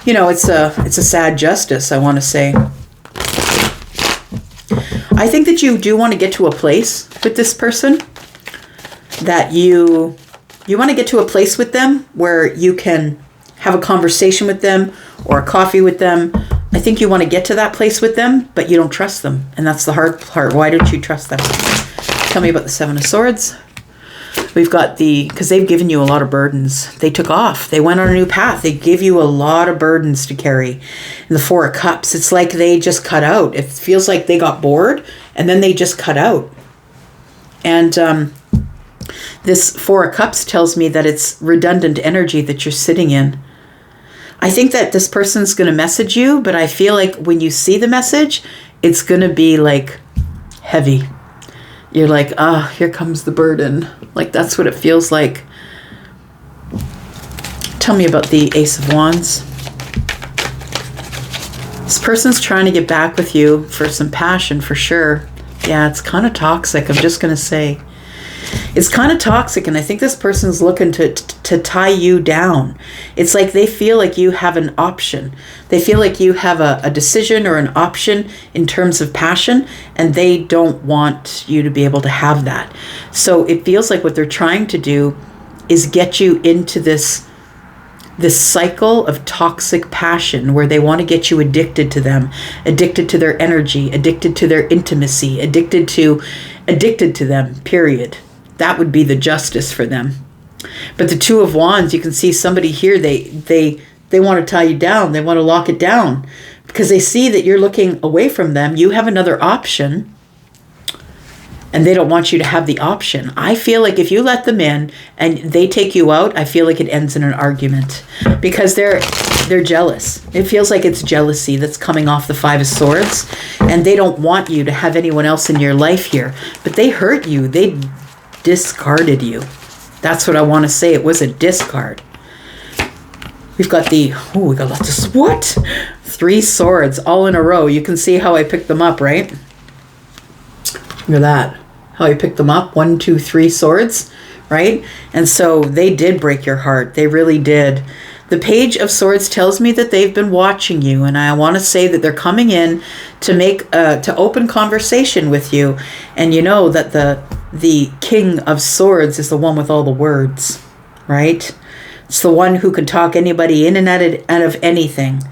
it's a sad justice, I want to say. I think that you do want to get to a place with this person that you want to get to a place with them where you can have a conversation with them or a coffee with them. I think you want to get to that place with them, but you don't trust them. And that's the hard part. Why don't you trust them? Tell me about the Seven of Swords. We've got because they've given you a lot of burdens. They took off. They went on a new path. They give you a lot of burdens to carry. And the Four of Cups, it's like they just cut out. It feels like they got bored and then they just cut out. And this Four of Cups tells me that it's redundant energy that you're sitting in. I think that this person's going to message you, but I feel like when you see the message, it's going to be like heavy. You're like, here comes the burden. Like, that's what it feels like. Tell me about the Ace of Wands. This person's trying to get back with you for some passion, for sure. Yeah, it's kind of toxic, I'm just going to say. It's kind of toxic, and I think this person's looking to tie you down. It's like they feel like you have an option. They feel like you have a decision or an option in terms of passion, and they don't want you to be able to have that. So it feels like what they're trying to do is get you into this cycle of toxic passion where they want to get you addicted to them, addicted to their energy, addicted to their intimacy, addicted to them, period. That would be the justice for them. But the Two of Wands, you can see somebody here, they want to tie you down. They want to lock it down because they see that you're looking away from them. You have another option and they don't want you to have the option. I feel like if you let them in and they take you out, I feel like it ends in an argument because they're jealous. It feels like it's jealousy that's coming off the Five of Swords, and they don't want you to have anyone else in your life here. But they hurt you. They discarded you. That's what I want to say. It was a discard. We've got we got lots of, what? 3 swords all in a row. You can see how I picked them up, right? Look at that. How I picked them up. 1, 2, 3 swords, right? And so they did break your heart. They really did. The Page of Swords tells me that they've been watching you, and I want to say that they're coming in to open conversation with you. And you know that the King of Swords is the one with all the words, right? It's the one who can talk anybody in and out of anything.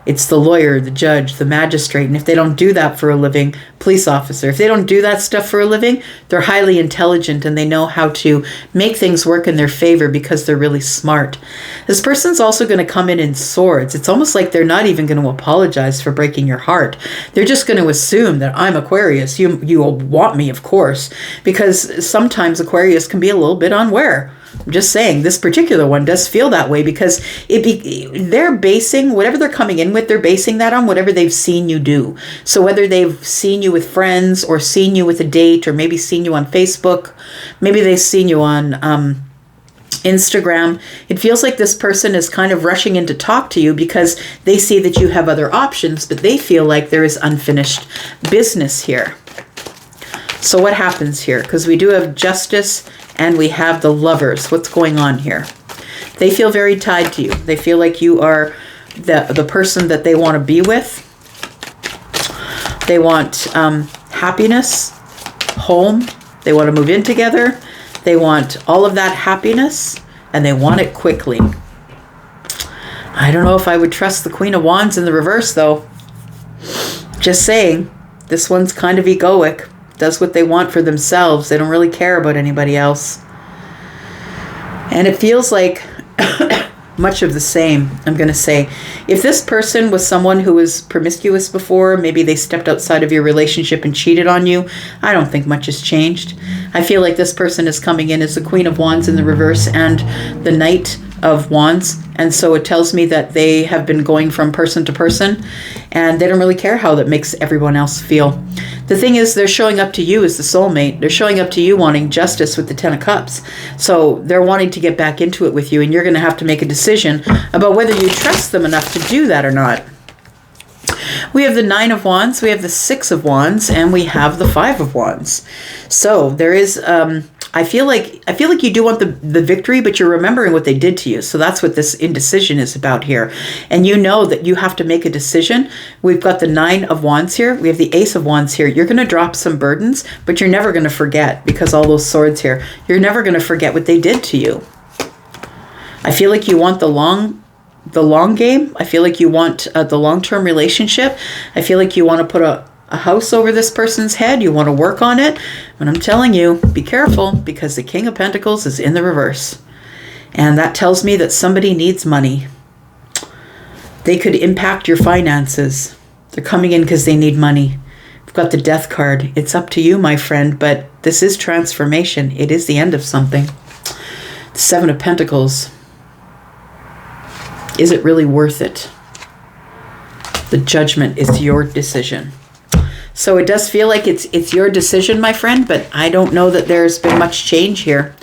It's the lawyer, the judge, the magistrate. And if they don't do that for a living, police officer, if they don't do that stuff for a living, they're highly intelligent and they know how to make things work in their favor because they're really smart. This person's also going to come in swords. It's almost like they're not even going to apologize for breaking your heart. They're just going to assume that I'm Aquarius. You will want me, of course, because sometimes Aquarius can be a little bit unaware. I'm just saying this particular one does feel that way because they're basing whatever they're coming in with, they're basing that on whatever they've seen you do. So whether they've seen you with friends or seen you with a date or maybe seen you on Facebook, maybe they've seen you on Instagram, it feels like this person is kind of rushing in to talk to you because they see that you have other options, but they feel like there is unfinished business here. So what happens here? Because we do have Justice and we have the Lovers. What's going on here? They feel very tied to you. They feel like you are the person that they want to be with. They want happiness, home. They want to move in together. They want all of that happiness, and they want it quickly. I don't know if I would trust the Queen of Wands in the reverse, though. Just saying, this one's kind of egoic. Does what they want for themselves. They don't really care about anybody else. And it feels like much of the same, I'm going to say. If this person was someone who was promiscuous before, maybe they stepped outside of your relationship and cheated on you, I don't think much has changed. I feel like this person is coming in as the Queen of Wands in the reverse and the Knight of Wands. And so it tells me that they have been going from person to person and they don't really care how that makes everyone else feel. The thing is, they're showing up to you as the soulmate. They're showing up to you wanting justice with the Ten of Cups. So they're wanting to get back into it with you, and you're going to have to make a decision about whether you trust them enough to do that or not. We have the Nine of Wands, we have the Six of Wands, and we have the Five of Wands. So there is, I feel like you do want the victory, but you're remembering what they did to you. So that's what this indecision is about here. And you know that you have to make a decision. We've got the Nine of Wands here. We have the Ace of Wands here. You're going to drop some burdens, but you're never going to forget, because all those swords here, you're never going to forget what they did to you. I feel like you want the long game. I feel like you want the long-term relationship. I feel like you want to put a house over this person's head. You want to work on it. But I'm telling you, be careful, because the King of Pentacles is in the reverse. And that tells me that somebody needs money. They could impact your finances. They're coming in because they need money. We've got the Death card. It's up to you, my friend, but this is transformation. It is the end of something. The Seven of Pentacles. Is it really worth it? The Judgment is your decision. So it does feel like it's your decision, my friend, but I don't know that there's been much change here.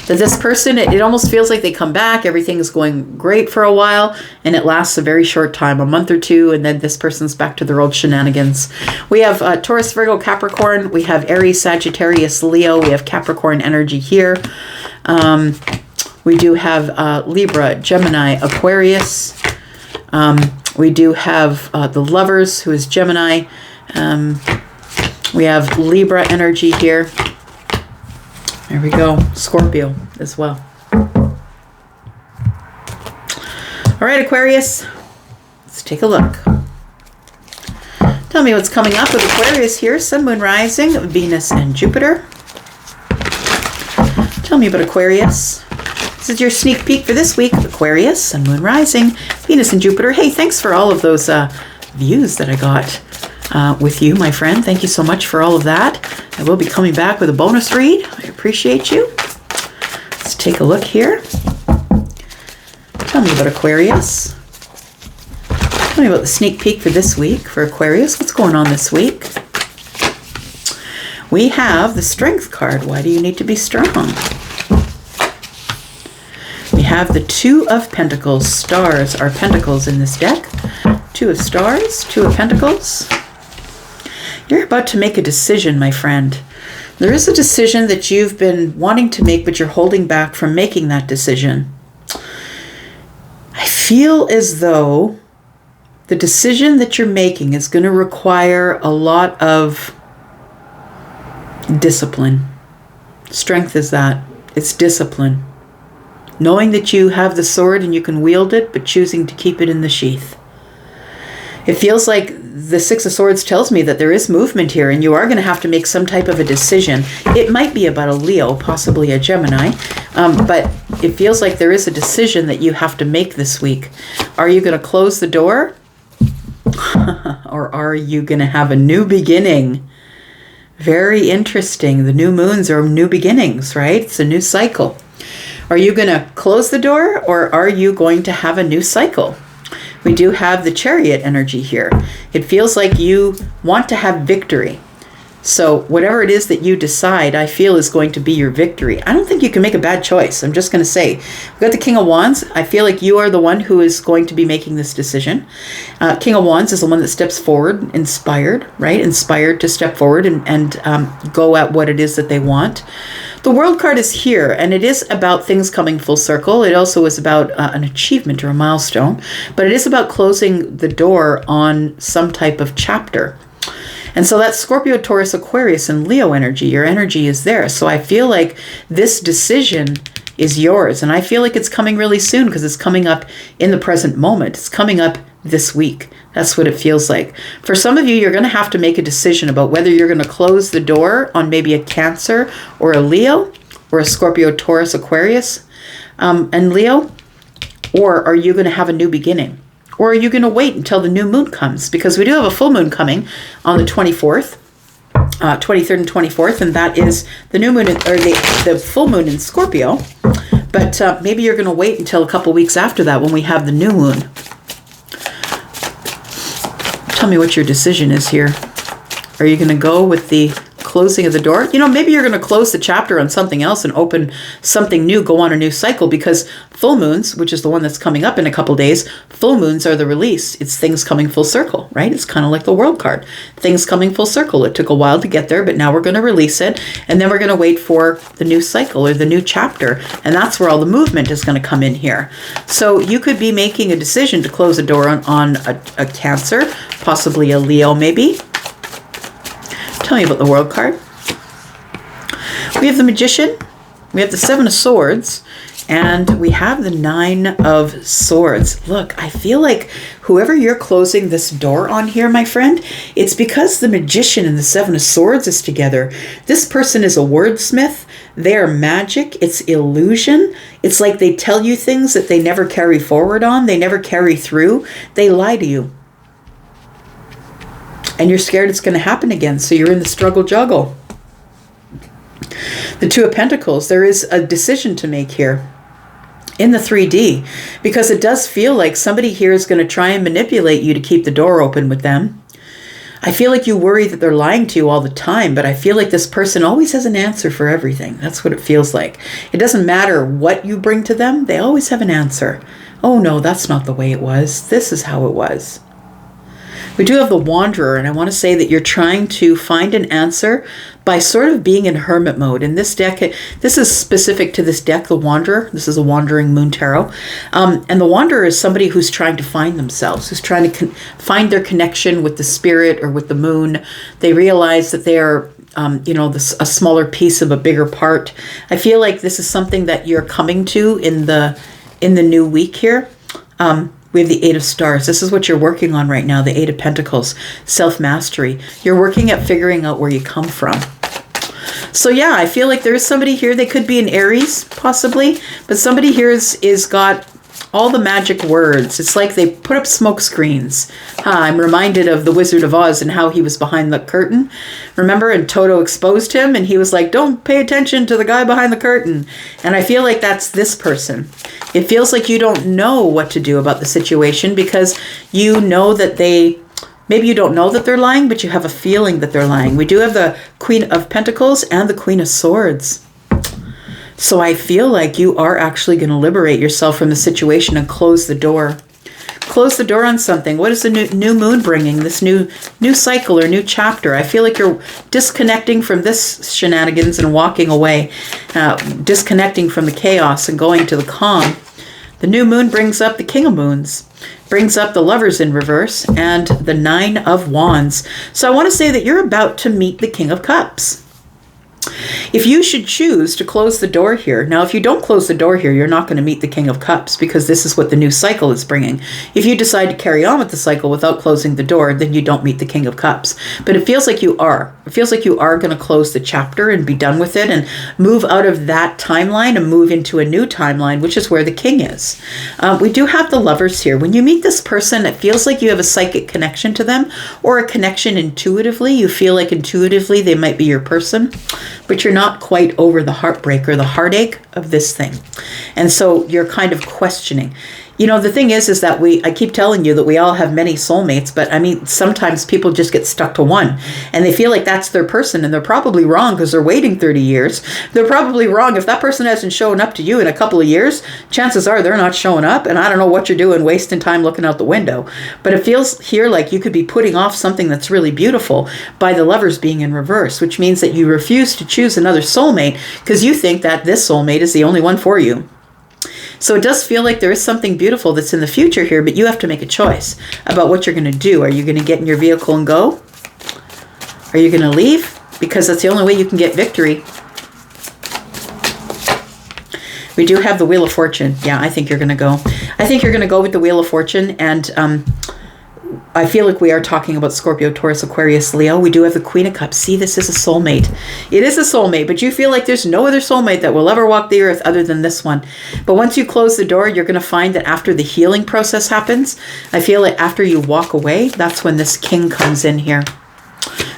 That this person, it almost feels like they come back, everything is going great for a while, and it lasts a very short time, a month or two, and then this person's back to their old shenanigans. We have Taurus, Virgo, Capricorn. We have Aries, Sagittarius, Leo. We have Capricorn energy here. We do have Libra, Gemini, Aquarius. We do have the Lovers, who is Gemini. We have Libra energy here. There we go. Scorpio as well. All right, Aquarius. Let's take a look. Tell me what's coming up with Aquarius here. Sun, Moon, Rising, Venus, and Jupiter. Tell me about Aquarius. This is your sneak peek for this week. Aquarius, Sun, Moon, Rising, Venus, and Jupiter. Hey, thanks for all of those views that I got with you, my friend. Thank you so much for all of that. I will be coming back with a bonus read. I appreciate you. Let's take a look here. Tell me about Aquarius. Tell me about the sneak peek for this week for Aquarius. What's going on this week? We have the Strength card. Why do you need to be strong? We have the Two of Pentacles. Stars are pentacles in this deck. Two of Stars, Two of Pentacles. You're about to make a decision, my friend. There is a decision that you've been wanting to make, but you're holding back from making that decision. I feel as though the decision that you're making is going to require a lot of discipline. Strength is that. It's discipline. Knowing that you have the sword and you can wield it, but choosing to keep it in the sheath. It feels like the Six of Swords tells me that there is movement here, and you are going to have to make some type of a decision. It might be about a Leo, possibly a Gemini, but it feels like there is a decision that you have to make this week. Are you going to close the door? Or are you going to have a new beginning? Very interesting. The new moons are new beginnings, right? It's a new cycle. Are you going to close the door, or are you going to have a new cycle? We do have the Chariot energy here. It feels like you want to have victory. So whatever it is that you decide, I feel is going to be your victory. I don't think you can make a bad choice. I'm just going to say, we've got the King of Wands. I feel like you are the one who is going to be making this decision. King of Wands is the one that steps forward, inspired, right? Inspired to step forward and go at what it is that they want. The World card is here, and it is about things coming full circle. It also is about an achievement or a milestone, but it is about closing the door on some type of chapter. And so that's Scorpio, Taurus, Aquarius, and Leo energy. Your energy is there. So I feel like this decision is yours, and I feel like it's coming really soon because it's coming up in the present moment. It's coming up this week. That's what it feels like. For some of you, you're going to have to make a decision about whether you're going to close the door on maybe a Cancer or a Leo or a Scorpio, Taurus, Aquarius, and Leo, Or are you going to have a new beginning? Or are you going to wait until the new moon comes? Because we do have a full moon coming on the 24th, 23rd and 24th, and that is the new moon, or the full moon in Scorpio. But maybe you're going to wait until a couple weeks after that when we have the new moon. Tell me what your decision is here. Are you going to go with the closing of the door? You know, maybe you're going to close the chapter on something else and open something new, go on a new cycle, because full moons, which is the one that's coming up in a couple days, full moons are the release. It's things coming full circle, right? It's kind of like the world card. Things coming full circle. It took a while to get there, but now we're going to release it. And then we're going to wait for the new cycle or the new chapter. And that's where all the movement is going to come in here. So you could be making a decision to close a door on a Cancer, possibly a Leo maybe. Tell me about the World card. We have the Magician, we have the Seven of Swords, and we have the Nine of Swords. Look, I feel like whoever you're closing this door on here, my friend, it's because the Magician and the Seven of Swords is together. This person is a wordsmith. They're magic. It's illusion. It's like they tell you things that they never carry forward on. They never carry through. They lie to you. And you're scared it's going to happen again, so you're in the struggle juggle. The Two of Pentacles, there is a decision to make here in the 3D, because it does feel like somebody here is going to try and manipulate you to keep the door open with them. I feel like you worry that they're lying to you all the time, but I feel like this person always has an answer for everything. That's what it feels like. It doesn't matter what you bring to them, they always have an answer. Oh no, that's not the way it was. This is how it was. We do have the Wanderer, and I want to say that you're trying to find an answer by sort of being in hermit mode. In this deck, this is specific to this deck, the Wanderer. This is a Wandering Moon Tarot. And the Wanderer is somebody who's trying to find themselves, who's trying to find their connection with the spirit or with the moon. They realize that they are a smaller piece of a bigger part. I feel like this is something that you're coming to in the new week here. We have the Eight of Stars. This is what you're working on right now, the Eight of Pentacles, self-mastery. You're working at figuring out where you come from. So yeah, I feel like there is somebody here. They could be an Aries, possibly, but somebody here is got all the magic words. It's like they put up smoke screens. I'm reminded of the Wizard of Oz and how he was behind the curtain. Remember? And Toto exposed him and he was like, don't pay attention to the guy behind the curtain. And I feel like that's this person. It feels like you don't know what to do about the situation because you know that maybe you don't know that they're lying, but you have a feeling that they're lying. We do have the Queen of Pentacles and the Queen of Swords. So I feel like you are actually going to liberate yourself from the situation and close the door. Close the door on something. What is the new moon bringing? This new cycle or new chapter. I feel like you're disconnecting from this shenanigans and walking away. Disconnecting from the chaos and going to the calm. The new moon brings up the King of Moons. Brings up the Lovers in reverse and the Nine of Wands. So I want to say that you're about to meet the King of Cups. If you should choose to close the door here, now if you don't close the door here, you're not going to meet the King of Cups because this is what the new cycle is bringing. If you decide to carry on with the cycle without closing the door, then you don't meet the King of Cups. But it feels like you are. It feels like you are going to close the chapter and be done with it and move out of that timeline and move into a new timeline, which is where the King is. We do have the Lovers here. When you meet this person, it feels like you have a psychic connection to them or a connection intuitively. You feel like intuitively they might be your person, but you're not quite over the heartbreak or the heartache of this thing. And so you're kind of questioning. You know, the thing is that I keep telling you that we all have many soulmates, but I mean, sometimes people just get stuck to one and they feel like that's their person and they're probably wrong because they're waiting 30 years. They're probably wrong. If that person hasn't shown up to you in a couple of years, chances are they're not showing up and I don't know what you're doing, wasting time looking out the window. But it feels here like you could be putting off something that's really beautiful by the Lovers being in reverse, which means that you refuse to choose another soulmate because you think that this soulmate is the only one for you. So it does feel like there is something beautiful that's in the future here, but you have to make a choice about what you're going to do. Are you going to get in your vehicle and go? Are you going to leave? Because that's the only way you can get victory. We do have the Wheel of Fortune. Yeah, I think you're going to go. I think you're going to go with the Wheel of Fortune. And I feel like we are talking about Scorpio, Taurus, Aquarius, Leo. We do have the Queen of Cups. See, this is a soulmate. It is a soulmate, but you feel like there's no other soulmate that will ever walk the earth other than this one. But once you close the door, you're going to find that after the healing process happens, I feel like after you walk away, that's when this king comes in here.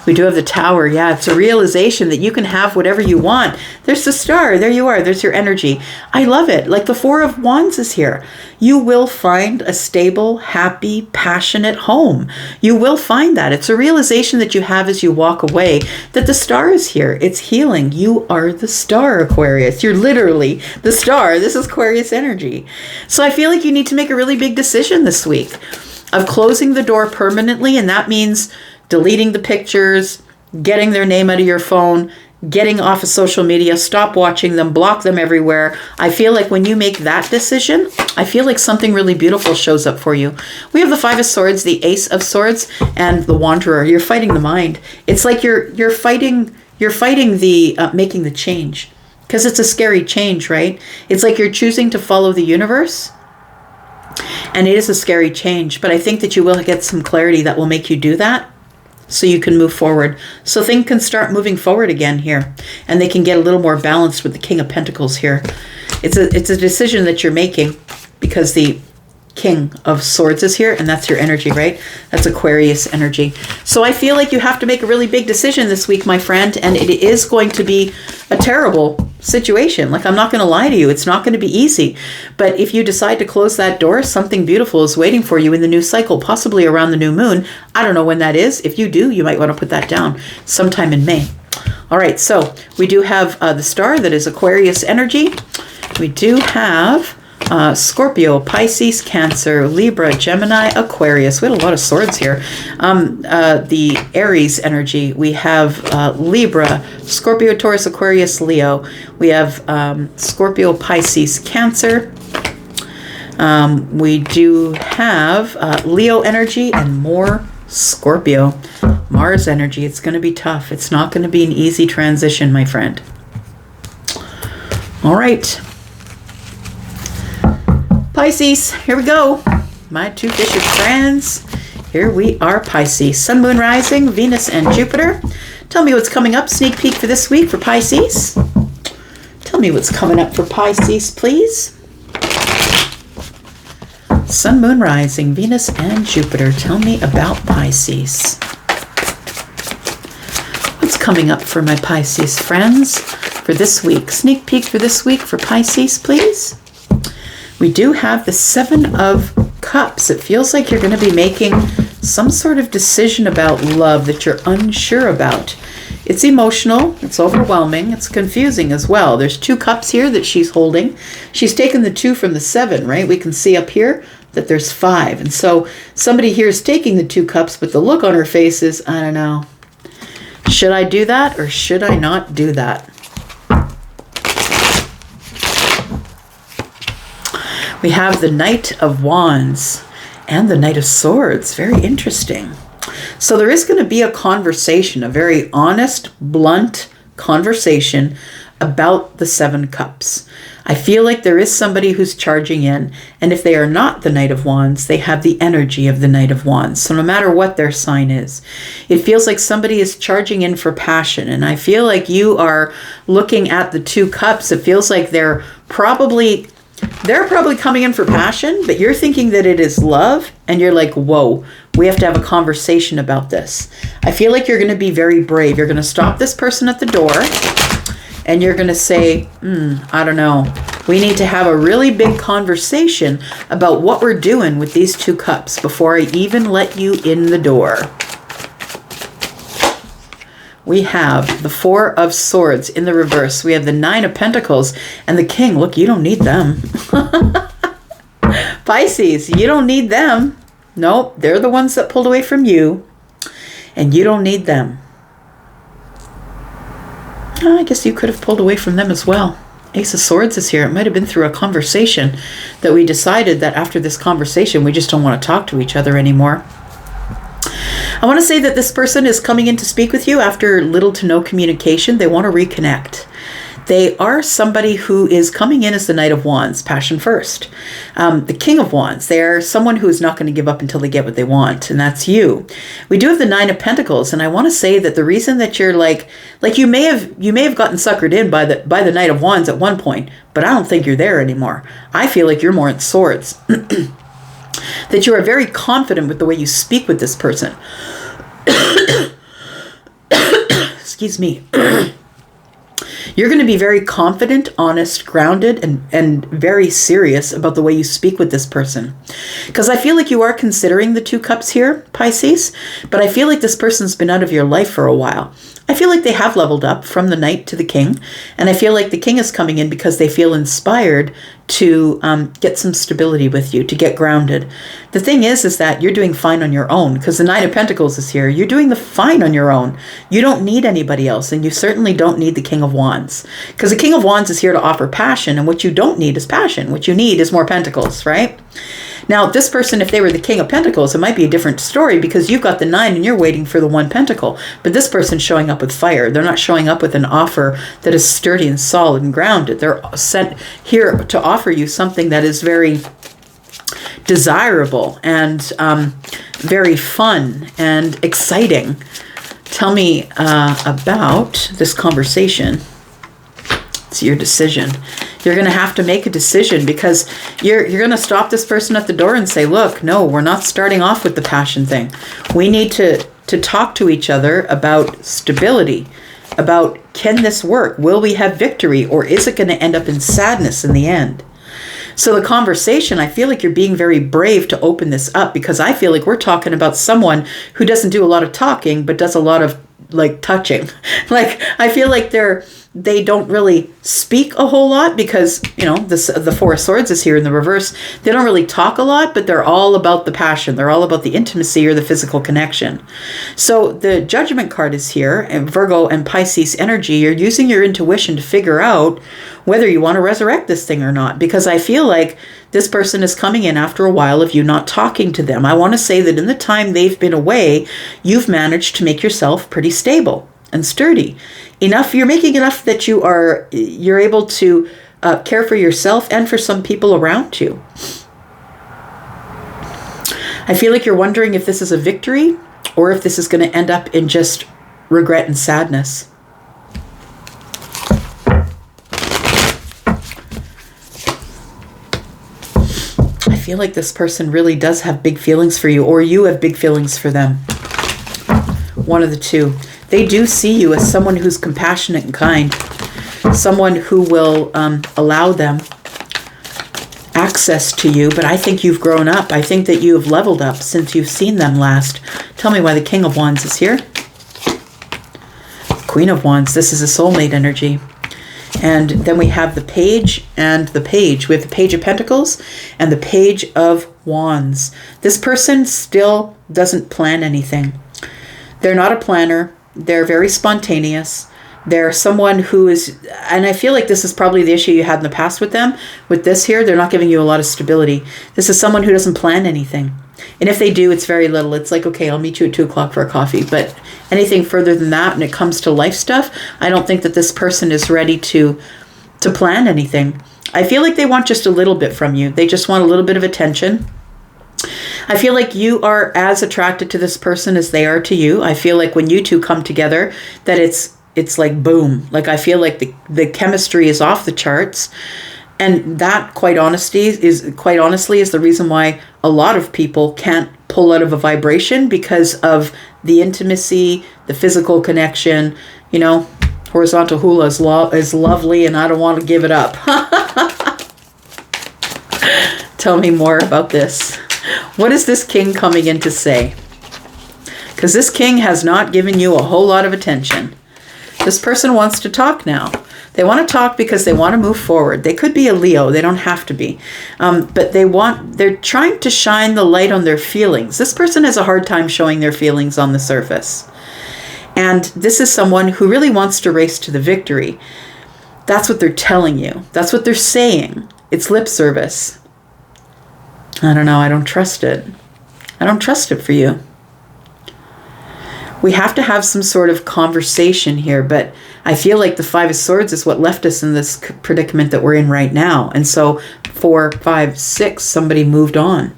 We do have the Tower. Yeah, it's a realization that you can have whatever you want. There's the Star. There you are. There's your energy. I love it. Like the Four of Wands is here. You will find a stable, happy, passionate home. You will find that. It's a realization that you have as you walk away that the Star is here. It's healing. You are the Star, Aquarius. You're literally the Star. This is Aquarius energy. So I feel like you need to make a really big decision this week of closing the door permanently, and that means deleting the pictures, getting their name out of your phone, getting off of social media, stop watching them, block them everywhere. I feel like when you make that decision, I feel like something really beautiful shows up for you. We have the Five of Swords, the Ace of Swords, and the Wanderer. You're fighting the mind. It's like you're fighting the making the change, because it's a scary change, right? It's like you're choosing to follow the universe. And it is a scary change, but I think that you will get some clarity that will make you do that, so you can move forward. So things can start moving forward again here, and they can get a little more balanced with the King of Pentacles here. It's a decision that you're making because the King of Swords is here, and that's your energy, right? That's Aquarius energy. So I feel like you have to make a really big decision this week, my friend, and it is going to be a terrible situation. Like, I'm not going to lie to you. It's not going to be easy. But if you decide to close that door, something beautiful is waiting for you in the new cycle, possibly around the new moon. I don't know when that is. If you do, you might want to put that down sometime in May. All right, so we do have the Star that is Aquarius energy. We do have Scorpio, Pisces, Cancer, Libra, Gemini, Aquarius. We had a lot of swords here. The Aries energy. We have Libra, Scorpio, Taurus, Aquarius, Leo. We have Scorpio, Pisces, Cancer. We do have Leo energy and more Scorpio. Mars energy. It's going to be tough. It's not going to be an easy transition, my friend. All right. Pisces, here we go. My two fishy friends. Here we are, Pisces. Sun, Moon, Rising, Venus, and Jupiter. Tell me what's coming up. Sneak peek for this week for Pisces. Tell me what's coming up for Pisces, please. Sun, Moon, Rising, Venus, and Jupiter. Tell me about Pisces. What's coming up for my Pisces friends for this week? Sneak peek for this week for Pisces, please. We do have the Seven of Cups. It feels like you're going to be making some sort of decision about love that you're unsure about. It's emotional. It's overwhelming. It's confusing as well. There's two cups here that she's holding. She's taken the 2 from the 7, right? We can see up here that there's 5. And so somebody here is taking the 2 cups, but the look on her face is, I don't know. Should I do that or should I not do that? We have the Knight of Wands and the Knight of Swords. Very interesting. So there is going to be a conversation, a very honest, blunt conversation about the 7 cups. I feel like there is somebody who's charging in, and if they are not the Knight of Wands, they have the energy of the Knight of Wands. So no matter what their sign is, it feels like somebody is charging in for passion. And I feel like you are looking at the 2 cups. It feels like they're probably coming in for passion, but you're thinking that it is love, and you're like, whoa, we have to have a conversation about this. I feel like you're going to be very brave. You're going to stop this person at the door, and you're going to say, I don't know. We need to have a really big conversation about what we're doing with these 2 cups before I even let you in the door. We have the 4 of Swords in the reverse. We have the 9 of Pentacles and the King. Look, you don't need them. Pisces, you don't need them. Nope, they're the ones that pulled away from you. And you don't need them. I guess you could have pulled away from them as well. Ace of Swords is here. It might have been through a conversation that we decided that after this conversation, we just don't want to talk to each other anymore. I want to say that this person is coming in to speak with you after little to no communication. They want to reconnect. They are somebody who is coming in as the Knight of Wands, passion first. The King of Wands, they're someone who is not going to give up until they get what they want, and that's you. We do have the Nine of Pentacles, and I want to say that the reason that you're like you may have gotten suckered in by the Knight of Wands at one point, but I don't think you're there anymore. I feel like you're more in Swords. That you are very confident with the way you speak with this person. Excuse me. You're going to be very confident, honest, grounded, and very serious about the way you speak with this person. Because I feel like you are considering the Two Cups here, Pisces, but I feel like this person's been out of your life for a while. I feel like they have leveled up from the Knight to the King, and I feel like the King is coming in because they feel inspired to get some stability with you, to get grounded. The thing is that you're doing fine on your own, because the Nine of Pentacles is here. You're doing the fine on your own. You don't need anybody else, and you certainly don't need the King of Wands, because the King of Wands is here to offer passion, and what you don't need is passion. What you need is more Pentacles, right? Now, this person, if they were the King of Pentacles, it might be a different story, because you've got the 9 and you're waiting for the 1 Pentacle. But this person's showing up with fire. They're not showing up with an offer that is sturdy and solid and grounded. They're sent here to offer you something that is very desirable and very fun and exciting. Tell me about this conversation. It's your decision. You're going to have to make a decision, because you're going to stop this person at the door and say, look, no, we're not starting off with the passion thing. We need to talk to each other about stability, about, can this work? Will we have victory, or is it going to end up in sadness in the end? So the conversation, I feel like you're being very brave to open this up, because I feel like we're talking about someone who doesn't do a lot of talking, but does a lot of touching. I feel like they don't really speak a whole lot, because, the Four of Swords is here in the reverse. They don't really talk a lot, but they're all about the passion. They're all about the intimacy or the physical connection. So the Judgment card is here, and Virgo and Pisces energy. You're using your intuition to figure out whether you want to resurrect this thing or not, because I feel like this person is coming in after a while of you not talking to them. I want to say that in the time they've been away, you've managed to make yourself pretty stable and sturdy. You're making enough that you're able to care for yourself and for some people around you. I feel like you're wondering if this is a victory or if this is going to end up in just regret and sadness. I feel like this person really does have big feelings for you, or you have big feelings for them. One of the two. They do see you as someone who's compassionate and kind, someone who will allow them access to you, but I think you've grown up. I think that you have leveled up since you've seen them last. Tell me why the King of Wands is here. Queen of Wands, this is a soulmate energy. And then we have the Page and the Page. We have the Page of Pentacles and the Page of Wands. This person still doesn't plan anything. They're not a planner. They're very spontaneous. They're someone who is, and I feel like this is probably the issue you had in the past with them. With this here, they're not giving you a lot of stability. This is someone who doesn't plan anything. And if they do, it's very little. It's like, okay, I'll meet you at 2 o'clock for a coffee. But anything further than that, when it comes to life stuff, I don't think that this person is ready to plan anything. I feel like they want just a little bit from you. They just want a little bit of attention. I feel like you are as attracted to this person as they are to you. I feel like when you two come together, that it's like boom. Like I feel like the chemistry is off the charts. And that quite honestly is the reason why a lot of people can't pull out of a vibration, because of the intimacy, the physical connection. Horizontal hula is lovely, and I don't want to give it up. Tell me more about this. What is this King coming in to say? Because this King has not given you a whole lot of attention. This person wants to talk now. They want to talk because they want to move forward. They could be a Leo. They don't have to be. But they're trying to shine the light on their feelings. This person has a hard time showing their feelings on the surface. And this is someone who really wants to race to the victory. That's what they're telling you. That's what they're saying. It's lip service. I don't know. I don't trust it. I don't trust it for you. We have to have some sort of conversation here, but I feel like the Five of Swords is what left us in this predicament that we're in right now. And so 4, 5, 6, somebody moved on.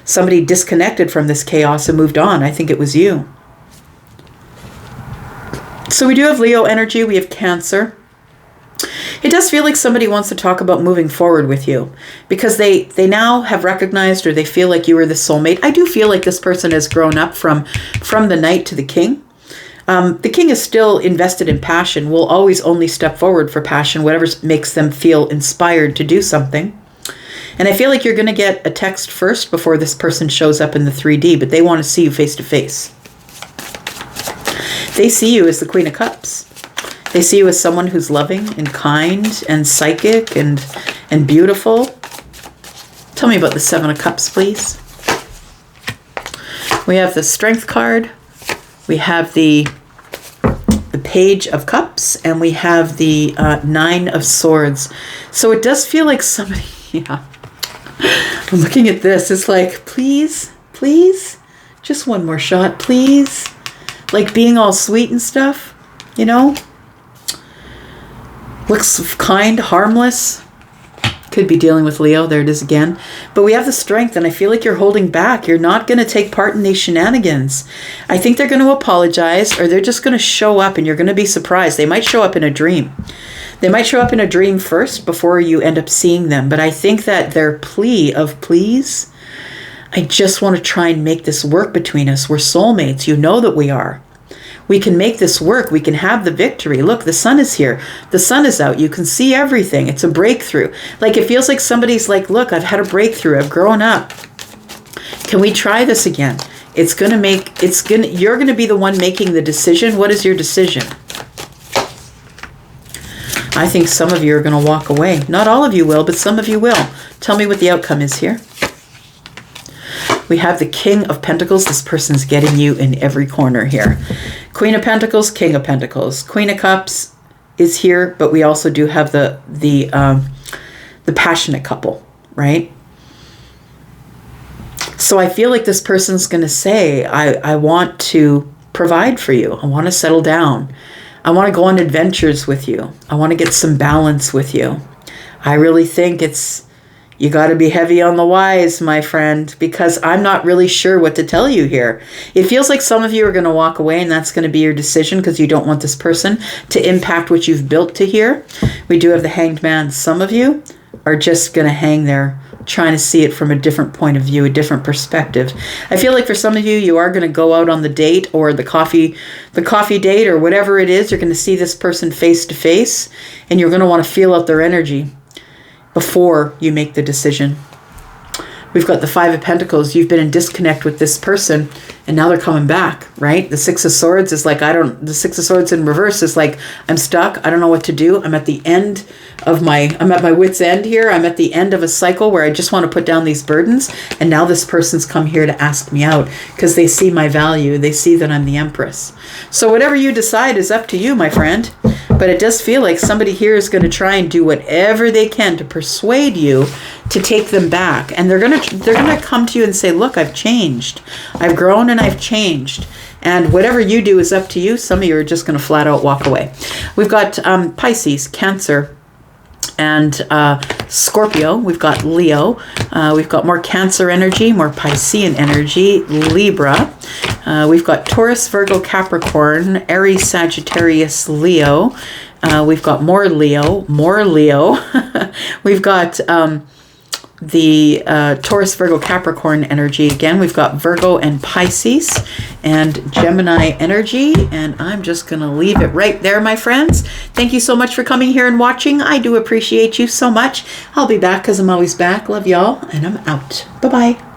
Somebody disconnected from this chaos and moved on. I think it was you. So we do have Leo energy. We have Cancer. It does feel like somebody wants to talk about moving forward with you because they now have recognized, or they feel like you were the soulmate. I do feel like this person has grown up from the Knight to the King. The King is still invested in passion, will always only step forward for passion, whatever makes them feel inspired to do something. And I feel like you're going to get a text first before this person shows up in the 3D, but they want to see you face to face. They see you as the Queen of Cups. They see you as someone who's loving and kind and psychic and beautiful. Tell me about the Seven of Cups, please. We have the Strength card. We have the Page of Cups. And we have the Nine of Swords. So it does feel like somebody, yeah. I'm looking at this. It's like, please, please, just one more shot, please. Like being all sweet and stuff, you know? Looks kind, harmless. Could be dealing with Leo. There it is again. But we have the Strength, and I feel like you're holding back. You're not going to take part in these shenanigans. I think they're going to apologize, or they're just going to show up, and you're going to be surprised. They might show up in a dream. They might show up in a dream first before you end up seeing them. But I think that their plea of please, I just want to try and make this work between us. We're soulmates. You know that we are. We can make this work. We can have the victory. Look, the sun is here. The sun is out. You can see everything. It's a breakthrough. Like it feels like somebody's like, look, I've had a breakthrough. I've grown up. Can we try this again? You're going to be the one making the decision. What is your decision? I think some of you are going to walk away. Not all of you will, but some of you will. Tell me what the outcome is here. We have the King of Pentacles. This person's getting you in every corner here. Queen of Pentacles, King of Pentacles. Queen of Cups is here, but we also do have the passionate couple, right? So I feel like this person's going to say, I want to provide for you. I want to settle down. I want to go on adventures with you. I want to get some balance with you. I really think you got to be heavy on the wise, my friend, because I'm not really sure what to tell you here. It feels like some of you are going to walk away, and that's going to be your decision because you don't want this person to impact what you've built to here. We do have the Hanged Man. Some of you are just going to hang there trying to see it from a different point of view, a different perspective. I feel like for some of you, you are going to go out on the date or the coffee date or whatever it is. You're going to see this person face to face, and you're going to want to feel out their energy before you make the decision. We've got the Five of Pentacles. You've been in disconnect with this person, and now they're coming back, right? The Six of Swords is like, the Six of Swords in reverse is like, I'm stuck. I don't know what to do. I'm at my wit's end here. I'm at the end of a cycle where I just want to put down these burdens. And now this person's come here to ask me out because they see my value. They see that I'm the Empress. So whatever you decide is up to you, my friend. But it does feel like somebody here is going to try and do whatever they can to persuade you to take them back. And they're going to come to you and say, look, I've changed. I've grown and I've changed. And whatever you do is up to you. Some of you are just going to flat out walk away. We've got Pisces, Cancer, and Scorpio. We've got Leo. We've got more Cancer energy, more Piscean energy, Libra. We've got Taurus, Virgo, Capricorn, Aries, Sagittarius, Leo. We've got more Leo. We've got the Taurus, Virgo, Capricorn energy again. We've got Virgo and Pisces and Gemini energy. And I'm just going to leave it right there, my friends. Thank you so much for coming here and watching. I do appreciate you so much. I'll be back because I'm always back. Love y'all. And I'm out. Bye-bye.